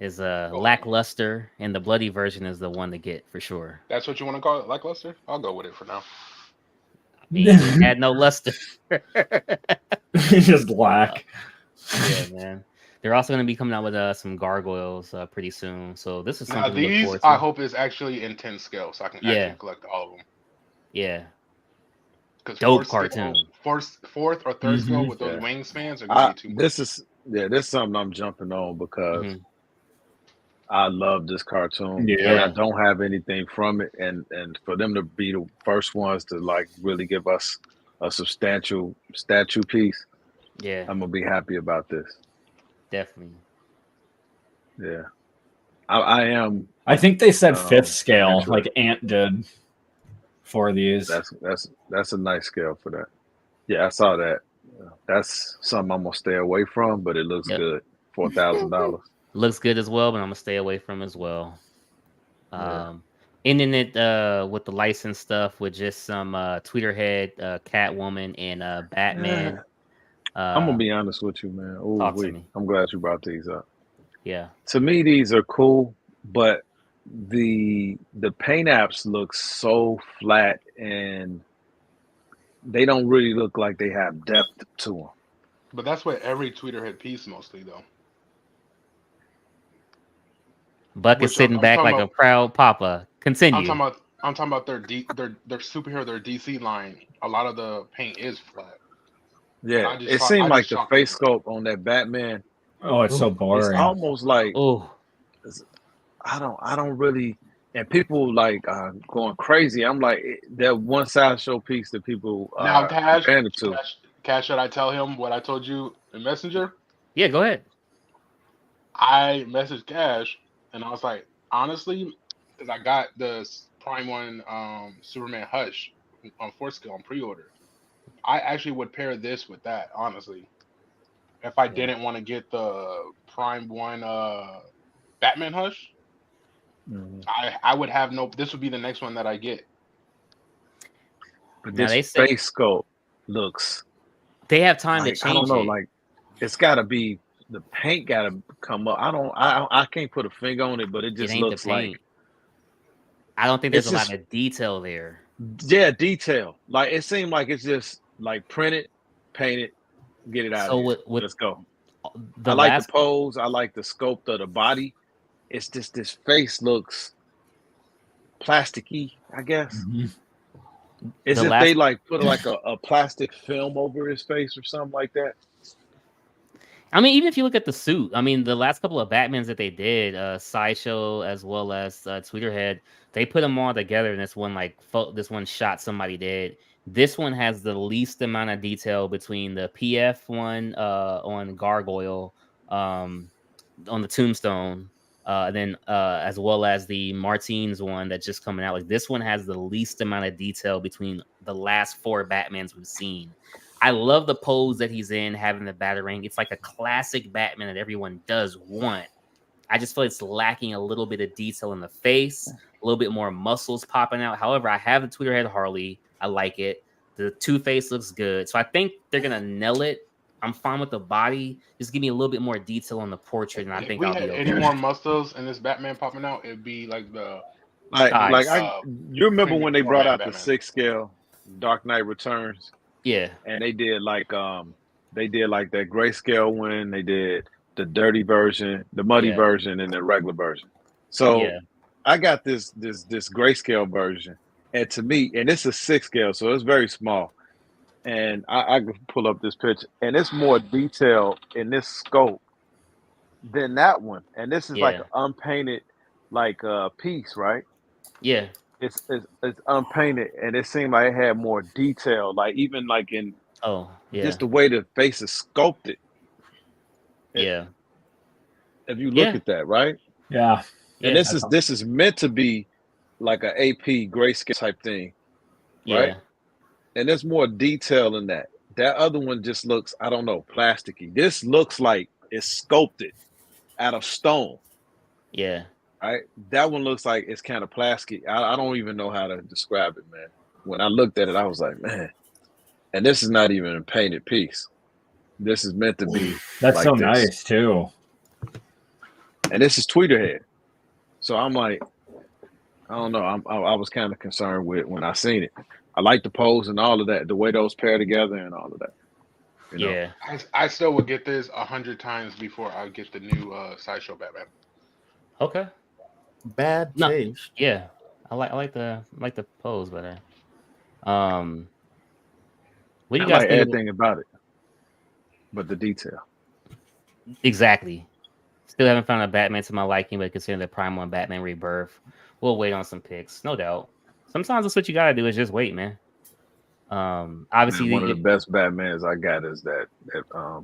is lackluster, and the bloody version is the one to get for sure. That's what you want to call it, lackluster? I'll go with it for now. I mean, it had no luster. Just black. Yeah, man. They're also going to be coming out with some gargoyles pretty soon. So this is something. Now, these I hope is actually in 10 scale, so I can actually collect all of them. Yeah. Dope cartoon. Fourth or third scale with those wingspans are going to be too much. This is something I'm jumping on because I love this cartoon. Yeah. And I don't have anything from it, and for them to be the first ones to like really give us a substantial statue piece, yeah, I'm gonna be happy about this. Definitely. Yeah, I am. I think they said 5th scale, like Ant did for these. That's a nice scale for that. Yeah, I saw that. That's something I'm gonna stay away from, but it looks good. $4,000. Looks good as well, but I'm gonna stay away from as well. ending it with the license stuff with just some Tweeterhead, Catwoman, and Batman. I'm gonna be honest with you, man. Oh, Talk to wait. me. I'm glad you brought these up. Yeah. To me, these are cool, but the paint apps look so flat and they don't really look like they have depth to them. But that's what every tweeter had piece mostly though. Buck is Which sitting back like a proud papa. Continue. I'm talking about their superhero, their DC line. A lot of the paint is flat. Yeah, it seemed like the face sculpt on that Batman. Oh, it's so boring. It's almost like oh, I don't really. And people like going crazy. I'm like that one sideshow piece that people now Cash, to. Cash, should I tell him what I told you in Messenger? Yeah, go ahead. I messaged Cash and I was like, honestly, because I got the Prime One Superman Hush on 4-scale on pre-order. I actually would pair this with that, honestly. If I didn't want to get the Prime One Batman Hush, I would have no. This would be the next one that I get. But this face sculpt looks. They have time like, to change. I don't know. Like it's got to be the paint. Got to come up. I can't put a finger on it, but it just looks like. I don't think there's a lot of detail there. Yeah, detail. Like it seemed like it's just like print it, paint it, get it out. So let's go. I like the pose. I like the sculpt of the body. It's just this face looks plasticky, I guess. Mm-hmm. Is it they like put like a plastic film over his face or something like that? I mean, even if you look at the suit, I mean, the last couple of Batmans that they did, Sideshow as well as Tweeterhead, they put them all together in this one this one shot somebody did. This one has the least amount of detail between the PF one on Gargoyle, on the Tombstone, then as well as the Martins one that's just coming out. Like this one has the least amount of detail between the last 4 Batmans we've seen. I love the pose that he's in, having the Batarang. It's like a classic Batman that everyone does want. I just feel it's lacking a little bit of detail in the face, a little bit more muscles popping out. However, I have the Tweeterhead Harley. I like it. The Two-Face looks good. So I think they're going to nail it. I'm fine with the body. Just give me a little bit more detail on the portrait, and I think I'll be okay. Any more muscles in this Batman popping out, it'd be like the you remember when they brought out Batman. The 6-scale Dark Knight Returns? Yeah, and they did like that grayscale one. They did the dirty version, the muddy version, and the regular version. So I got this grayscale version, and to me, and it's a 6-scale, so it's very small. And I can pull up this picture, and it's more detail in this scope than that one. And this is like an unpainted piece, right? Yeah. It's unpainted, and it seemed like it had more detail, like even like in just the way the face is sculpted. Yeah. If you look at that, right? Yeah. And this is meant to be like an AP grayscale type thing, right? And there's more detail in that. That other one just looks, I don't know, plasticky. This looks like it's sculpted out of stone. Yeah. Right, that one looks like it's kind of plastic. I don't even know how to describe it, man. When I looked at it, I was like, man. And this is not even a painted piece. This is meant to be. That's like so this. Nice too. And this is Tweeterhead, so I'm like, I don't know. I was kind of concerned with when I seen it. I like the pose and all of that, the way those pair together and all of that. You know? Yeah, I still would get this 100 times before I get the new Sideshow Batman. Okay. Bad taste. Yeah, I like the pose better. What do you guys like everything about it, but the detail. Exactly. Still haven't found a Batman to my liking, but considering the Prime One Batman Rebirth, we'll wait on some picks, no doubt. Sometimes that's what you gotta do is just wait, man. Obviously, one of the best Batmans I got is that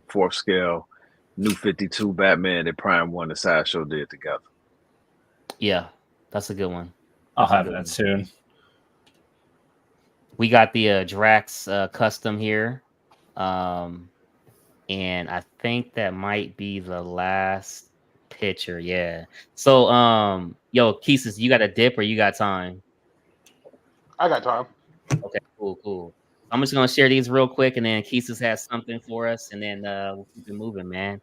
4th scale, new 52 Batman that Prime One and Sideshow did together. Yeah, that's a good one. I'll have that soon. We got the Drax custom here. And I think that might be the last picture. Yeah. So, yo, Keesus, you got a dip or you got time? I got time. Okay, cool. I'm just gonna share these real quick, and then Keesus has something for us, and then we'll keep it moving, man.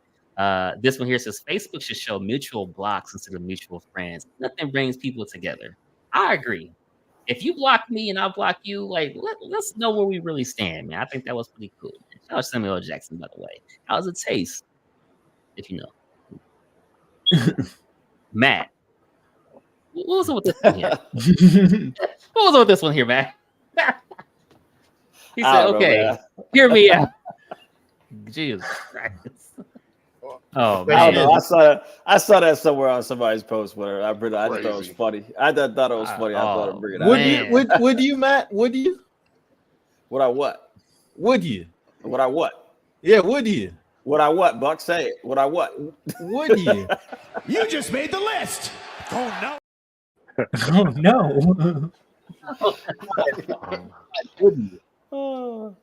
This one here says Facebook should show mutual blocks instead of mutual friends. Nothing brings people together. I agree. If you block me and I block you, like let's know where we really stand, man. I think that was pretty cool. Man. Shout out Samuel L. Jackson, by the way. How's it taste? If you know, Matt. What was it with this one here? What was it with this one here, Matt? He said, "Okay, hear me out." Jesus Christ. Oh man, I don't know. I saw that somewhere on somebody's post. Where I thought it was funny. I thought it was funny. I thought I'd bring it out. Would you, Matt? Would you? Would I what? Would you? Would I what? Yeah, would you? Would I what? Buck, say it. Would I what? Would you? You just made the list. Oh no. Oh no. Wouldn't you? Oh.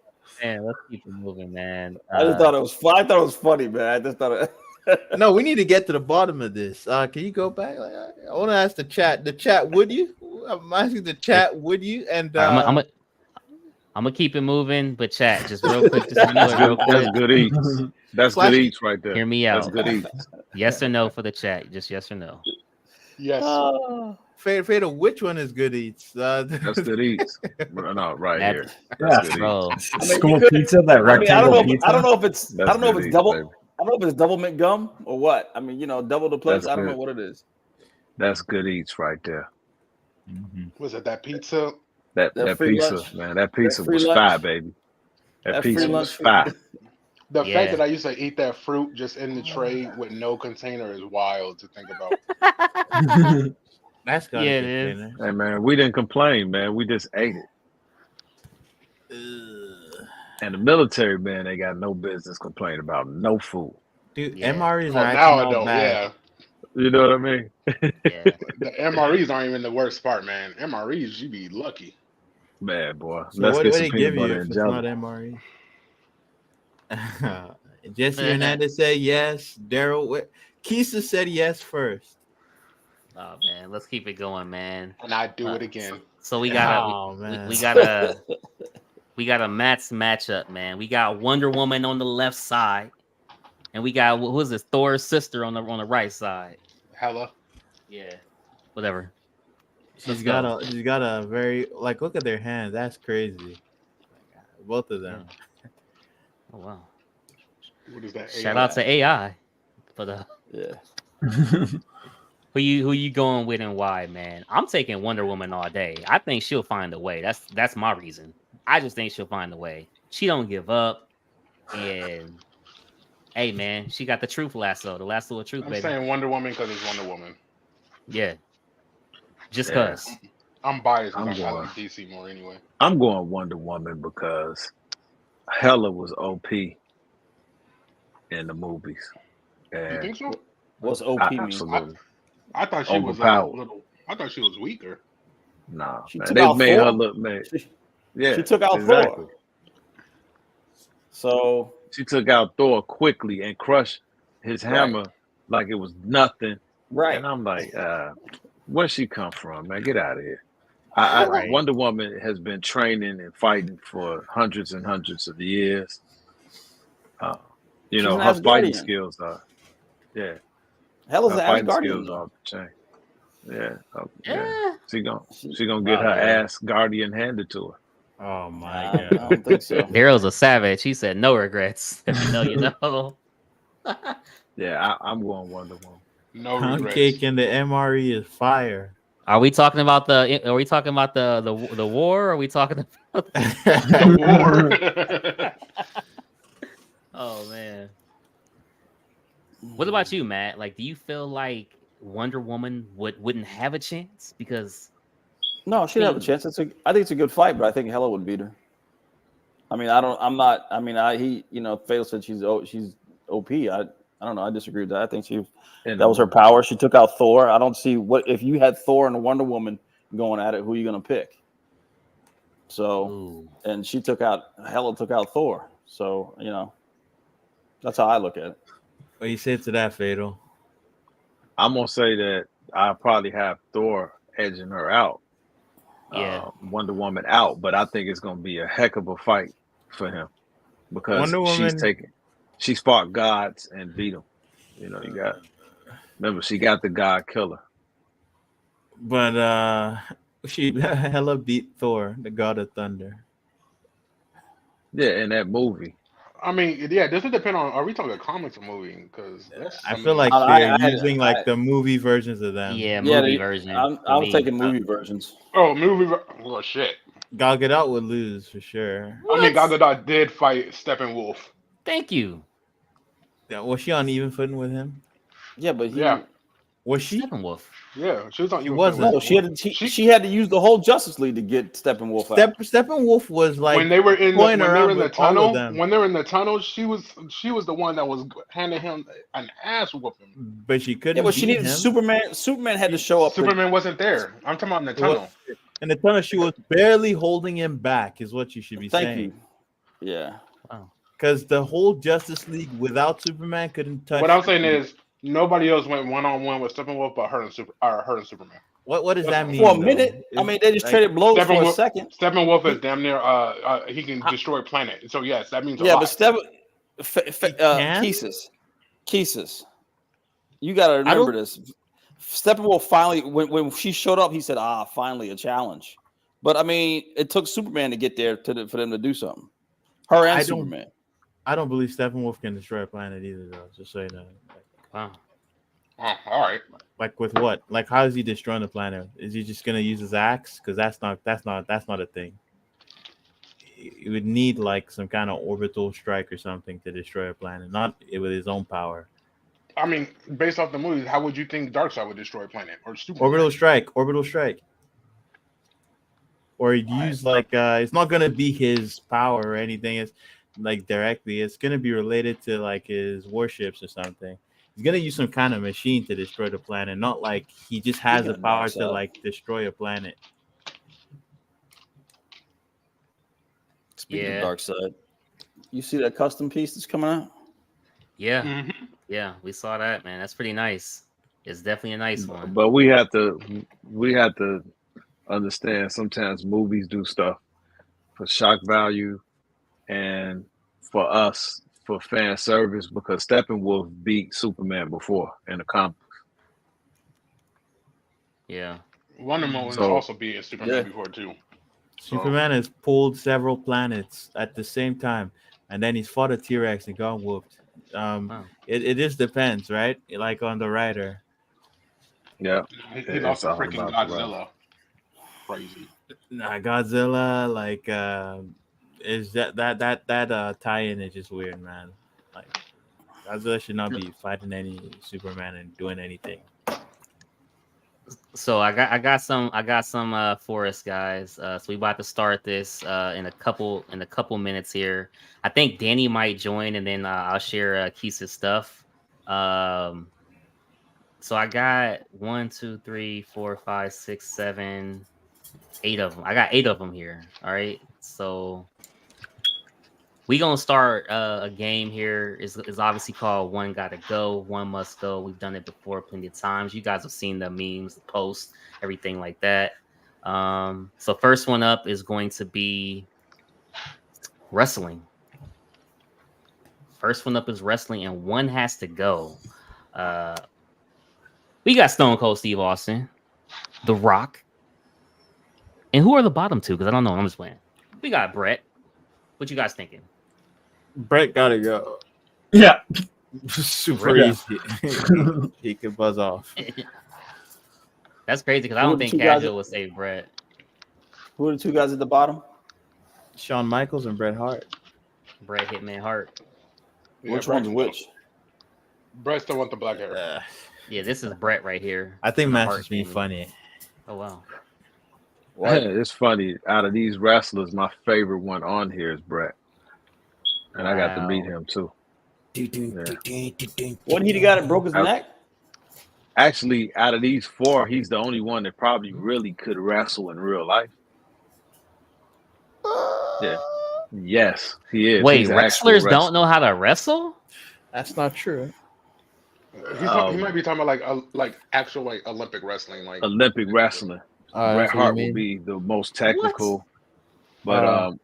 Man, let's keep it moving, man. I just thought it was fun. I thought it was funny, man. I just thought it. No, we need to get to the bottom of this. Can you go back? I want to ask the chat. The chat, would you? I'm asking the chat, would you? And I'm gonna keep it moving, but chat, just real quick, just real quick. That's good eats. That's good eats right there. Hear me out. That's good eats. Yes or no for the chat? Just yes or no. Yes. Fatal, which one is good eats? That's good eats. No, right That- here. Yeah, That's good bro. eats. School pizza, that rectangle pizza. I don't know if it's. That's I don't know if good it's eats, double. baby. I don't know if it's double mint gum or what. I mean, double the place. That's I don't know good. what it is. That's good eats right there. Was it that pizza? That free pizza, lunch. man. That pizza free was lunch. fire, baby. That That free pizza lunch. was fire. The Yeah. fact that I used to eat that fruit just in the tray with no container is wild to think about. That's got Yeah, to it be is. Hey man, we didn't complain, man. We just ate it. And the military, man, they got no business complaining about no food. Dude, Yeah. MREs Oh, are now I actually don't. not bad. Yeah. You know what I mean? Yeah. The MREs aren't even the worst part, man. MREs, you be lucky. Man, boy. So Let's what get do some they peanut give you butter if and it's not jelly. MRE? Jesse Hernandez said yes. Daryl Keisa said yes first. Oh man, let's keep it going, man. And I do it again. So we got Oh, man. we got a Matt's matchup, man. We got Wonder Woman on the left side, and we got who's this Thor's sister on the right side. Hella. Yeah, whatever. She's got a very look at their hands. That's crazy. Both of them. Oh wow. What is that? Shout out to AI for the Yeah. who you going with and why, man? I'm taking Wonder Woman all day. I think she'll find a way. That's my reason. I just think she'll find a way. She don't give up, and hey, man, she got the truth lasso, the lasso of truth, I'm baby. saying Wonder Woman because it's Wonder Woman. Yeah, just Yeah. cause. I'm biased I'm because I going. like DC more anyway. I'm going Wonder Woman because Hella was OP in the movies. You And think so? What's OP mean? absolutely. I thought she was a Overpowered. little. I thought she was weaker. Nah, She man, took they out made her Thor. look man. She Yeah, took out exactly. Thor. So She took out Thor quickly and crushed his hammer like it was nothing. right. And I'm like, where'd she come from, man? Get out of here. Right. Wonder Woman has been training and fighting for hundreds and hundreds of years. She's Her an fighting Asgardian. skills are, Hell is her an fighting Asgardian. skills are off the chain. Yeah. Yeah. She gonna get her ass guardian handed to her. Oh my I god. don't think so. Daryl's a savage. He said no regrets. If you know, you know. Yeah, I'm going Wonder Woman. No regrets. Pancake in the MRE is fire. Are we talking about the war? Or are we talking about The war. Oh man. What about you, Matt? Like, do you feel like Wonder Woman wouldn't have a chance? Because No, she'd have a chance. I think it's a good fight, but I think Hella would beat her. I mean, Fatal said she's OP. I don't know. I disagree with that. I think that was her power. She took out Thor. I don't see if you had Thor and Wonder Woman going at it, who are you gonna pick? So, and Hella took out Thor. So, that's how I look at it. What you say to that, Fatal? I'm gonna say that I probably have Thor edging her out, Yeah. Wonder Woman out, but I think it's gonna be a heck of a fight for him because Wonder Woman. she fought gods and beat them. You know, remember she got the God Killer. But she hella beat Thor, the God of Thunder. Yeah, in that movie. I mean, yeah, this would depend on. Are we talking comics or movie? Because I feel like they're using like the movie versions of them. Yeah, movie version. I was taking movie versions. Oh, movie. Well, shit. Gal Gadot would lose for sure. I mean, Gal Gadot did fight Steppenwolf. Thank you. Yeah, was she on even footing with him? Yeah, but was she? Steppenwolf. Yeah, she was on. She wasn't. No, she had to use the whole Justice League to get Steppenwolf out. Steppenwolf was like when they were in the tunnel. Them. When they were in the tunnel, she was the one that was handing him an ass whooping. But she couldn't. Yeah, but she needed him. Superman. Superman had to show up. Superman wasn't there. I'm talking about in the tunnel. In the tunnel, she was barely holding him back. Is what you should be saying. Thank you. Yeah. Wow. Because the whole Justice League without Superman couldn't touch. What I'm saying is nobody else went 1-on-1 with Steppenwolf but her and Superman. What does that mean? For a minute, I mean, they just traded blows for a second. Steppenwolf is damn near. He can destroy a planet. So yes, that means a lot. But Keesus, you got to remember this. Steppenwolf finally, when she showed up, he said, finally a challenge. But I mean, it took Superman to get there for them to do something. Her and Superman. I don't believe Steppenwolf can destroy a planet either, though. Just so you know. Wow. Oh, all right. Like with what? Like how is he destroying the planet? Is he just gonna use his axe? Because that's not a thing. He would need like some kind of orbital strike or something to destroy a planet, not with his own power. I mean, based off the movies, how would you think Darkseid would destroy a planet or Superman? Orbital strike. Or he'd use like it's not gonna be his power or anything. It's like directly. It's gonna be related to like his warships or something. He's gonna use some kind of machine to destroy the planet, not like he just has the power to like destroy a planet. Speaking of Darkseid, you see that custom piece that's coming out? Yeah, yeah, we saw that, man. That's pretty nice. It's definitely a nice one. But we have to understand sometimes movies do stuff for shock value and for us for fan service because Steppenwolf beat Superman before in the comics. Yeah. Wonder Woman also beat Superman before too. Superman has pulled several planets at the same time, and then he's fought a T-Rex and got whooped. It just depends, right? Like on the writer. Yeah. He's also freaking Godzilla. Crazy. Nah, Godzilla, like is that tie-in is just weird, man. Like Godzilla should not be fighting any Superman and doing anything. So I got some for us, guys. So we about to start this in a couple minutes here. I think Danny might join, and then I'll share Keith's stuff. So I got 1, 2, 3, 4, 5, 6, 7, 8 of them. I got 8 of them here. All right. So we gonna start a game here. Is obviously called One Gotta Go, One Must Go. We've done it before plenty of times. You guys have seen the memes, the posts, everything like that. So first one up is going to be wrestling. First one up is wrestling, and one has to go. We got Stone Cold Steve Austin, The Rock, and who are the bottom two? Because I don't know. I'm just playing. We got Brett. What you guys thinking? Brett gotta go. Yeah. Super easy. He could buzz off. That's crazy because I don't think Casual would save Brett. Who are the two guys at the bottom? Shawn Michaels and Bret Hart. Bret Hitman Hart. Yeah, which one's which? Brett still want the black hair. Yeah, this is Brett right here. I think Matt's just being funny. Oh wow. It's funny. Out of these wrestlers, my favorite one on here is Brett. And I got to meet him too. Wasn't he the guy that broke his neck? Actually, out of these 4, he's the only one that probably really could wrestle in real life. Yeah. Yes, he is. Wait, wrestlers don't know how to wrestle? That's not true. He might be talking about like actual like Olympic wrestling, like Olympic wrestling. Bret that's what Hart you will mean? be the most technical, but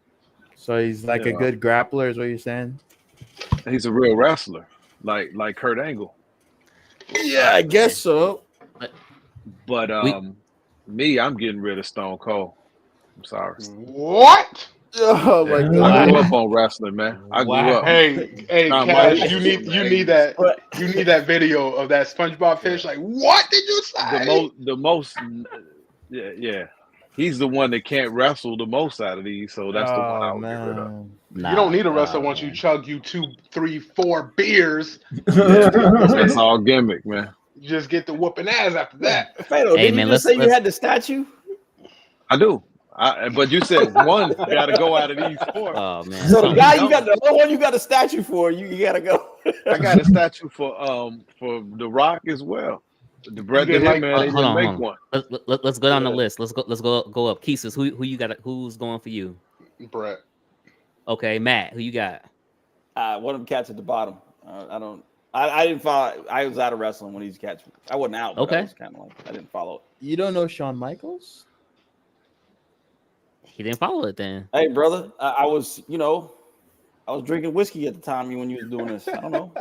so he's like a good grappler, is what you're saying? he's a real wrestler, like Kurt Angle. Yeah, I guess so. But me, I'm getting rid of Stone Cold. I'm sorry. What? Oh my I god! grew up on wrestling, man. I grew up. Hey, Tom Cash, Brady. you need that video of that SpongeBob fish. Like, what did you say? The most, yeah. He's the one that can't wrestle the most out of these, so that's the one I would get rid of. You don't need a wrestler once you chug you 2, 3, 4 beers. That's all gimmick, man. You just get the whooping ass after that. Fado, did you just say you had the statue? I do. But you said one got to go out of these 4. Oh man! So the guy you got the one you got a statue for, you got to go. I got a statue for The Rock as well. The Bret the Hitman, they didn't make one. Let's go down the list. Let's go up. Keesus, who you got? Who's going for you? Bret. Okay, Matt, who you got? One of them cats at the bottom. I didn't follow. I was out of wrestling when these cats. I wasn't out. Okay. I was kind of like I didn't follow it. You don't know Shawn Michaels? He didn't follow it then. Hey, brother, I was drinking whiskey at the time when you was doing this. I don't know.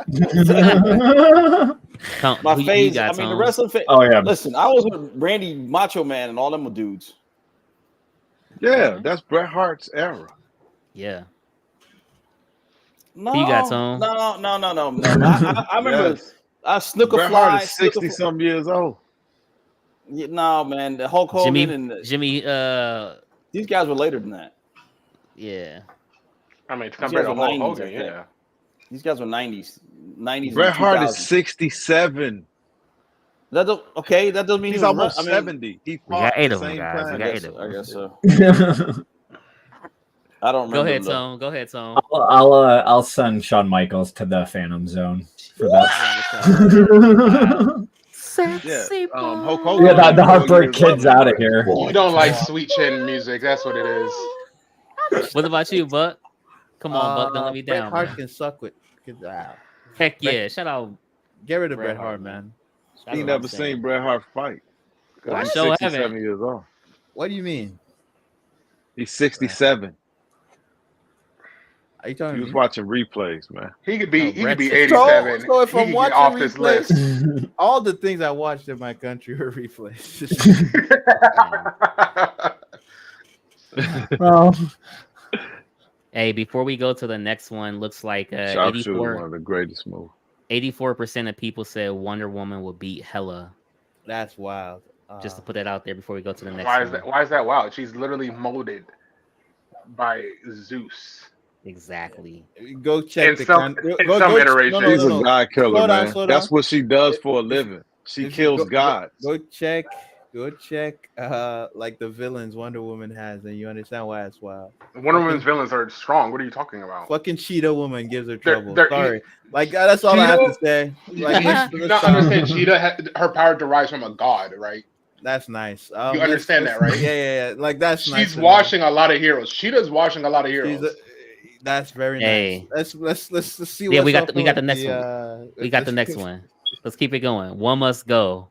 My phase. I mean, the wrestling phase. Oh yeah. Listen, I was with Randy Macho Man and all them dudes. Yeah, that's Bret Hart's era. Yeah. No, who you got, Tom? No. I remember. Snooker Bret Fly. Hart is 60-some years old. Yeah, no, man. The Hulk Hogan Jimmy. These guys were later than that. Yeah. I mean, compared to Hulk Hogan, yeah. These guys were 90s. Bret Hart is 67. That doesn't mean he's almost 70. He got 8 of them, same guys. time. We got 8 of them. I guess so. I don't remember. Go ahead, Tom. I'll send Shawn Michaels to the Phantom Zone for that. Hulk Hogan. Yeah, the Heartbreak Kid's out of here. You don't like sweet chin music. That's what it is. What about you, Buck? Come on, Buck. Don't let me down. Bret Hart can suck with. Heck yeah! Shout out. Get rid of Bret Hart, man. He never seen Bret Hart fight. I He's sure 67 haven't. years old. What do you mean? He's 67. Are you talking? He was watching replays, man. He could be 87. So if I'm watching off this list. all the things I watched in my country were replays. Hey, before we go to the next one, looks like 84. One of the greatest moves. 84% of people said Wonder Woman will beat Hela. That's wild. Just to put that out there before we go to the next Why one. is that? Why is that wild? She's literally molded by Zeus. Exactly. Go check in some iteration. She's a god killer, man. Slow That's down. what she does for a living. She kills gods. Go check. Like the villains Wonder Woman has, and you understand why it's wild. Wonder Woman's villains are strong. What are you talking about? Fucking Cheetah Woman gives her They're- trouble. they're- Sorry, like that's all I have to say. Like, You not understand? Cheetah, her power derives from a god, right? That's nice. You understand that, right? Yeah. Like that's nice. She's washing a lot of heroes. Cheetah's washing a lot of heroes. That's very Hey. nice. Let's see. Yeah, what's we got up the with next one. We got the next one. Let's keep it going. One must go.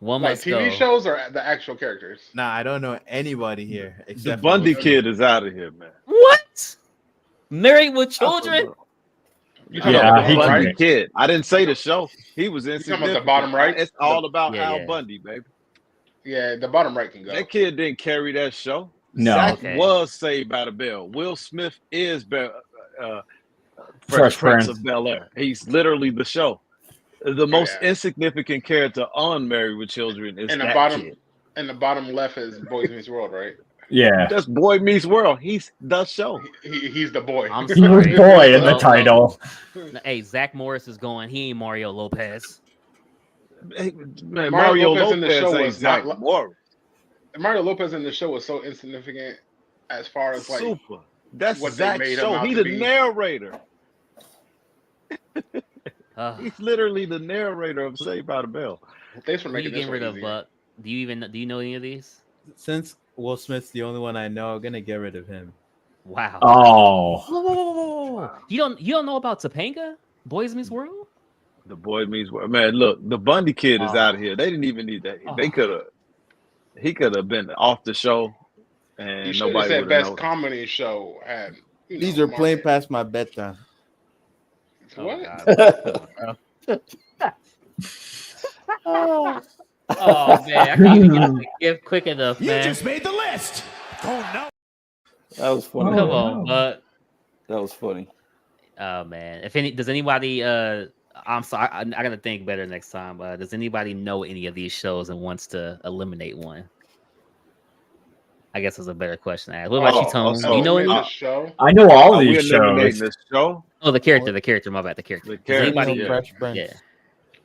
One Like must TV go. shows or the actual characters? Nah, I don't know anybody here The except Bundy kid is out of here, man. What? Married with children? You talking Yeah, about The the bottom Bundy right? kid. I didn't say the show. He was talking about the insignificant. bottom right? It's all about Yeah, Al yeah. Bundy, baby. Yeah, the bottom right can go. That kid didn't carry that show. No. Zach Okay. was Saved by the Bell. Will Smith is Fresh Prince Prince. of Bel Air. He's literally the show. The most insignificant character on Married with Children is And the that bottom kid. and the bottom left is Boys Meets World, right? Yeah. That's Boy Meets World. He's the show. He's the boy. I'm He was sorry. boy in the Well, title. Hey, Zach Morris is going. He ain't Mario Lopez. Hey, man, Mario Mario Lopez in the Lopez show ain't was Zach not- Morris. Mario Lopez in the show was so insignificant as far as like Super. That's what they Zach's made him show. out He to the be. narrator. Ugh. He's literally the narrator of Saved by the Bell. Thanks for Who you making this getting rid one of, easier. Buck? Do you know any of these? Since Will Smith's the only one I know, I'm gonna get rid of him. Oh. Whoa. You don't know about Topanga? Boys Meets World? The Boy Meets World. Man, look, the Bundy kid is out of here. They didn't even need that. They could have. He could have been off the show, and You should have nobody said would have best noticed. comedy show had. These are playing past my bedtime. What? Oh man, I can't even get the gift quick enough, man. You just made the list. Oh no. That was funny. Come on, but that was funny. Oh man, does anybody? I'm sorry, I gotta think better next time. Does anybody know any of these shows and wants to eliminate one? I guess is a better question to ask. What about you, Tone? Do you know any? Show? I know all Are we these eliminating shows. this show? Oh, the character. My bad. The character. The Does character, anybody? yeah. Yeah.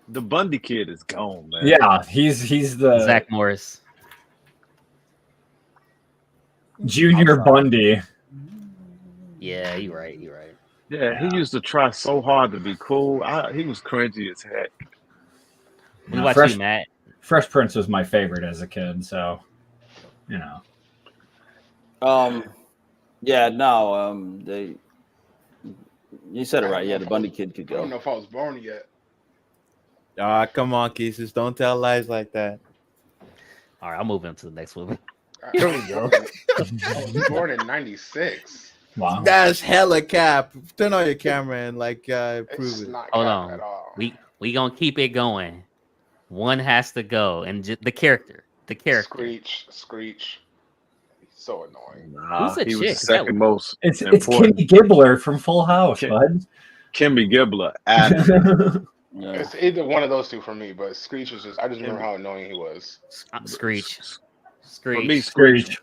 The Bundy kid is gone, man. Yeah, he's the Zach Morris. Junior Bundy. Yeah, you're right. Yeah, he used to try so hard to be cool. He was cringy as heck. What about you, Matt? Fresh Prince was my favorite as a kid, so you know. Yeah, no, you said it right. Yeah, the Bundy kid could I don't go. know if I was born yet. Come on, Keesus. Don't tell lies like that. All right, I'll move on to the next one. Here we go. I was born in '96. Wow. That's hella cap. Turn on your camera and It's prove it. not Hold cap on. at all. We gonna keep it going. One has to go, and the character. Screech. He's so annoying. Nah, Who's the he was chick? the second most It's important. Kimmy Gibbler from Full House, bud. Kimmy Gibbler. Adam. Yeah. It's either one of those two for me, but Screech is I just remember how annoying he was. Screech. For me, Screech.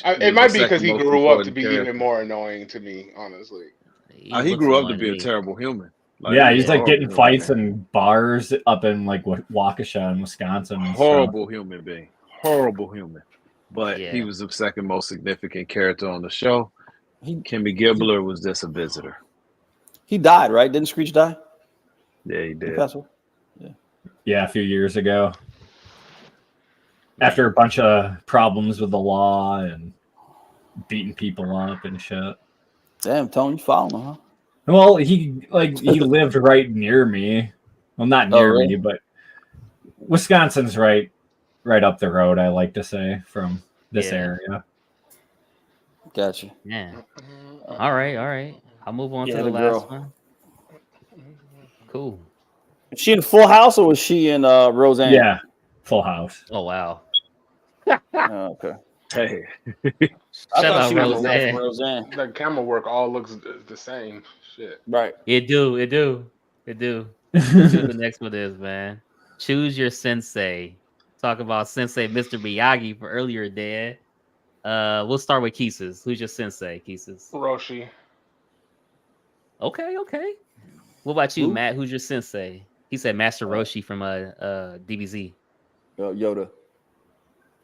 It might be because he grew up to be even more annoying to me, honestly. He grew up to be a terrible human. Yeah, he's like getting horrible fights human in bars up in like Waukesha in Wisconsin. And horrible human being. Horrible human. But Yeah. he was the second most significant character on the show. Kimmy Gibbler was just a visitor. He died, right? Didn't Screech die? Yeah, he He did. passed away? Yeah, a few years ago. After a bunch of problems with the law and beating people up and shit. Damn, Tony, you following him, huh? Well, he lived right near me. Well, not near really? me, but Wisconsin's right up the road, I like to say, from this area. Gotcha. Yeah. All right. I'll move on to the the last girl. one. Cool. Was she in Full House or was she in Roseanne? Yeah, Full House. Oh wow. Oh, okay. Hey. I Shout thought out she was Roseanne. from Roseanne. The camera work all looks the same. Shit. Right. It do. Let's see what the next one is, man. Choose your sensei. Talk about Sensei Mr. Miyagi for earlier, Dad. We'll start with Keesus. Who's your sensei, Keesus? Roshi. Okay. What about you, Matt? Who's your sensei? He said Master Roshi from DBZ. Yoda.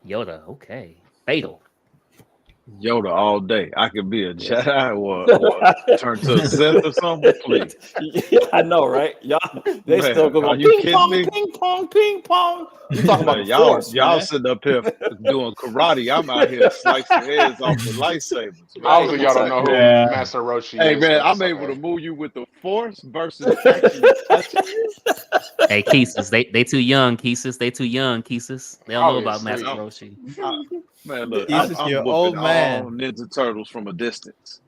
Yoda. Okay. Fatal. Yoda all day. I could be a Jedi or turn to a Sith or something, please. Yeah, I know, right? Y'all, they Man, still go are you ping kidding pong, me? ping pong, ping pong. You talking about the y'all Force, man. sitting up here doing karate. I'm out here slicing heads off with lightsabers. Obviously, y'all don't know who Master Roshi Hey is. man, I'm able to move you with the Force versus actually touching you. Hey, Keesus, they too young, Keesus. They too young, Keesus. They don't know about Master Obviously. Roshi. Man, look, Jesus, I'm you're whooping old man. all Ninja Turtles from a distance.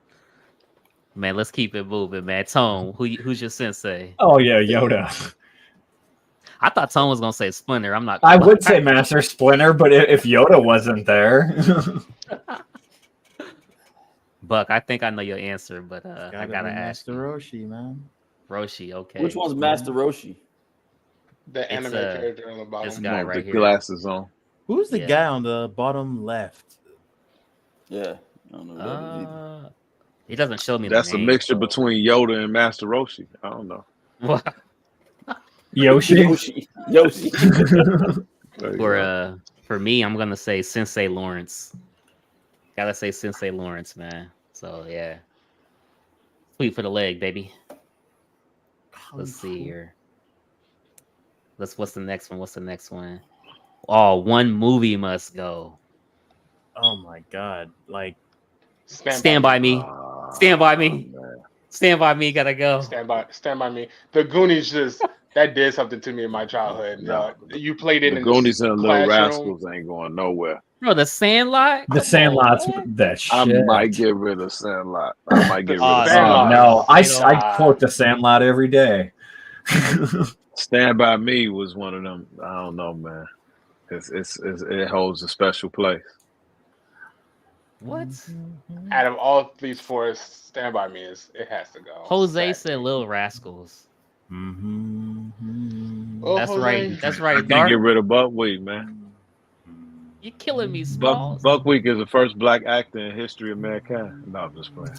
Man, let's keep it moving, man. Tone, who's your sensei? Oh yeah, Yoda. I thought Tone was gonna say Splinter. I'm not. I would say Master Splinter, but if Yoda wasn't there, Buck, I think I know your answer, but I gotta ask. Master Roshi, man. Roshi, okay. Which one's Master Roshi? The anime character on the bottom. This guy With right the here. glasses on. Who's the guy on the bottom left? Yeah. I don't know who that is either. He doesn't show me. That's the a name, mixture so- between Yoda and Master Roshi. I don't know. Yoshi. Yoshi. There you go. For me, I'm gonna say Sensei Lawrence. Gotta say Sensei Lawrence, man. So yeah. Sweet for the leg, baby. Let's see here. What's the next one? Oh, one movie must go. Oh my god! Like, Stand by me. Stand by me. Man. Stand by me. Gotta go. Stand by me. The Goonies just That did something to me in my childhood. No, You played it the in Goonies and the Little classroom. Rascals ain't going nowhere. Bro, the Sandlot. The Sandlot's that I shit. might get rid of Sandlot. I might get rid of Oh Sandlot. no, Sandlot. I quote the Sandlot every day. Stand By Me was one of them. I don't know, man. It holds a special place. What? Out of all these four, Stand By Me it has to go. Jose said Little Rascals. Oh, That's Jose. right. That's I right. can't Dark. get rid of Buckwheat, man. You're killing me, Smalls. Buckwheat is the first black actor in history of mankind. No, I'm just playing.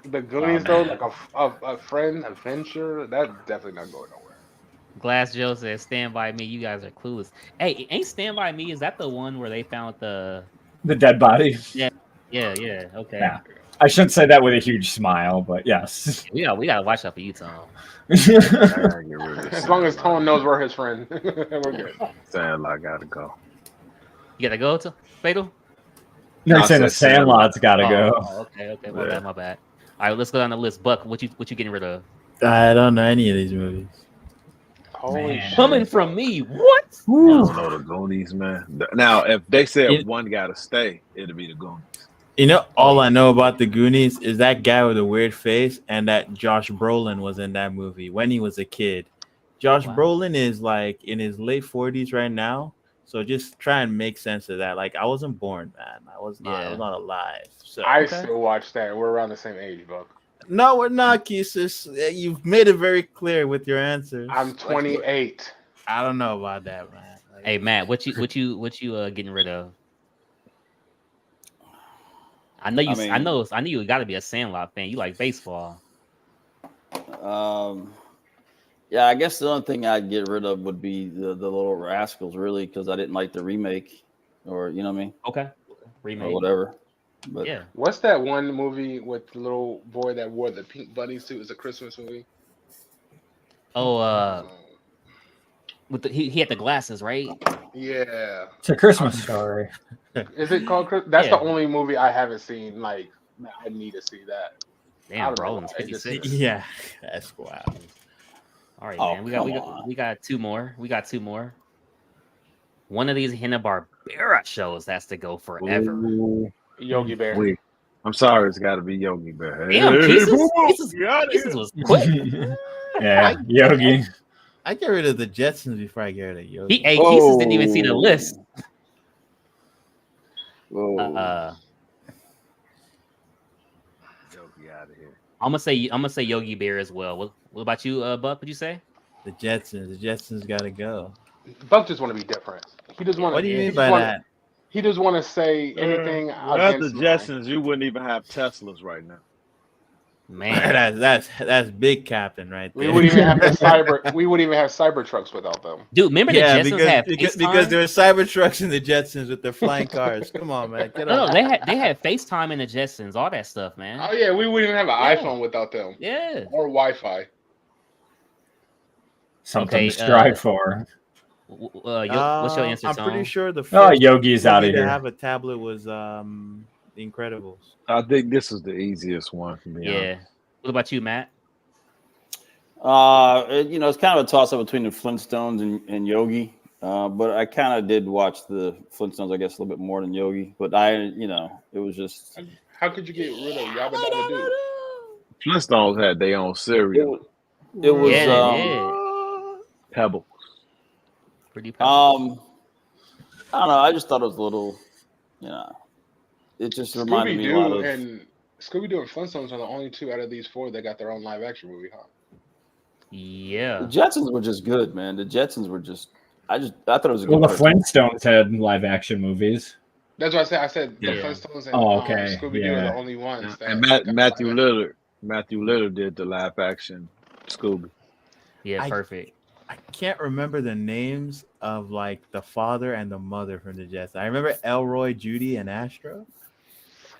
The Goonies, though, like a friend adventure, that's definitely not going nowhere. Glass Joe says, "Stand By Me." You guys are clueless. Hey, ain't Stand By Me? Is that the one where they found the dead body? Yeah. Okay. Yeah. I shouldn't say that with a huge smile, but yes. Yeah, we gotta watch out for you, Tom. As long as Tone knows we're his friend, we're good. Sandlot gotta go. You gotta go to Fatal? No, you're saying the Sandlot's gotta go. Okay. My bad. All right, let's go down the list. Buck, what you getting rid of? I don't know any of these movies. Holy shit. Coming from me, what? I don't know the Goonies, man. Now, if they said one gotta stay, it'd be the Goonies. You know, all I know about the Goonies is that guy with a weird face and that Josh Brolin was in that movie when he was a kid. Josh Brolin is like in his late 40s right now. So just try and make sense of that. Like, I wasn't born, man. I was not alive. So I still watch that. We're around the same age, Buck. No, we're not, Keesus. You've made it very clear with your answers. I'm 28. I don't know about that, man. Like, Hey, Matt, what you getting rid of? I know you. I know you got to be a Sandlot fan. You like baseball. Yeah, I guess the only thing I'd get rid of would be the Little Rascals, really, because I didn't like the remake, or you know what I mean? Okay, remake or whatever. But yeah, what's that one movie with the little boy that wore the pink bunny suit? It's a Christmas movie. Oh, with he had the glasses, right? Yeah, it's a Christmas story. Is it called? That's the only movie I haven't seen. Like, I need to see that. Damn, bro, it's 56. Yeah, that's wild. All right, man. We got two more. One of these Hanna-Barbera shows has to go forever. Ooh. Yogi Bear. Wait, I'm sorry, it's got to be Yogi Bear. Damn, Jesus was quick. Yeah, Yogi. I get rid of the Jetsons before I get rid of Yogi. Keesus didn't even see the list. Yogi out of here. I'm gonna say Yogi Bear as well. What about you, Buck? What'd you say? The Jetsons gotta go. Buck just want to be different. He doesn't want. What do you mean by that? He just want to say anything. Without the Jetsons, you wouldn't even have Teslas right now. Man, that's big Captain right there. We wouldn't even have cyber trucks without them. Dude, remember the Jetsons had because there were cyber trucks in the Jetsons with their flying cars. Come on, man. No, they had FaceTime in the Jetsons, all that stuff, man. Oh yeah, we wouldn't even have an iPhone without them. Yeah, or Wi-Fi. Something to strive for. What's your answer, Tom? I'm pretty sure the first Yogi's out of here. To have a tablet was The Incredibles. I think this is the easiest one for me. Yeah. What about you, Matt? It's kind of a toss up between the Flintstones and Yogi. But I kind of did watch the Flintstones, I guess, a little bit more than Yogi. But it was just. How could you get rid of Yabba Dabba Doo? Flintstones had their own cereal. It was Pebbles. Pretty Pebbles. I don't know. I just thought it was a little, it just reminded me a lot of. And Scooby-Doo and Flintstones are the only two out of these four that got their own live action movie, huh? Yeah. The Jetsons were just good, man. The Jetsons were just. I thought it was a good. Well, the Flintstones had live action movies. That's what I said. I said the Flintstones and Scooby-Doo are the only ones. And Matthew Lillard did the live action Scooby. Yeah, perfect. I can't remember the names of like the father and the mother from the Jetsons. I remember Elroy, Judy, and Astro.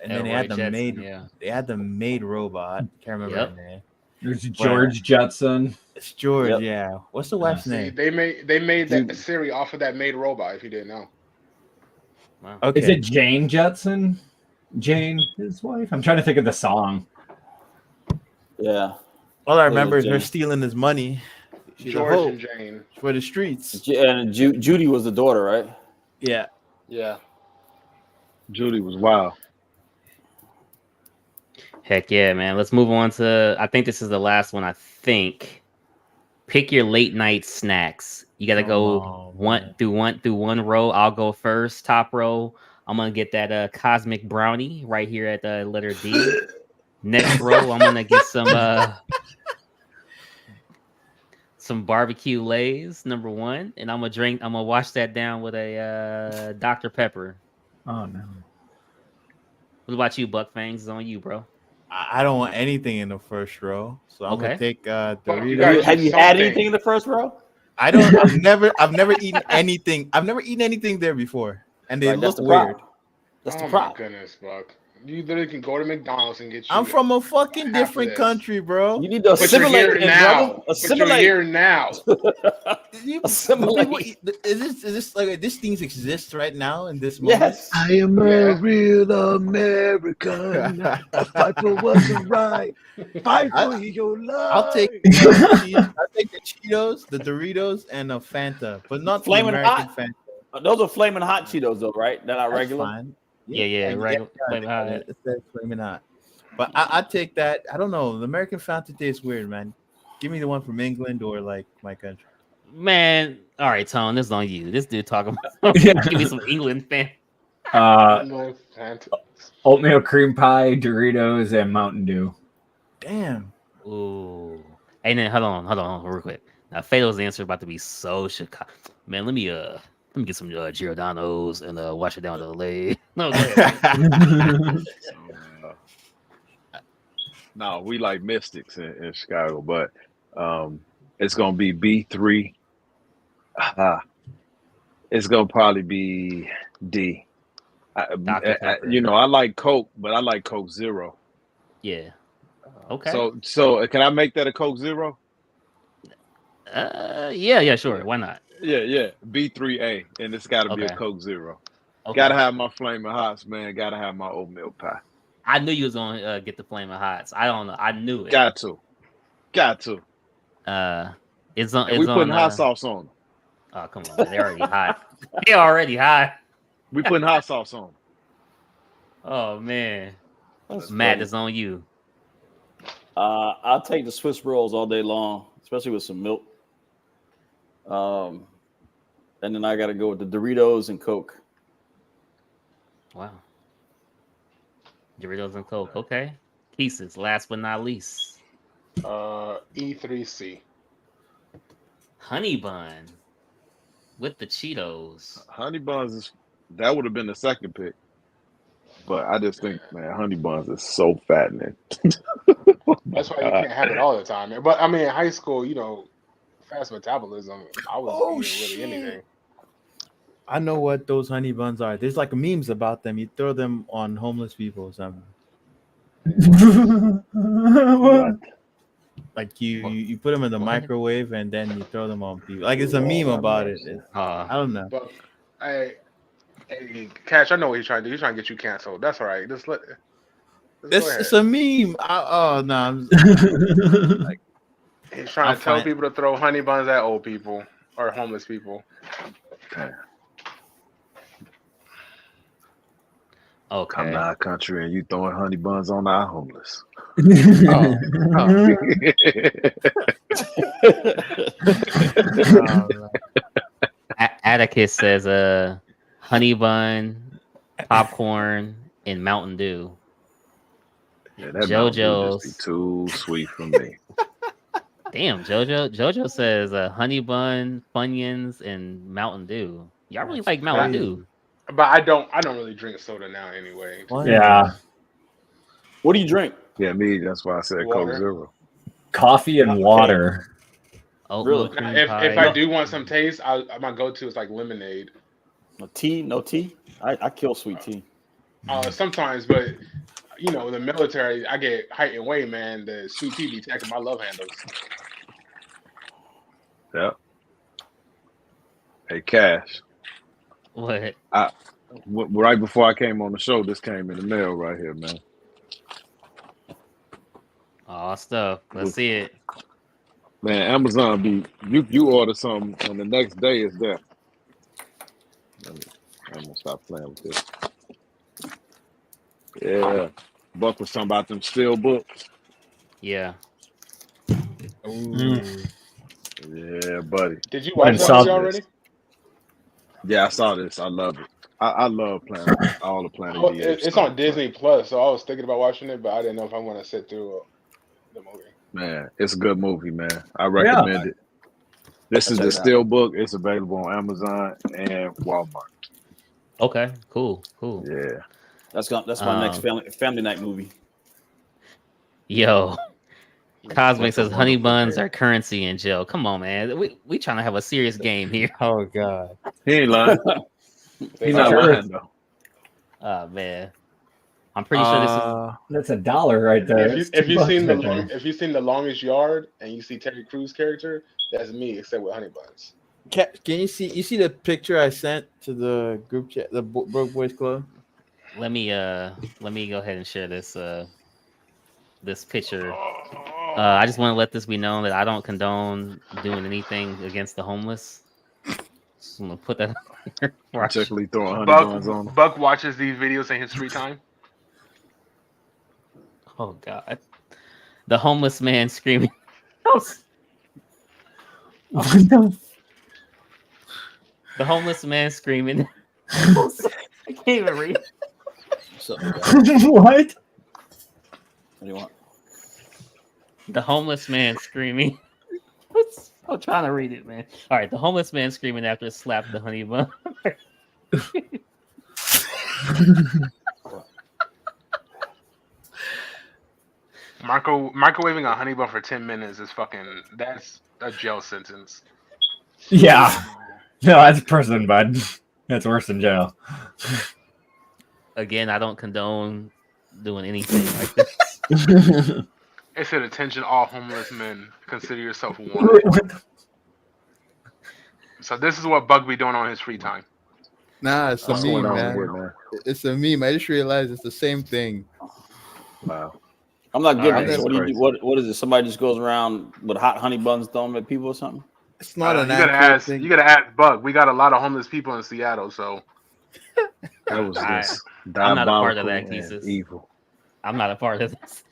And then they had the maid. Yeah. They had the maid robot. Can't remember her name. There's George Jetson. It's George. Yeah. What's the wife's name? They made that Siri off of that maid robot. If you didn't know. Wow. Okay. Is it Jane Jetson? Jane, his wife. I'm trying to think of the song. Yeah. All I remember is her stealing his money. She's George and Jane for the streets. And Judy was the daughter, right? Yeah. Yeah. Judy was wild. Heck yeah, man. Let's move on to. I think this is the last one. I think. Pick your late night snacks. You gotta go through one row. I'll go first. Top row. I'm gonna get that cosmic brownie right here at the letter D. Next row, I'm gonna get some barbecue Lays, number 1, and I'm gonna wash that down with a Dr. Pepper. Oh no. What about you, Buck Fangs? It's on you, bro. I don't want anything in the first row, so I'm gonna take Doritos. Have you had anything in the first row? I don't. I've never eaten anything. I've never eaten anything there before, and they look weird. That's the problem. Oh my goodness, Buck. You literally can go to McDonald's and get you. I'm from a fucking different country, bro. You need to assimilate now. Assimilate here now. Assimilate. Is this like these things exist right now in this moment? Yes. I am a real American. I fight for what's right. Fight for your life. I'll take the Cheetos, the Doritos, and a Fanta, but not Flamin' the American hot. Fanta. Those are flaming hot Cheetos, though, right? They're not regular. Fine. Yeah, regular. It says Flamin' Hot. But I take that. I don't know. The American Fanta tastes weird, man. Give me the one from England or like my country. Man, all right, Tone, this is on you. This dude talking about give me some England fan. Oatmeal cream pie, Doritos, and Mountain Dew. Damn. Ooh. Hey, then hold on, real quick. Now, Fatal's answer about to be so Chicago. Man, let me get some Giordano's and wash it down with the leg. No, go ahead. No, we like Mystics in Chicago, but it's gonna be B3. It's gonna probably be D. I like Coke, but I like Coke Zero. Yeah. Okay. So can I make that a Coke Zero? Yeah, sure. Why not? Yeah. B3A, and it's got to be a Coke Zero. Okay. Gotta have my Flamin' Hots, man. Gotta have my oatmeal pie. I knew you was gonna get the Flamin' Hots. I don't know. I knew it. Got to. It's on. And we putting hot sauce on them. Oh, come on. They're already hot. They're already hot. We putting hot sauce on them. Oh man. Matt, it's on you. I'll take the Swiss rolls all day long, especially with some milk. And then I got to go with the Doritos and Coke. Wow. Doritos and Coke. Okay. Pieces. Last but not least. E3C. Honey bun with the Cheetos. Honey buns that would have been the second pick. But I just think, man, honey buns is so fattening. That's why you can't have it all the time. But I mean, in high school, fast metabolism, I was eating really anything. I know what those honey buns are. There's like memes about them. You throw them on homeless people or something. What? Like you put them in the microwave and then you throw them on people. Like it's a meme about it. I don't know. But hey, Cash, I know what he's trying to do. He's trying to get you canceled. That's all right. It's a meme. No. Like, he's trying to tell people to throw honey buns at old people or homeless people. Okay. Come to our country and you throwing honey buns on our homeless. Atticus says honey bun, popcorn, and Mountain Dew. Yeah, that JoJo's just be too sweet for me. Damn, JoJo says honey bun, Funyuns, and Mountain Dew. Y'all really like Mountain Dew. But I don't really drink soda now anyway. Yeah. What do you drink? Yeah, me. That's why I said Coke Zero. Coffee and water. Oh, really? If I do want some taste, my go-to is like lemonade. No tea? I kill sweet tea. Sometimes, but the military, I get height and weight, man. The sweet tea be attacking my love handles. Yeah. Hey, Cash. What? Right before I came on the show, this came in the mail right here, man. Oh All stuff. Let's see it. Man, Amazon be you order something and the next day it's there. I'm gonna stop playing with this. Yeah, Buck was talking about them steel books. Yeah. Yeah, buddy. Did you watch that movie already? Yeah, I saw this. I love it. I love all the Planet Oh, DH it's stuff. on Disney Plus, so I was thinking about watching it, but I didn't know if I want to sit through the movie. Man, it's a good movie, man. I recommend it. This is the steel book. It's available on Amazon and Walmart. Okay, cool. Yeah, that's my next family night movie. Yo, Cosmic says honey buns are currency in jail. Come on, man. We trying to have a serious game here. Oh God, he ain't lying. He's not lying though. Oh man, I'm pretty sure this is. That's $1 right there. If you've seen The Longest Yard and you see Terry Crews' character, that's me, except with honey buns. Can you see the picture I sent to the group chat, the Broke Boys Club? Let me go ahead and share this this picture. I just want to let this be known that I don't condone doing anything against the homeless. So I'm gonna put that. Particularly throwing honey buns on them. Buck watches these videos in his free time. Oh God, the homeless man screaming. The homeless man screaming. I can't even read. What? What do you want? The homeless man screaming. I'm trying to read it, man. All right, the homeless man screaming after it slapped the honey bun. Microwaving a honey bun for 10 minutes is that's a jail sentence. Yeah. No, that's prison, bud. That's worse than jail. Again, I don't condone doing anything like this. It said, attention all homeless men. Consider yourself wanted. So this is what Buck be doing on his free time. Nah, it's a meme, man. It's a meme. I just realized it's the same thing. Wow. I'm not getting it. What do you do? What is it? Somebody just goes around with hot honey buns throwing at people or something? It's not an actual thing. You gotta ask Buck. We got a lot of homeless people in Seattle, so that was I'm not a part of that, Jesus. Evil. I'm not a part of this.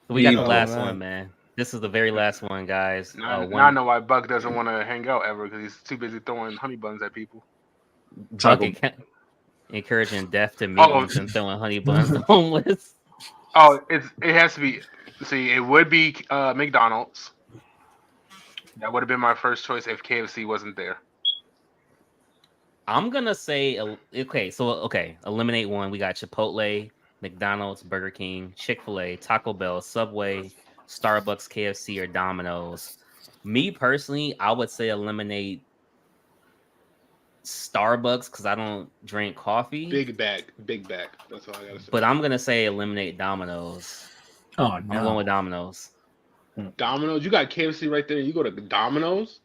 So we got the last one, man. This is the very last one, guys. Now I know why Buck doesn't want to hang out ever, because he's too busy throwing honey buns at people. Buck encouraging death to mutants and throwing honey buns to homeless. Oh, it has to be. See, it would be McDonald's. That would have been my first choice if KFC wasn't there. I'm gonna say eliminate one. We got Chipotle, McDonald's, Burger King, Chick-fil-A, Taco Bell, Subway, Starbucks, KFC, or Domino's. Me personally, I would say eliminate Starbucks because I don't drink coffee. Big bag. That's all I gotta say. But I'm gonna say eliminate Domino's. Oh no, I'm going with Domino's. Domino's, you got KFC right there. You go to Domino's.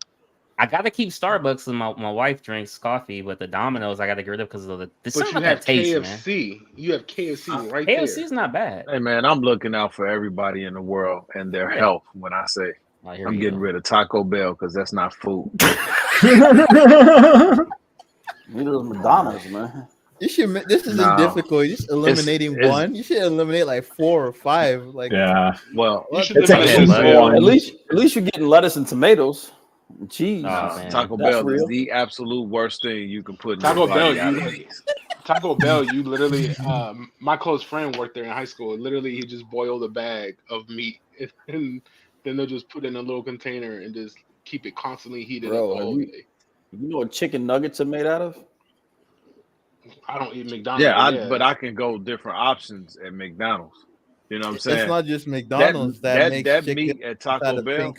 I gotta keep Starbucks, and my wife drinks coffee, but the Domino's I gotta get rid of because of the. But you have KFC. Man. You have KFC right there. KFC is not bad. Hey man, I'm looking out for everybody in the world and their health when I say I'm getting rid of Taco Bell because that's not food. Neither is McDonald's, man. You should. This isn't difficult. You're just eliminating one. You should eliminate like 4 or 5. Like well, you should at least you're getting lettuce and tomatoes, and cheese. Taco Bell is the absolute worst thing you can put in Taco Bell. Taco Bell, you literally. My close friend worked there in high school. Literally, he just boiled a bag of meat and then they'll just put it in a little container and just keep it constantly heated up all day. You know what chicken nuggets are made out of? I don't eat McDonald's. But I can go different options at McDonald's. You know what I'm saying? It's not just McDonald's that makes that chicken meat at Taco Bell.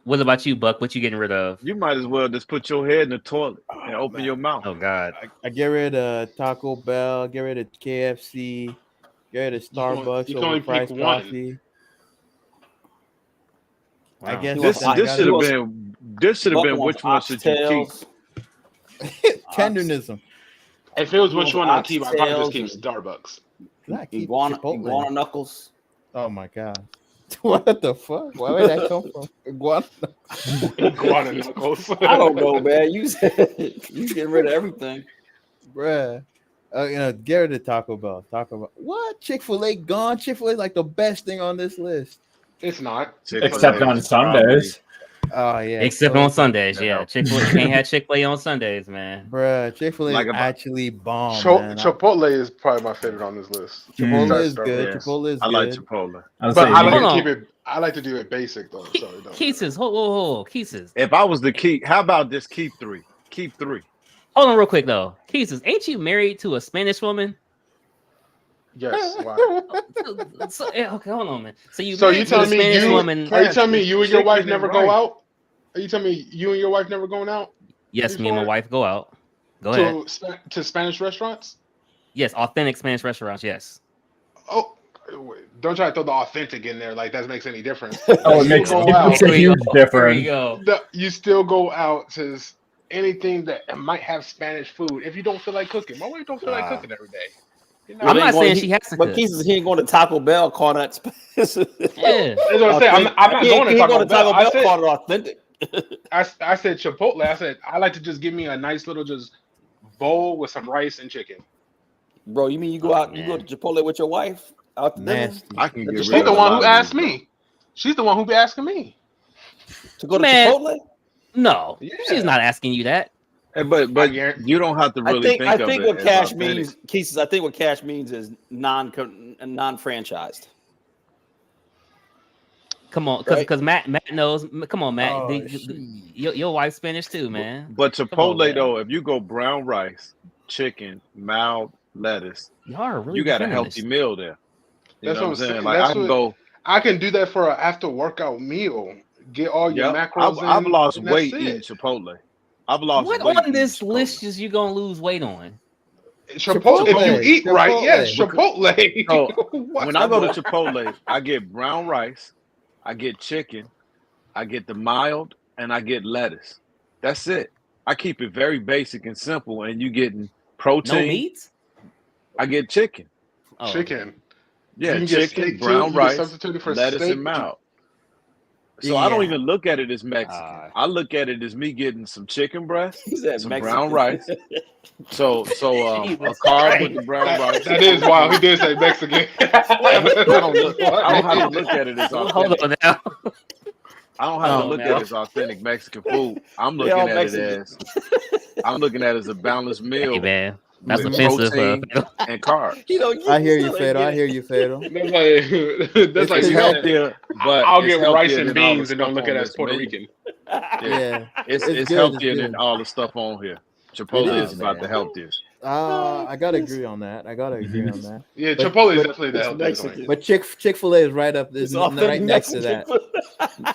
What about you, Buck? What you getting rid of? You might as well just put your head in the toilet and open your mouth. Oh God! I get rid of Taco Bell. Get rid of KFC. Get rid of Starbucks. You can only pick coffee. Wow. I guess this should have been which one should you keep? Tendernism. If it was which one I keep, I'd probably just keep Starbucks. Iguana knuckles. Oh my god. What the fuck? Why would that come from? Iguana knuckles. I don't know, man. You said you getting rid of everything, bruh. Get rid of Taco Bell. Taco Bell. What? Chick-fil-A gone? Chick-fil-A is like the best thing on this list. It's not. Except on Sundays. Oh yeah. Except on Sundays, yeah. Chick-fil-A can't have Chick-fil-A on Sundays, man. Bruh, Chick-fil-A is actually bomb. Man. Chipotle is probably my favorite on this list. Chipotle is good. Chipotle is good. I like Chipotle. But I like to keep it. I like to do it basic though. Keeses, hold, Keeses. If I was the key, how about this? Keep three. Keep three. Hold on, real quick though. Keeses, ain't you married to a Spanish woman? Yes. Why? Okay, hold on, man. So you telling me Spanish woman? Are you telling me you and your wife never go out? Are you telling me you and your wife never going out? Yes, me and my wife go out. Go ahead. To Spanish restaurants? Yes, authentic Spanish restaurants. Yes. Oh, don't try to throw the authentic in there like that makes any difference. Oh, it makes a huge difference. You still go out to anything that might have Spanish food if you don't feel like cooking. My wife don't feel like cooking every day. I'm not saying she has to cook. But Keesus, he ain't going to Taco Bell, call that Spanish. Yeah. That's what I'm saying. I'm not going to Taco Bell. I said, call it authentic. I said Chipotle. I said I like to just give me a nice little just bowl with some rice and chicken. Bro, you mean you go out, you go to Chipotle with your wife out to dinner? I can get She's the one who asked me. She's the one who be asking me to go to Chipotle. No, she's not asking you that. But you don't have to really think of it. I think what cash means, Keesus. I think what cash means is non-franchised. Come on, because Matt knows. Come on, Matt. Your wife's Spanish too, man. But Chipotle though, if you go brown rice, chicken, mild lettuce, you got a healthy meal there. That's what I'm saying. Like I can do that for an after workout meal. Get all your macros. I've lost weight eating Chipotle. I've lost weight. What on this list is you gonna lose weight on? Chipotle. If you eat right, yes, Chipotle. So, when I go to Chipotle, I get brown rice, I get chicken, I get the mild, and I get lettuce. That's it. I keep it very basic and simple, and you getting protein. No meat? I get chicken. Oh. Chicken. Yeah, chicken, brown rice, lettuce, and mild. So I don't even look at it as Mexican. I look at it as me getting some chicken breast, some brown rice. So a carb with the brown rice. That is wild. He did say Mexican. I don't have to look at it as authentic. Hold on now. I don't have to look at it as authentic Mexican food. I'm looking at it as a balanced meal. Hey, man. That's offensive. And carbs. I hear you, Fado. I hear you, Fado. That's like healthier, but I'll get rice and beans and don't look at it as Puerto Rican. Yeah, it's healthier than all the stuff on here. Chipotle is about the healthiest. I gotta agree on that. Yeah, Chipotle is definitely the healthiest. But Chick-fil-A is right up. Is right next to that.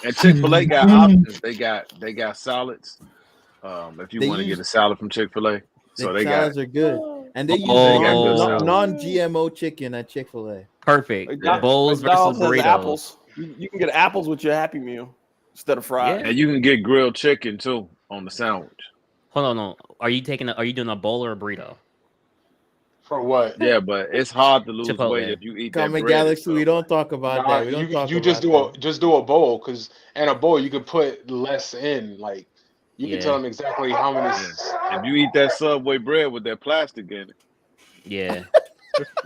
And Chick-fil-A got options. They got salads. If you want to get a salad from Chick-fil-A. So they salads are good, and they use non-GMO chicken at Chick-fil-A. Perfect. Bowls versus burritos. Apples. You can get apples with your Happy Meal instead of fries. Yeah. And you can get grilled chicken too on the sandwich. Hold on, no. Are you doing a bowl or a burrito? For what? Yeah, but it's hard to lose weight if you eat that bread. Galaxy, we don't talk about that. We don't talk you about just do a bowl, because in a bowl you can put less in, like. You can tell them exactly how many. If you eat that Subway bread with that plastic in it. Yeah.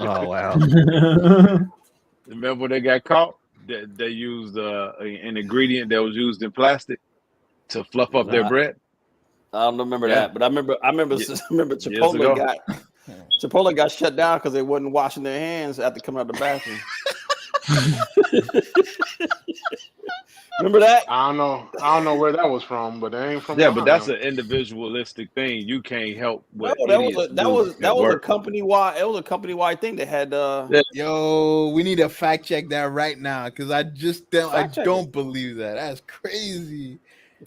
Oh, wow. Remember when they got caught? They used an ingredient that was used in plastic to fluff up their bread. I don't remember that, but I remember Chipotle got shut down because they wasn't washing their hands after coming out of the bathroom. Remember that? I don't know where that was from, but it ain't from. Yeah, but that's an individualistic thing. You can't help with. No, that was a company wide. It was a company wide thing that had. Yo, we need to fact check that right now, because I don't believe that. That's crazy.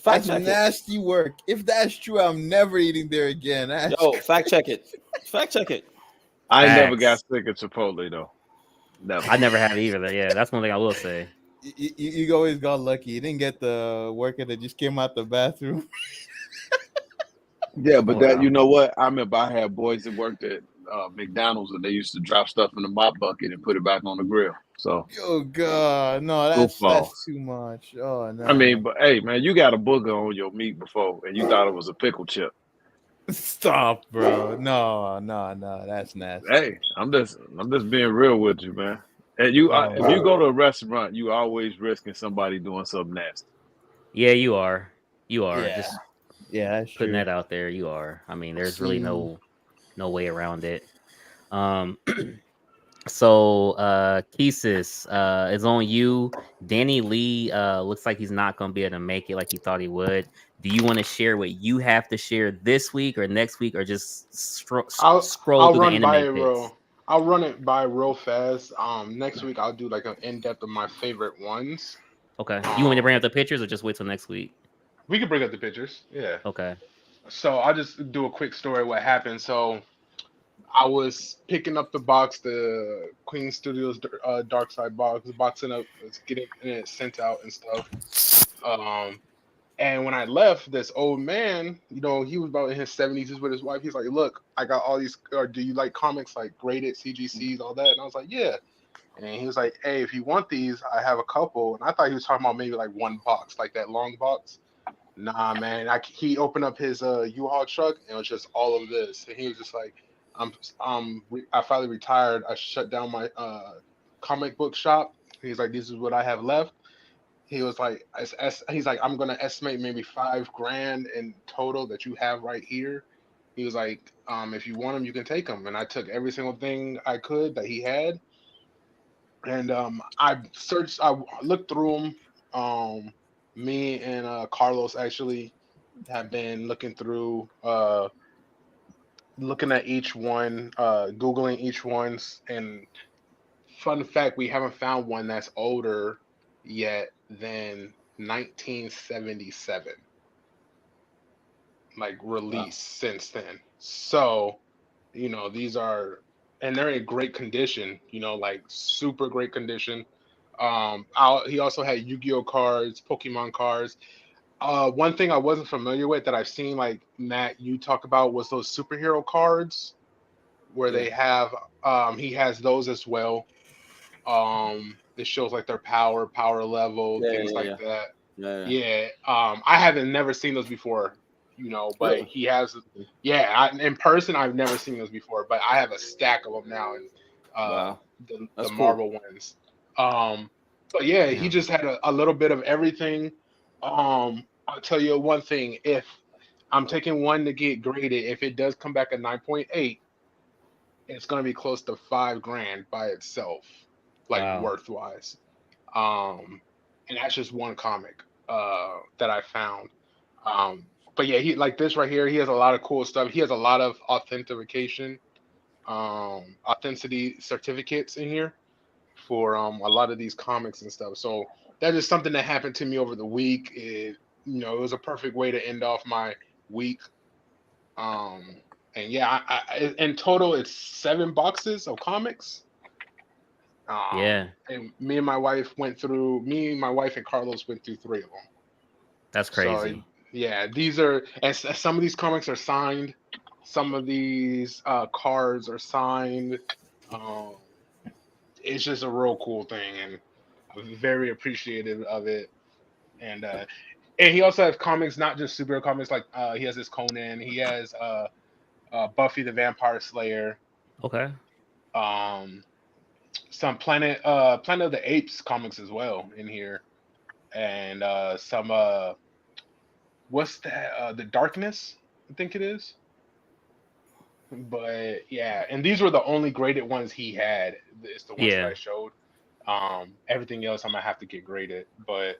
That's nasty work. If that's true, I'm never eating there again. Fact check it. Fact check it. I never got sick of Chipotle though. Never. I never have either. Yeah, that's one thing I will say. You always got lucky. You didn't get the worker that just came out the bathroom. Yeah, but that, you know what? I remember I had boys that worked at McDonald's, and they used to drop stuff in the mop bucket and put it back on the grill. So, Oh God, no, goofball. that's too much. Oh no. I mean, but hey, man, you got a booger on your meat before, and you thought it was a pickle chip. Stop, bro. No, that's nasty. Hey, I'm just being real with you, man. And you, if you go to a restaurant, you always risking somebody doing something nasty. Yeah, you are. You are. Yeah. Just That's putting true. that out there. You are. I mean, there's really no way around it. So Kesis, is on you. Danny Lee looks like he's not gonna be able to make it like he thought he would. Do you want to share what you have to share this week or next week, or just scroll through the anime picks? I'll run it by real fast. Next week I'll do like an in-depth of my favorite ones. Okay. You want me to bring up the pictures or just wait till next week? We can bring up the pictures. Yeah. Okay. So I'll just do a quick story of what happened. So I was picking up the box, the Queen Studios Dark Side box, boxing up, getting it sent out and stuff. And when I left, this old man, you know, he was about in his 70s, he's with his wife. He's like, look, I got all these, or do you like comics, like graded CGCs, all that? And I was like, yeah. And he was like, hey, if you want these, I have a couple. And I thought he was talking about maybe like one box, like that long box. Nah, man. He opened up his U-Haul truck, and it was just all of this. And he was just like, I finally retired. I shut down my comic book shop. He's like, this is what I have left. He was like, he's like, I'm gonna estimate maybe $5,000 in total that you have right here. He was like, if you want them, you can take them. And I took every single thing I could that he had, and I looked through them. Me and Carlos actually have been looking through, looking at each one, Googling each one. And fun fact, we haven't found one that's older yet than 1977, like released since then. So, you know, these are, and they're in great condition, you know, like super great condition. He also had Yu-Gi-Oh cards, Pokemon cards. One thing I wasn't familiar with that I've seen, like Matt, you talk about, was those superhero cards where they have, he has those as well. It shows like their power level, things like that. Yeah. I haven't never seen those before, you know, but really? He has. Yeah, in person, I've never seen those before, but I have a stack of them now, and wow. the cool. Marvel ones. But yeah, he just had a little bit of everything. I'll tell you one thing: if I'm taking one to get graded, if it does come back at 9.8, it's gonna be close to $5,000 by itself. Like worth-wise, and that's just one comic that I found. But yeah, he, like this right here, he has a lot of cool stuff. He has a lot of authenticity certificates in here for a lot of these comics and stuff. So that is something that happened to me over the week. It was a perfect way to end off my week. And yeah, I in total it's 7 boxes of comics. Yeah. And me and my wife and Carlos went through 3 of them. That's crazy. So, yeah, these are, and some of these comics are signed. Some of these cards are signed. It's just a real cool thing, and I'm very appreciative of it. And he also has comics, not just superhero comics. Like he has his Conan. He has Buffy the Vampire Slayer. Okay. Some Planet of the Apes comics as well in here, and some what's that? The Darkness, I think it is. But yeah, and these were the only graded ones he had. It's the ones that I showed. Everything else I'm gonna have to get graded. But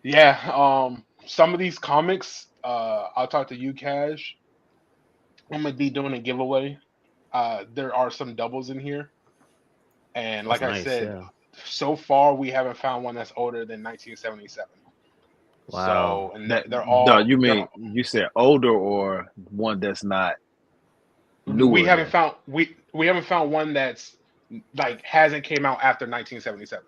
yeah, some of these comics, I'll talk to you, Cash. I'm gonna be doing a giveaway. There are some doubles in here. And like I said, so far we haven't found one that's older than 1977. Wow. So, and they're all. No, you mean you said older or one that's not newer? We haven't found we haven't found one that's like hasn't came out after 1977.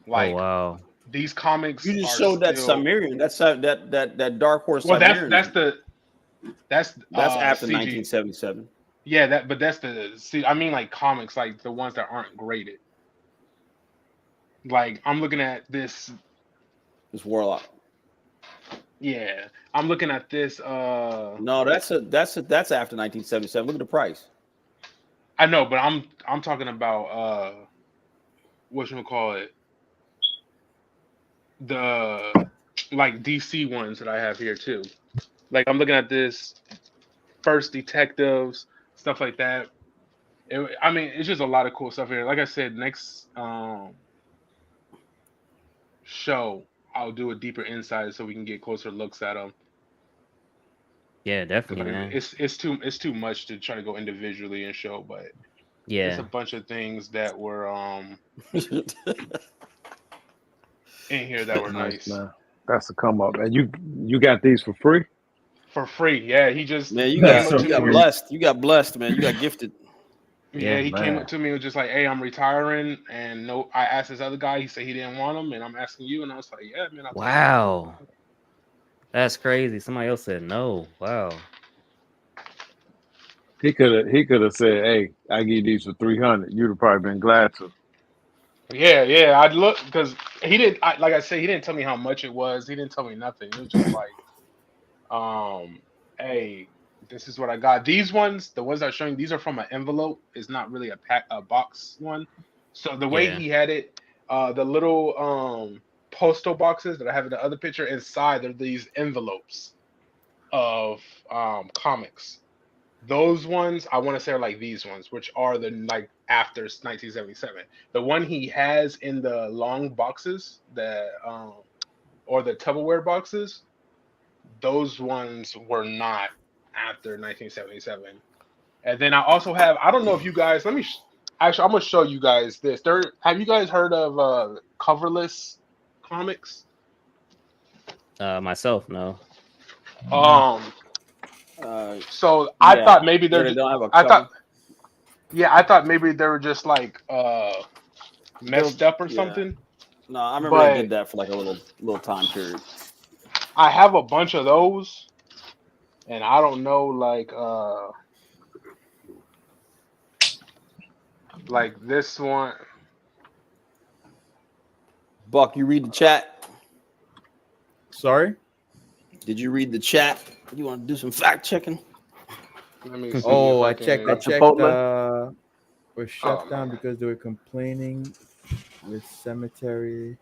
Like, wow. These comics. You just showed that Sumerian. That's that Dark Horse. Well, Sumerian. that's after CG. 1977. Yeah, that's the see. I mean, like comics, like the ones that aren't graded. Like I'm looking at this. This Warlock. Yeah, I'm looking at this. No, that's after 1977. Look at the price. I know, but I'm talking about what you call it, the like DC ones that I have here too. Like I'm looking at this First Detectives, stuff like that. I mean, it's just a lot of cool stuff here. Like I said, next show I'll do a deeper insight so we can get closer looks at them. Yeah, definitely, man. It's too much to try to go individually and show, but yeah, it's a bunch of things that were in here that were nice. Man. That's a come up, man. You got these for free? For free, yeah. He just man, you got blessed. You got blessed, man. You got gifted. Yeah, he came up to me and was just like, "Hey, I'm retiring," and no, I asked this other guy. He said he didn't want them, and I'm asking you, and I was like, "Yeah, man." Wow, that's crazy. Somebody else said no. Wow. He could have said, "Hey, I give you these for 300." You'd have probably been glad to. Yeah. I'd look because he didn't. Like I said, he didn't tell me how much it was. He didn't tell me nothing. It was just like, hey, this is what I got. These ones, the ones I'm showing, these are from an envelope. It's not really a box one. So the way he had it, the little postal boxes that I have in the other picture inside, are these envelopes of comics. Those ones I want to say are like these ones, which are the like after 1977. The one he has in the long boxes, the or the Tupperware boxes, those ones were not after 1977. And then I also have, I don't know if you guys, actually I'm gonna show you guys this. Have you guys heard of coverless comics? Myself, no. So I thought maybe they don't have a cover. I thought maybe they were just like messed up or something. No, I remember they did that for like a little time period. I have a bunch of those, and I don't know, like this one. Buck, you read the chat? Sorry? Did you read the chat? You want to do some fact checking? Let me see. Oh, I checked. We're shut down because they were complaining with cemetery.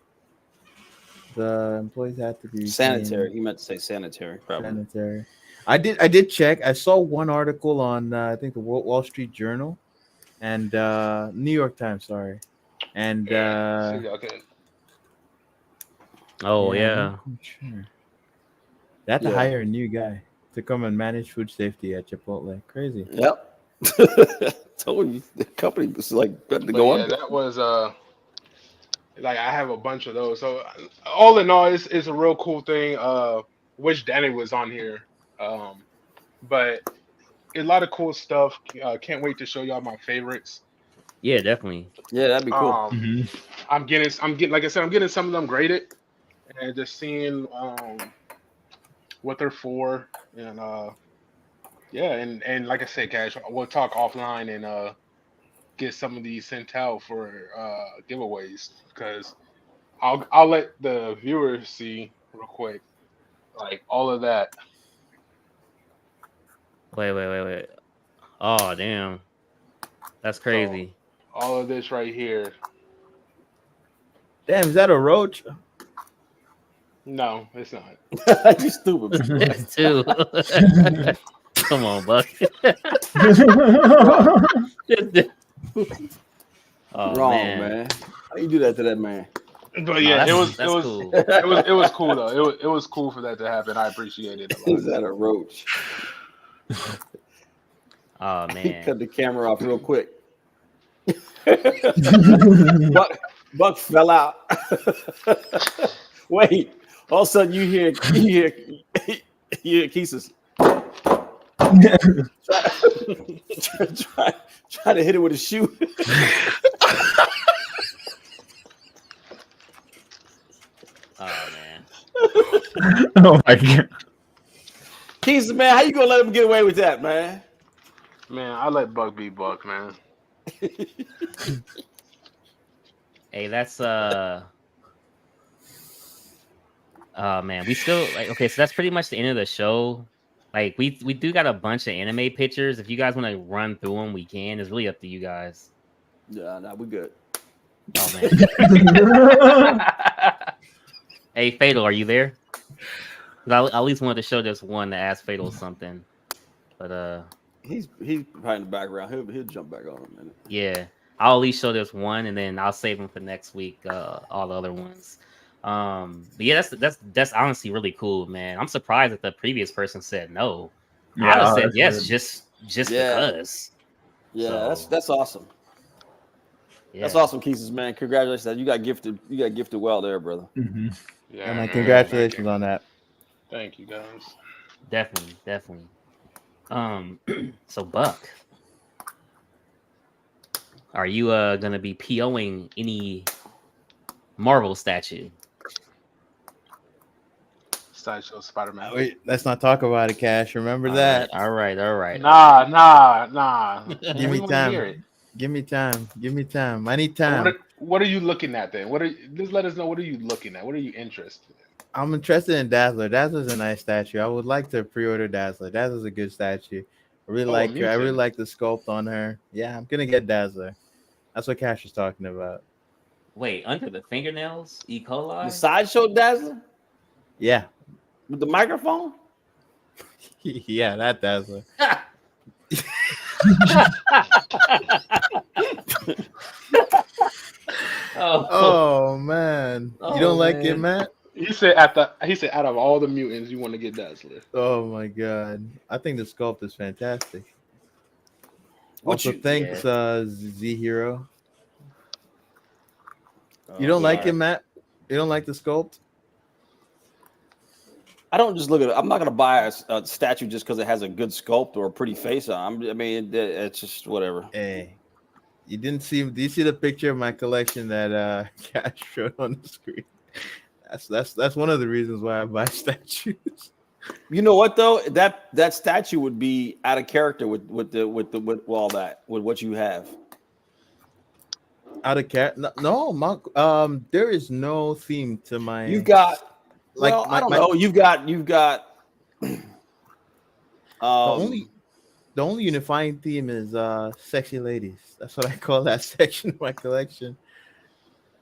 The employees had to be sanitary. He meant to say sanitary. Probably. Sanitary. I did check. I saw one article on I think the Wall Street Journal and New York Times. Sorry, and oh yeah. Sure. They had to hire a new guy to come and manage food safety at Chipotle. Crazy. Yep. Told you the company was like to go on. That was like I have a bunch of those. So all in all, it's a real cool thing. Wish Danny was on here. But a lot of cool stuff. Can't wait to show y'all my favorites. Yeah, definitely. Yeah, that'd be cool. I'm getting like I said, I'm getting some of them graded and just seeing what they're for, and and like I said, Cash, we'll talk offline and get some of these sent out for giveaways, because I'll let the viewers see real quick, like all of that. Wait. Oh damn, that's crazy. So, all of this right here. Damn, is that a roach? No, it's not. You stupid. It's two. Come on, Buck. Wrong, man. How you do that to that man? But yeah, cool. it was cool though. It was cool for that to happen. I appreciate it. Is that a roach? Oh man. Cut the camera off real quick. Buck fell out. Wait. All of a sudden, you hear Keesus. try to hit it with a shoe. Oh man. Oh my god. Keesus, man, how you gonna let him get away with that, man? Man, I let Buck be Buck, man. Hey, that's oh man, we still like okay, so that's pretty much the end of the show. Like we do got a bunch of anime pictures. If you guys want to run through them, we can. It's really up to you guys. Yeah, nah, we good. Oh man. Hey, Fatal, are you there? 'Cause I at least wanted to show this one to ask Fatal something. But he's probably in the background. He'll jump back on in a minute. yeah, I'll at least show this one, and then I'll save them for next week. All the other ones. But yeah, that's honestly really cool, man. I'm surprised that the previous person said no. Yeah, I'd have said that's yes, weird. just Yeah. because. Yeah, So, that's awesome. yeah. That's awesome, Keesus, man. Congratulations. You got gifted well there, brother. Mm-hmm. Yeah, man, man, congratulations on that. Thank you, guys. Definitely. So Buck, are you gonna be POing any Marvel statue? Sideshow Spider-Man. Wait, let's not talk about it, Cash. Remember that. All right. Nah. Give me We wanna hear time. it. Give me time. I need So time. what are you looking at then? Just let us know. What are you looking at? What are you interested in? I'm interested in Dazzler. Dazzler's a nice statue. I would like to pre-order Dazzler. Dazzler's a good statue. I really like her. I really mutant. like the sculpt on her. Yeah, I'm gonna get Dazzler. That's what Cash was talking about. Wait, under the fingernails, E. coli. The sideshow Dazzler Yeah, with the microphone. yeah, that Dazzler. Oh man, you don't like it, Matt? He said out of all the mutants, you want to get Dazzler. Oh my god, I think the sculpt is fantastic. What Also, you- thanks, Z Hero. You don't like it, Matt? You don't like the sculpt? I don't just look at it. I'm not going to buy a statue just because it has a good sculpt or a pretty face on. I mean, it's just whatever. Hey, you didn't see? Do you see the picture of my collection that Cash showed on the screen? That's one of the reasons why I buy statues. You know what though? That statue would be out of character with all that, with what you have. Out of character? No, Monk. There is no theme to my. You've got like well, my, I don't my- know. You've got. The only unifying theme is sexy ladies. That's what I call that section of my collection.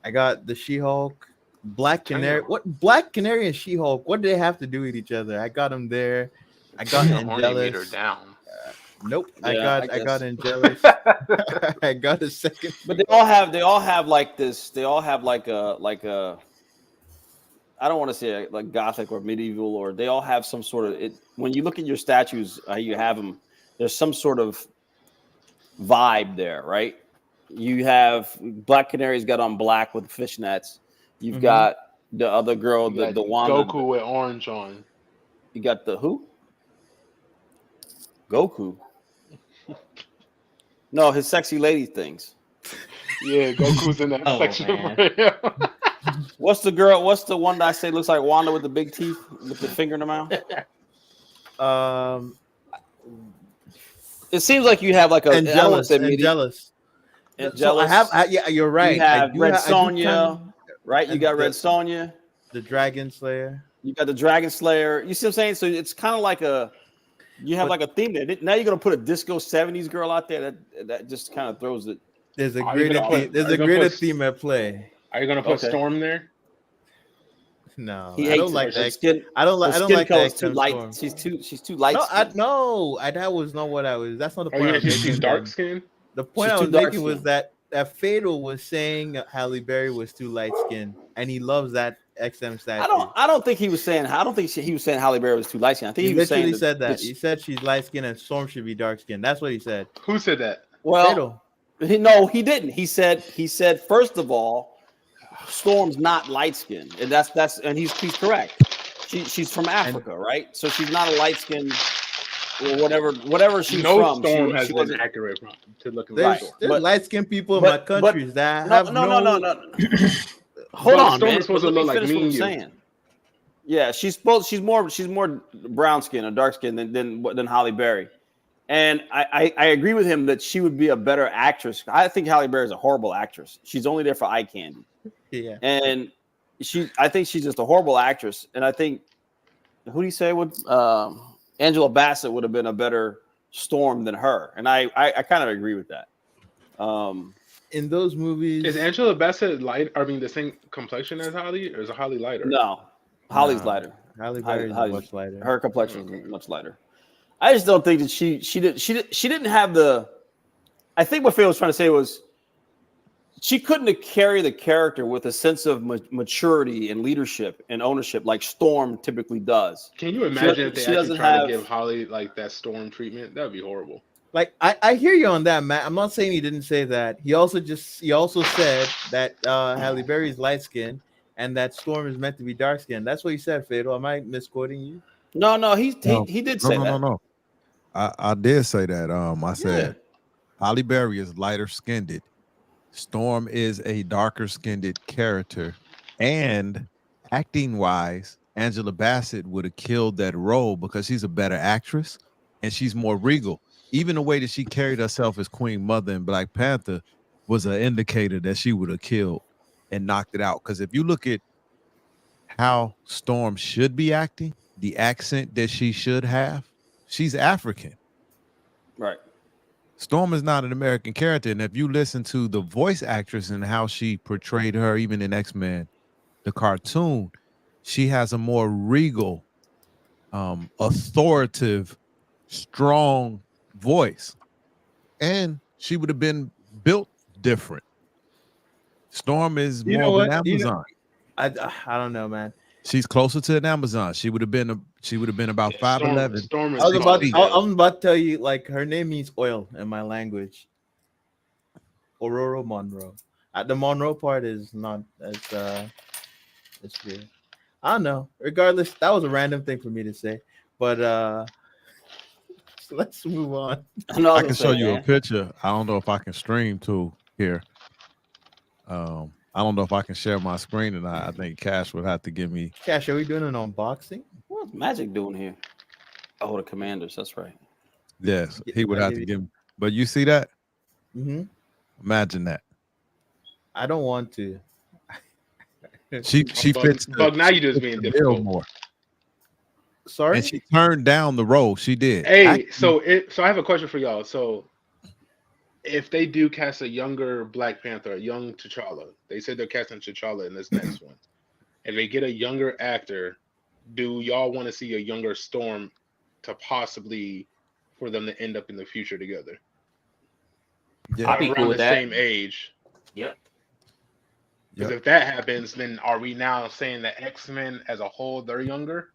I got the She-Hulk, Black Canary. What Black Canary and She-Hulk? What do they have to do with each other? I got them there. I got Angelus. Down. Nope. Yeah, I got Angelus. I got a second. But they all have like this. They all have like a. I don't want to say like Gothic or medieval, or they all have some sort of it. When you look at your statues, you have them. There's some sort of vibe there, right? You have Black Canary's got on black with fishnets. You've got the other girl, the Wanda. Goku with orange on. You got the who? Goku. No, his sexy lady things. Yeah, Goku's in that section. Man. What's the girl? What's the one that I say looks like Wanda with the big teeth with the finger in the mouth? It seems like you have like a Angelus. Angelus. So yeah, you're right. You have Red I do Sonja, right? You and got Red the- Sonja. the Dragon Slayer. You got the Dragon Slayer. You see what I'm saying? So it's kind of like you have like a theme there. Now you're gonna put a disco 70s girl out there that just kind of throws it. There's a Are you greater gonna theme. put- There's are a you gonna greater put- theme at play. Are you gonna put Okay. Storm there? No, He I hates don't it. like Her that. skin, I don't like. her I don't skin like color that. is too XM light. Storm. She's too light. That was not what I was. That's not the Are point. you I was she's making. dark skin? The point She's I too was making dark was skinned. that Fatal was saying Halle Berry was too light skinned, and he loves that XM statue. I don't think he was saying. I don't think he was saying Halle Berry was too light skinned. I think He he was saying literally said that. this- He said she's light skinned and Storm should be dark skinned. That's what he said. Who said that? Well, Fatal. he didn't. He said first of all, Storm's not light skinned, and that's and he's correct. She's from Africa, right? So she's not a light skinned or whatever she's No from. Storm she has been wasn't. accurate to looking There's, like. there's But- light skinned people in my but- countries that No. have Hold But on, Storm man. is supposed to Let me look like finish me what I'm and you. saying. Yeah, she's more brown skin or dark skin than Halle Berry. And I agree with him that she would be a better actress. I think Halle Berry is a horrible actress. She's only there for eye candy. Yeah. And I think she's just a horrible actress. And I think, who do you say would Angela Bassett would have been a better Storm than her. And I kind of agree with that. In those movies, is Angela Bassett light? I mean, the same complexion as Holly, or is Holly lighter? No, Holly's lighter. Halle Berry is much lighter. Her complexion is much lighter. I just don't think that she didn't have the. I think what Faye was trying to say was she couldn't carry the character with a sense of maturity and leadership and ownership like Storm typically does. Can you imagine if they actually try to give Holly like that Storm treatment? That would be horrible. Like I hear you on that, Matt. I'm not saying he didn't say that. He also said that Halle Berry is light skinned and that Storm is meant to be dark skinned. That's what he said, Fado. Am I misquoting you? No, he did say that. No. I did say that. I said Halle Berry is lighter skinned. Storm is a darker skinned character, and acting wise, Angela Bassett would have killed that role because she's a better actress and she's more regal. Even the way that she carried herself as Queen Mother in Black Panther was an indicator that she would have killed and knocked it out. Because if you look at how Storm should be acting, the accent that she should have, she's African. Right. Storm is not an American character. And if you listen to the voice actress and how she portrayed her, even in X-Men, the cartoon, she has a more regal, authoritative, strong voice. And she would have been built different. Storm is more of an Amazon. I don't know, man. She's closer to an Amazon. She would have been about 5'11". Storm I'm about to tell you, like, her name means oil in my language. Aurora Monroe. The Monroe part is not as weird. I don't know. Regardless, that was a random thing for me to say. But so let's move on. I can show you a picture. I don't know if I can stream too here. I don't know if I can share my screen, and I think Cash would have to give me. Cash, are we doing an unboxing? What's Magic doing here? Oh, the Commanders. That's right. Yes, he would have to give me. But you see that? Mm-hmm. Imagine that. I don't want to. She fits. Bug, now you just being difficult. More. Sorry. And she turned down the role. She did. Hey, so I have a question for y'all. So, if they do cast a younger Black Panther, a young T'Challa, they said they're casting T'Challa in this next one. If they get a younger actor, do y'all want to see a younger Storm to possibly for them to end up in the future together? Yeah, I'd be around cool with the that. same age. Yep. Because if that happens, then are we now saying that X-Men as a whole they're younger?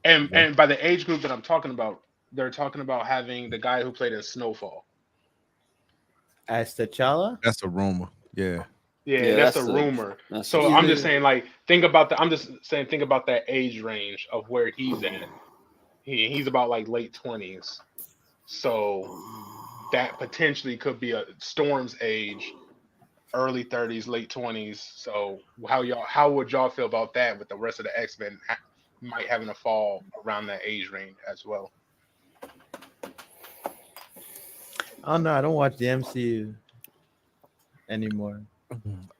And by the age group that I'm talking about, they're talking about having the guy who played in Snowfall as T'Challa. That's a rumor. Yeah, that's a rumor. So I'm just saying, like, think about that age range of where he's at. He's about like late 20s, so that potentially could be a Storm's age, early 30s, late 20s. So how would y'all feel about that? With the rest of the X-Men might having to fall around that age range as well. Oh no, I don't watch the MCU anymore.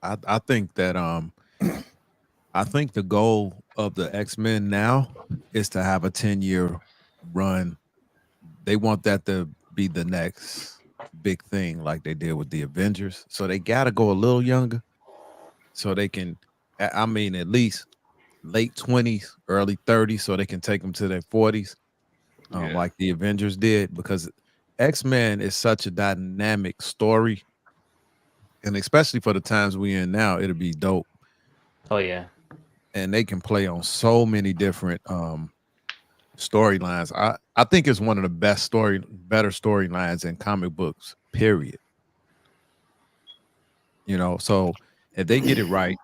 I think that I think the goal of the X-Men now is to have a 10-year run. They want that to be the next big thing, like they did with the Avengers. So they got to go a little younger, so they can. I mean, at least late 20s, early 30s, so they can take them to their 40s, like the Avengers did, because X-Men is such a dynamic story, and especially for the times we're in now, it'll be dope. Oh yeah, and they can play on so many different storylines. I think it's one of the better storylines in comic books, period. You know, so if they get it right,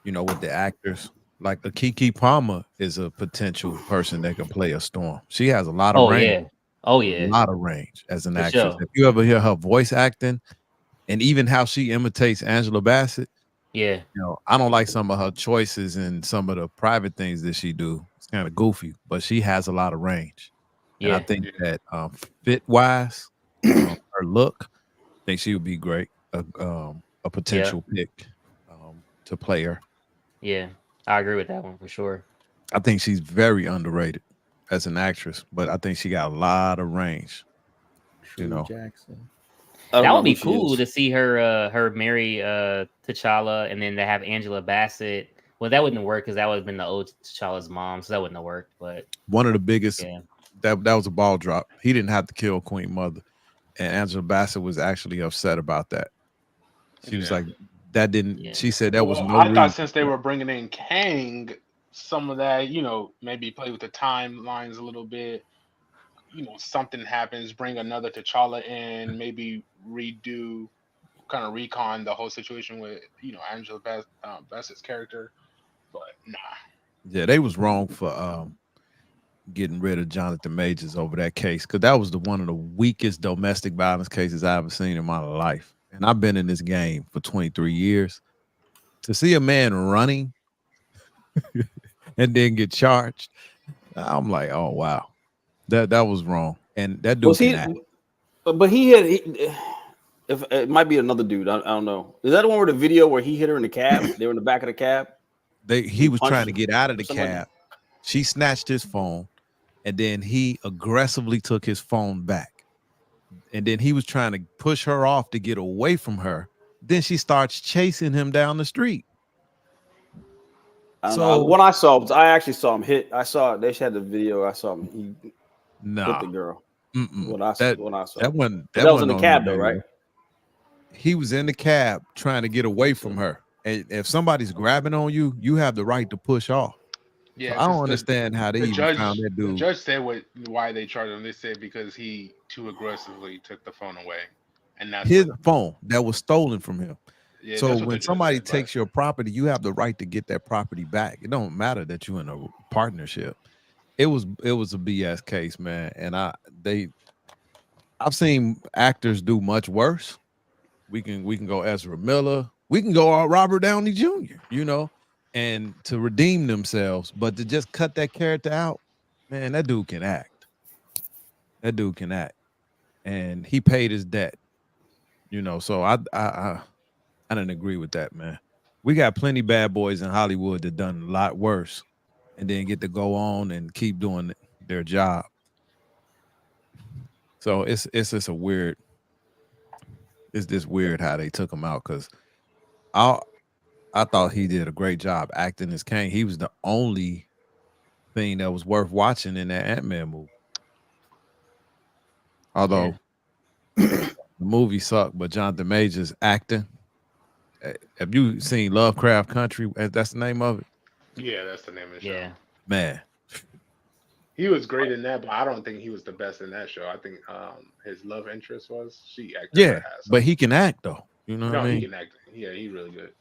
you know, with the actors, like Keke Palmer is a potential person that can play a Storm. She has a lot of range. Oh yeah, a lot of range as an actress. Sure. If you ever hear her voice acting, and even how she imitates Angela Bassett, Yeah. You know, I don't like some of her choices and some of the private things that she do. It's kind of goofy, but she has a lot of range. And I Yeah. think that fit wise, her look, I think she would be great. A potential pick to play her. Yeah. I agree with that one for sure. I think she's very underrated as an actress, but I think she got a lot of range. You know, Jackson. That would be cool to see her marry T'Challa, and then to have Angela Bassett. Well, that wouldn't work because that would have been the old T'Challa's mom, so that wouldn't have worked. But one of the biggest that was a ball drop. He didn't have to kill Queen Mother, and Angela Bassett was actually upset about that. She was like, "That didn't." She said that was no I reason. thought since they were bringing in Kang, some of that, maybe play with the timelines a little bit. Something happens, bring another T'Challa in, maybe kind of recon the whole situation with Angela Bassett's character. But nah. Yeah, they was wrong for getting rid of Jonathan Majors over that case, because that was one of the weakest domestic violence cases I ever seen in my life. And I've been in this game for 23 years. To see a man running and then get charged, I'm like, oh wow, that was wrong. And that dude can act. But he had. If it might be another dude, I don't know. Is that the one where the video where he hit her in the cab? They were in the back of the cab. He was trying to get out of the cab. She snatched his phone, and then he aggressively took his phone back. And then he was trying to push her off to get away from her. Then she starts chasing him down the street. When I saw, I actually saw him hit. I saw they had the video. I saw him. He hit the girl. When I saw that was in the cab though, right? He was in the cab trying to get away from her. And if somebody's grabbing on you, you have the right to push off. Yeah, so I don't understand how they even found that dude. The judge said why they charged him. They said because he too aggressively took the phone away, and that's his phone that was stolen from him. Yeah, so when somebody takes your property, you have the right to get that property back. It don't matter that you're in a partnership. It was a BS case, man. And I've seen actors do much worse. We can go Ezra Miller. We can go Robert Downey Jr., and to redeem themselves. But to just cut that character out, man, that dude can act. And he paid his debt. So I didn't agree with that, man. We got plenty bad boys in Hollywood that done a lot worse and then get to go on and keep doing their job. So it's just weird how they took him out, because I thought he did a great job acting as Kang. He was the only thing that was worth watching in that Ant-Man movie. Although the movie sucked, but Jonathan Majors acting. Have you seen Lovecraft Country? That's the name of it? Yeah, that's the name of the show. Yeah. Man. He was great in that, but I don't think he was the best in that show. I think his love interest was she acted. Yeah, but he can act though. You know what I mean? He can act. Yeah, he's really good.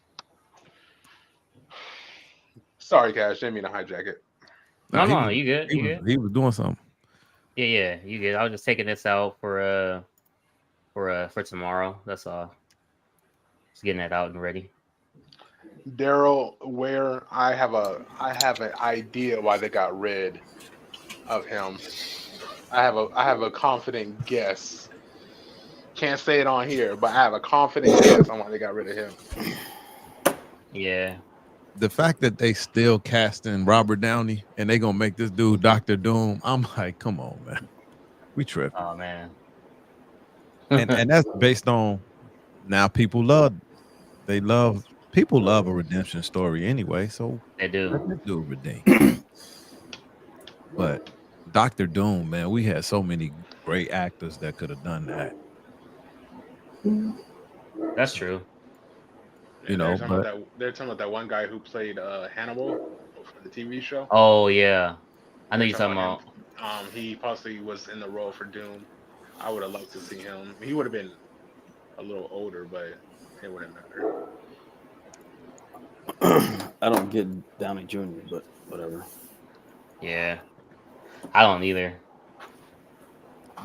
Sorry, Cash, didn't mean to hijack it. No, you good. He was doing something. Yeah, you good. I was just taking this out for tomorrow. That's all. Just getting that out and ready. Daryl, where I have an idea why they got rid of him. I have a confident guess. Can't say it on here, but I have a confident guess on why they got rid of him. Yeah. The fact that they still casting Robert Downey and they gonna make this dude Dr. Doom, I'm like, come on, man. We tripping. Oh man. and that's based on now people love a redemption story anyway, so they do. Let the dude redeem. But Dr. Doom, man, we had so many great actors that could have done that. That's true. They're talking about that one guy who played Hannibal for the TV show. Oh yeah, I know you're talking about. He possibly was in the role for Doom. I would have loved to see him. He would have been a little older, but it wouldn't matter. I don't get Downey Jr., but whatever. Yeah, I don't either.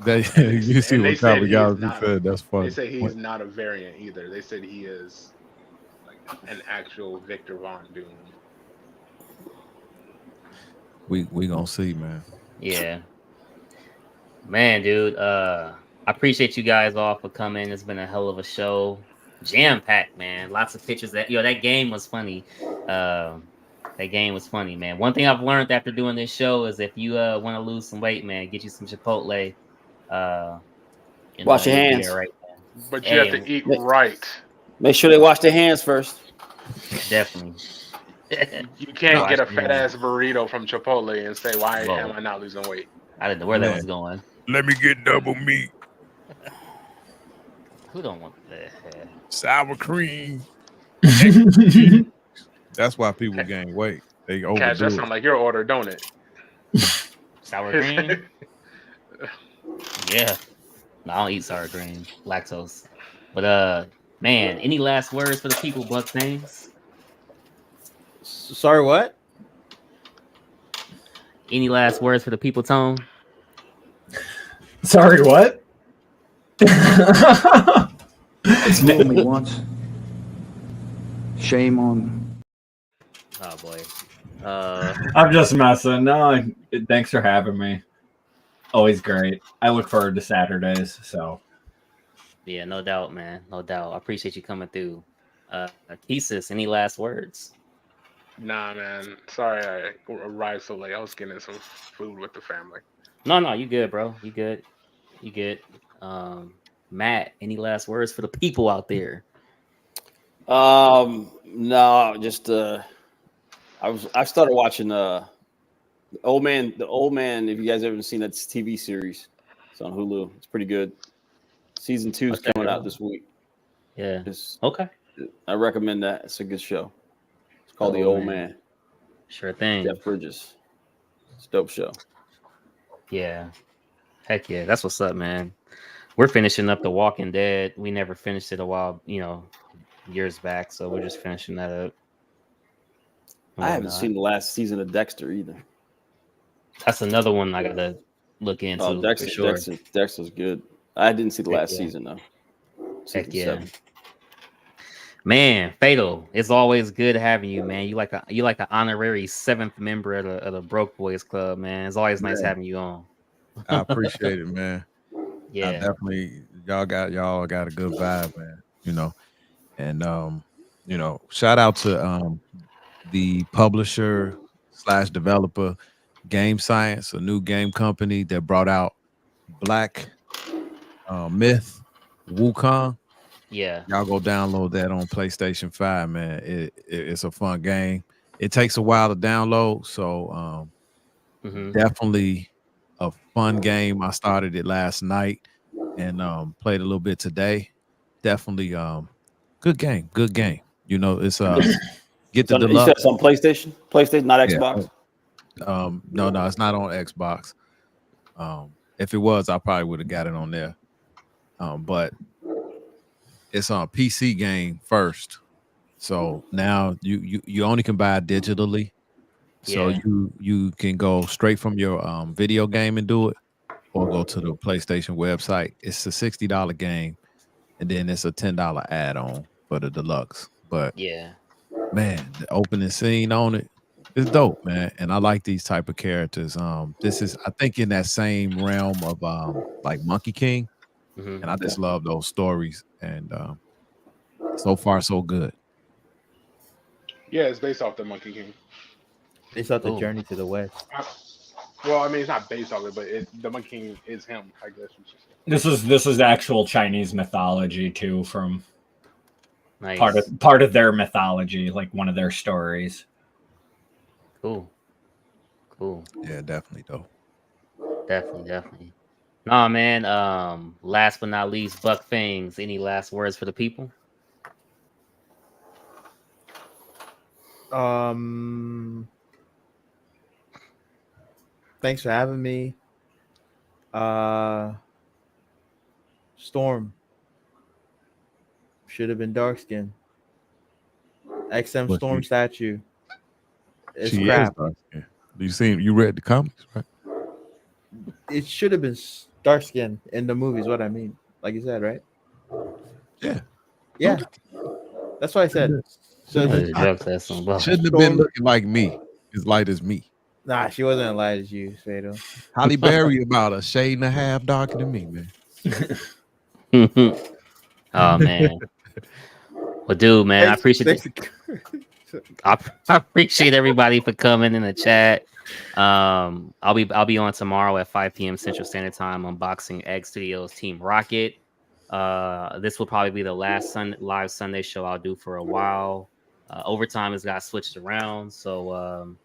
You see what Calvin Gallagher said? That's funny. They say he's not a variant either. They said he is like an actual Victor Von Doom. We gonna see, man. Yeah, man, dude. I appreciate you guys all for coming. It's been a hell of a show, jam packed, man. Lots of pictures. That game was funny. That game was funny, man. One thing I've learned after doing this show is if you want to lose some weight, man, get you some Chipotle. Wash your You'll be hands. there, right? But you Hey, have to eat right. Make sure they wash their hands first. Definitely. You can't get a Wash your fat hands. ass burrito from Chipotle and say, "Why Whoa. am I not losing weight?" I didn't know where that Man. was going. Let me get double meat, Who don't want that? sour cream. That's why people gain weight. They Cash, that overdo sounds it. like your order, don't it? Sour cream? Yeah. No, I don't eat sour cream. Lactose. But man, any last words for the people, Buck Things? Sorry, what? Any last words for the people, Tone? Sorry, what? Fooled me once. Shame on. Oh boy. I'm just messing. No, thanks for having me. Always great. I look forward to Saturdays. So Yeah, no doubt, man. No doubt. I appreciate you coming through. Kesis, any last words? Nah, man. Sorry I arrived so late. I was getting some food with the family. No, you good, bro. You good. You good. Matt, any last words for the people out there? No, just I started watching the old man. If you guys ever seen that TV series, it's on Hulu. It's pretty good. Season 2 is coming out this week. Yeah. Okay. I recommend that. It's a good show. It's called The Old Man. Sure thing. Jeff Bridges. It's a dope show. Yeah. Heck yeah. That's what's up, man. We're finishing up The Walking Dead. We never finished it a while, years back. So we're just finishing that up. I haven't seen the last season of Dexter either. That's another one I gotta look into. Oh, Dexter, for sure. Dexter's good. I didn't see the last season though. Heck yeah. 7. Man, Fatal, it's always good having you, man. You like an honorary 7th member of the Broke Boys Club, man. It's always nice having you on. I appreciate it, man. Yeah, I definitely y'all got a good vibe, man. And shout out to the publisher / developer Game Science, a new game company that brought out Black Myth Wukong. Yeah, y'all go download that on PlayStation 5, man. It's a fun game. It takes a while to download, so definitely a fun game. I started it last night and played a little bit today. Definitely good game. It's get the deluxe. You said it's on PlayStation, not Xbox. No, it's not on Xbox. If it was, I probably would have got it on there. But it's on PC game first. So now you only can buy it digitally. So you can go straight from your video game and do it, or go to the PlayStation website. It's a $60 game, and then it's a $10 add-on for the deluxe. But man, the opening scene on it is dope, man. And I like these type of characters. This is, I think, in that same realm of like Monkey King. And I just love those stories. And so far, so good. Yeah, it's based off the Monkey King. It's off the Journey to the West. Well, I mean, it's not based off it, but the Monkey King is him, I guess you should say. This is actual Chinese mythology too, from part of their mythology, like one of their stories. Cool. Yeah, definitely though. Definitely. Nah, man. Last but not least, Buck Things. Any last words for the people? Thanks for having me. Storm should have been dark skin. XM Storm statue. It's crap. You read the comics, right? It should have been dark skin in the movies. What I mean, like you said, right? Yeah. Yeah. That's what I said. So The drug test on both. Shouldn't have been looking like me, as light as me. nah, she wasn't as light as you, Fatal. Halle Berry about a shade and a half darker than me, man. Oh man. Well, dude, man, I appreciate I appreciate everybody for coming in the chat. I'll be on tomorrow at 5 p.m. Central Standard Time unboxing Egg Studios Team Rocket. This will probably be the last live Sunday show I'll do for a while. Overtime has got switched around, so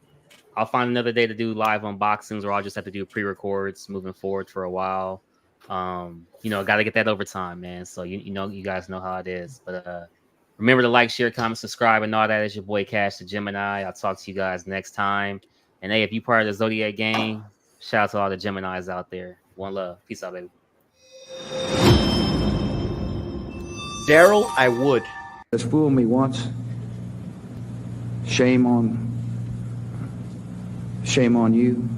I'll find another day to do live unboxings, or I'll just have to do pre-records moving forward for a while. Got to get that overtime, man. So you guys know how it is. But remember to like, share, comment, subscribe, and all that. Is your boy KashDaGemini. I'll talk to you guys next time. And hey, if you part of the Zodiac gang, shout out to all the Geminis out there. One love. Peace out, baby. Daryl, I would. Just fool me once. Shame on you.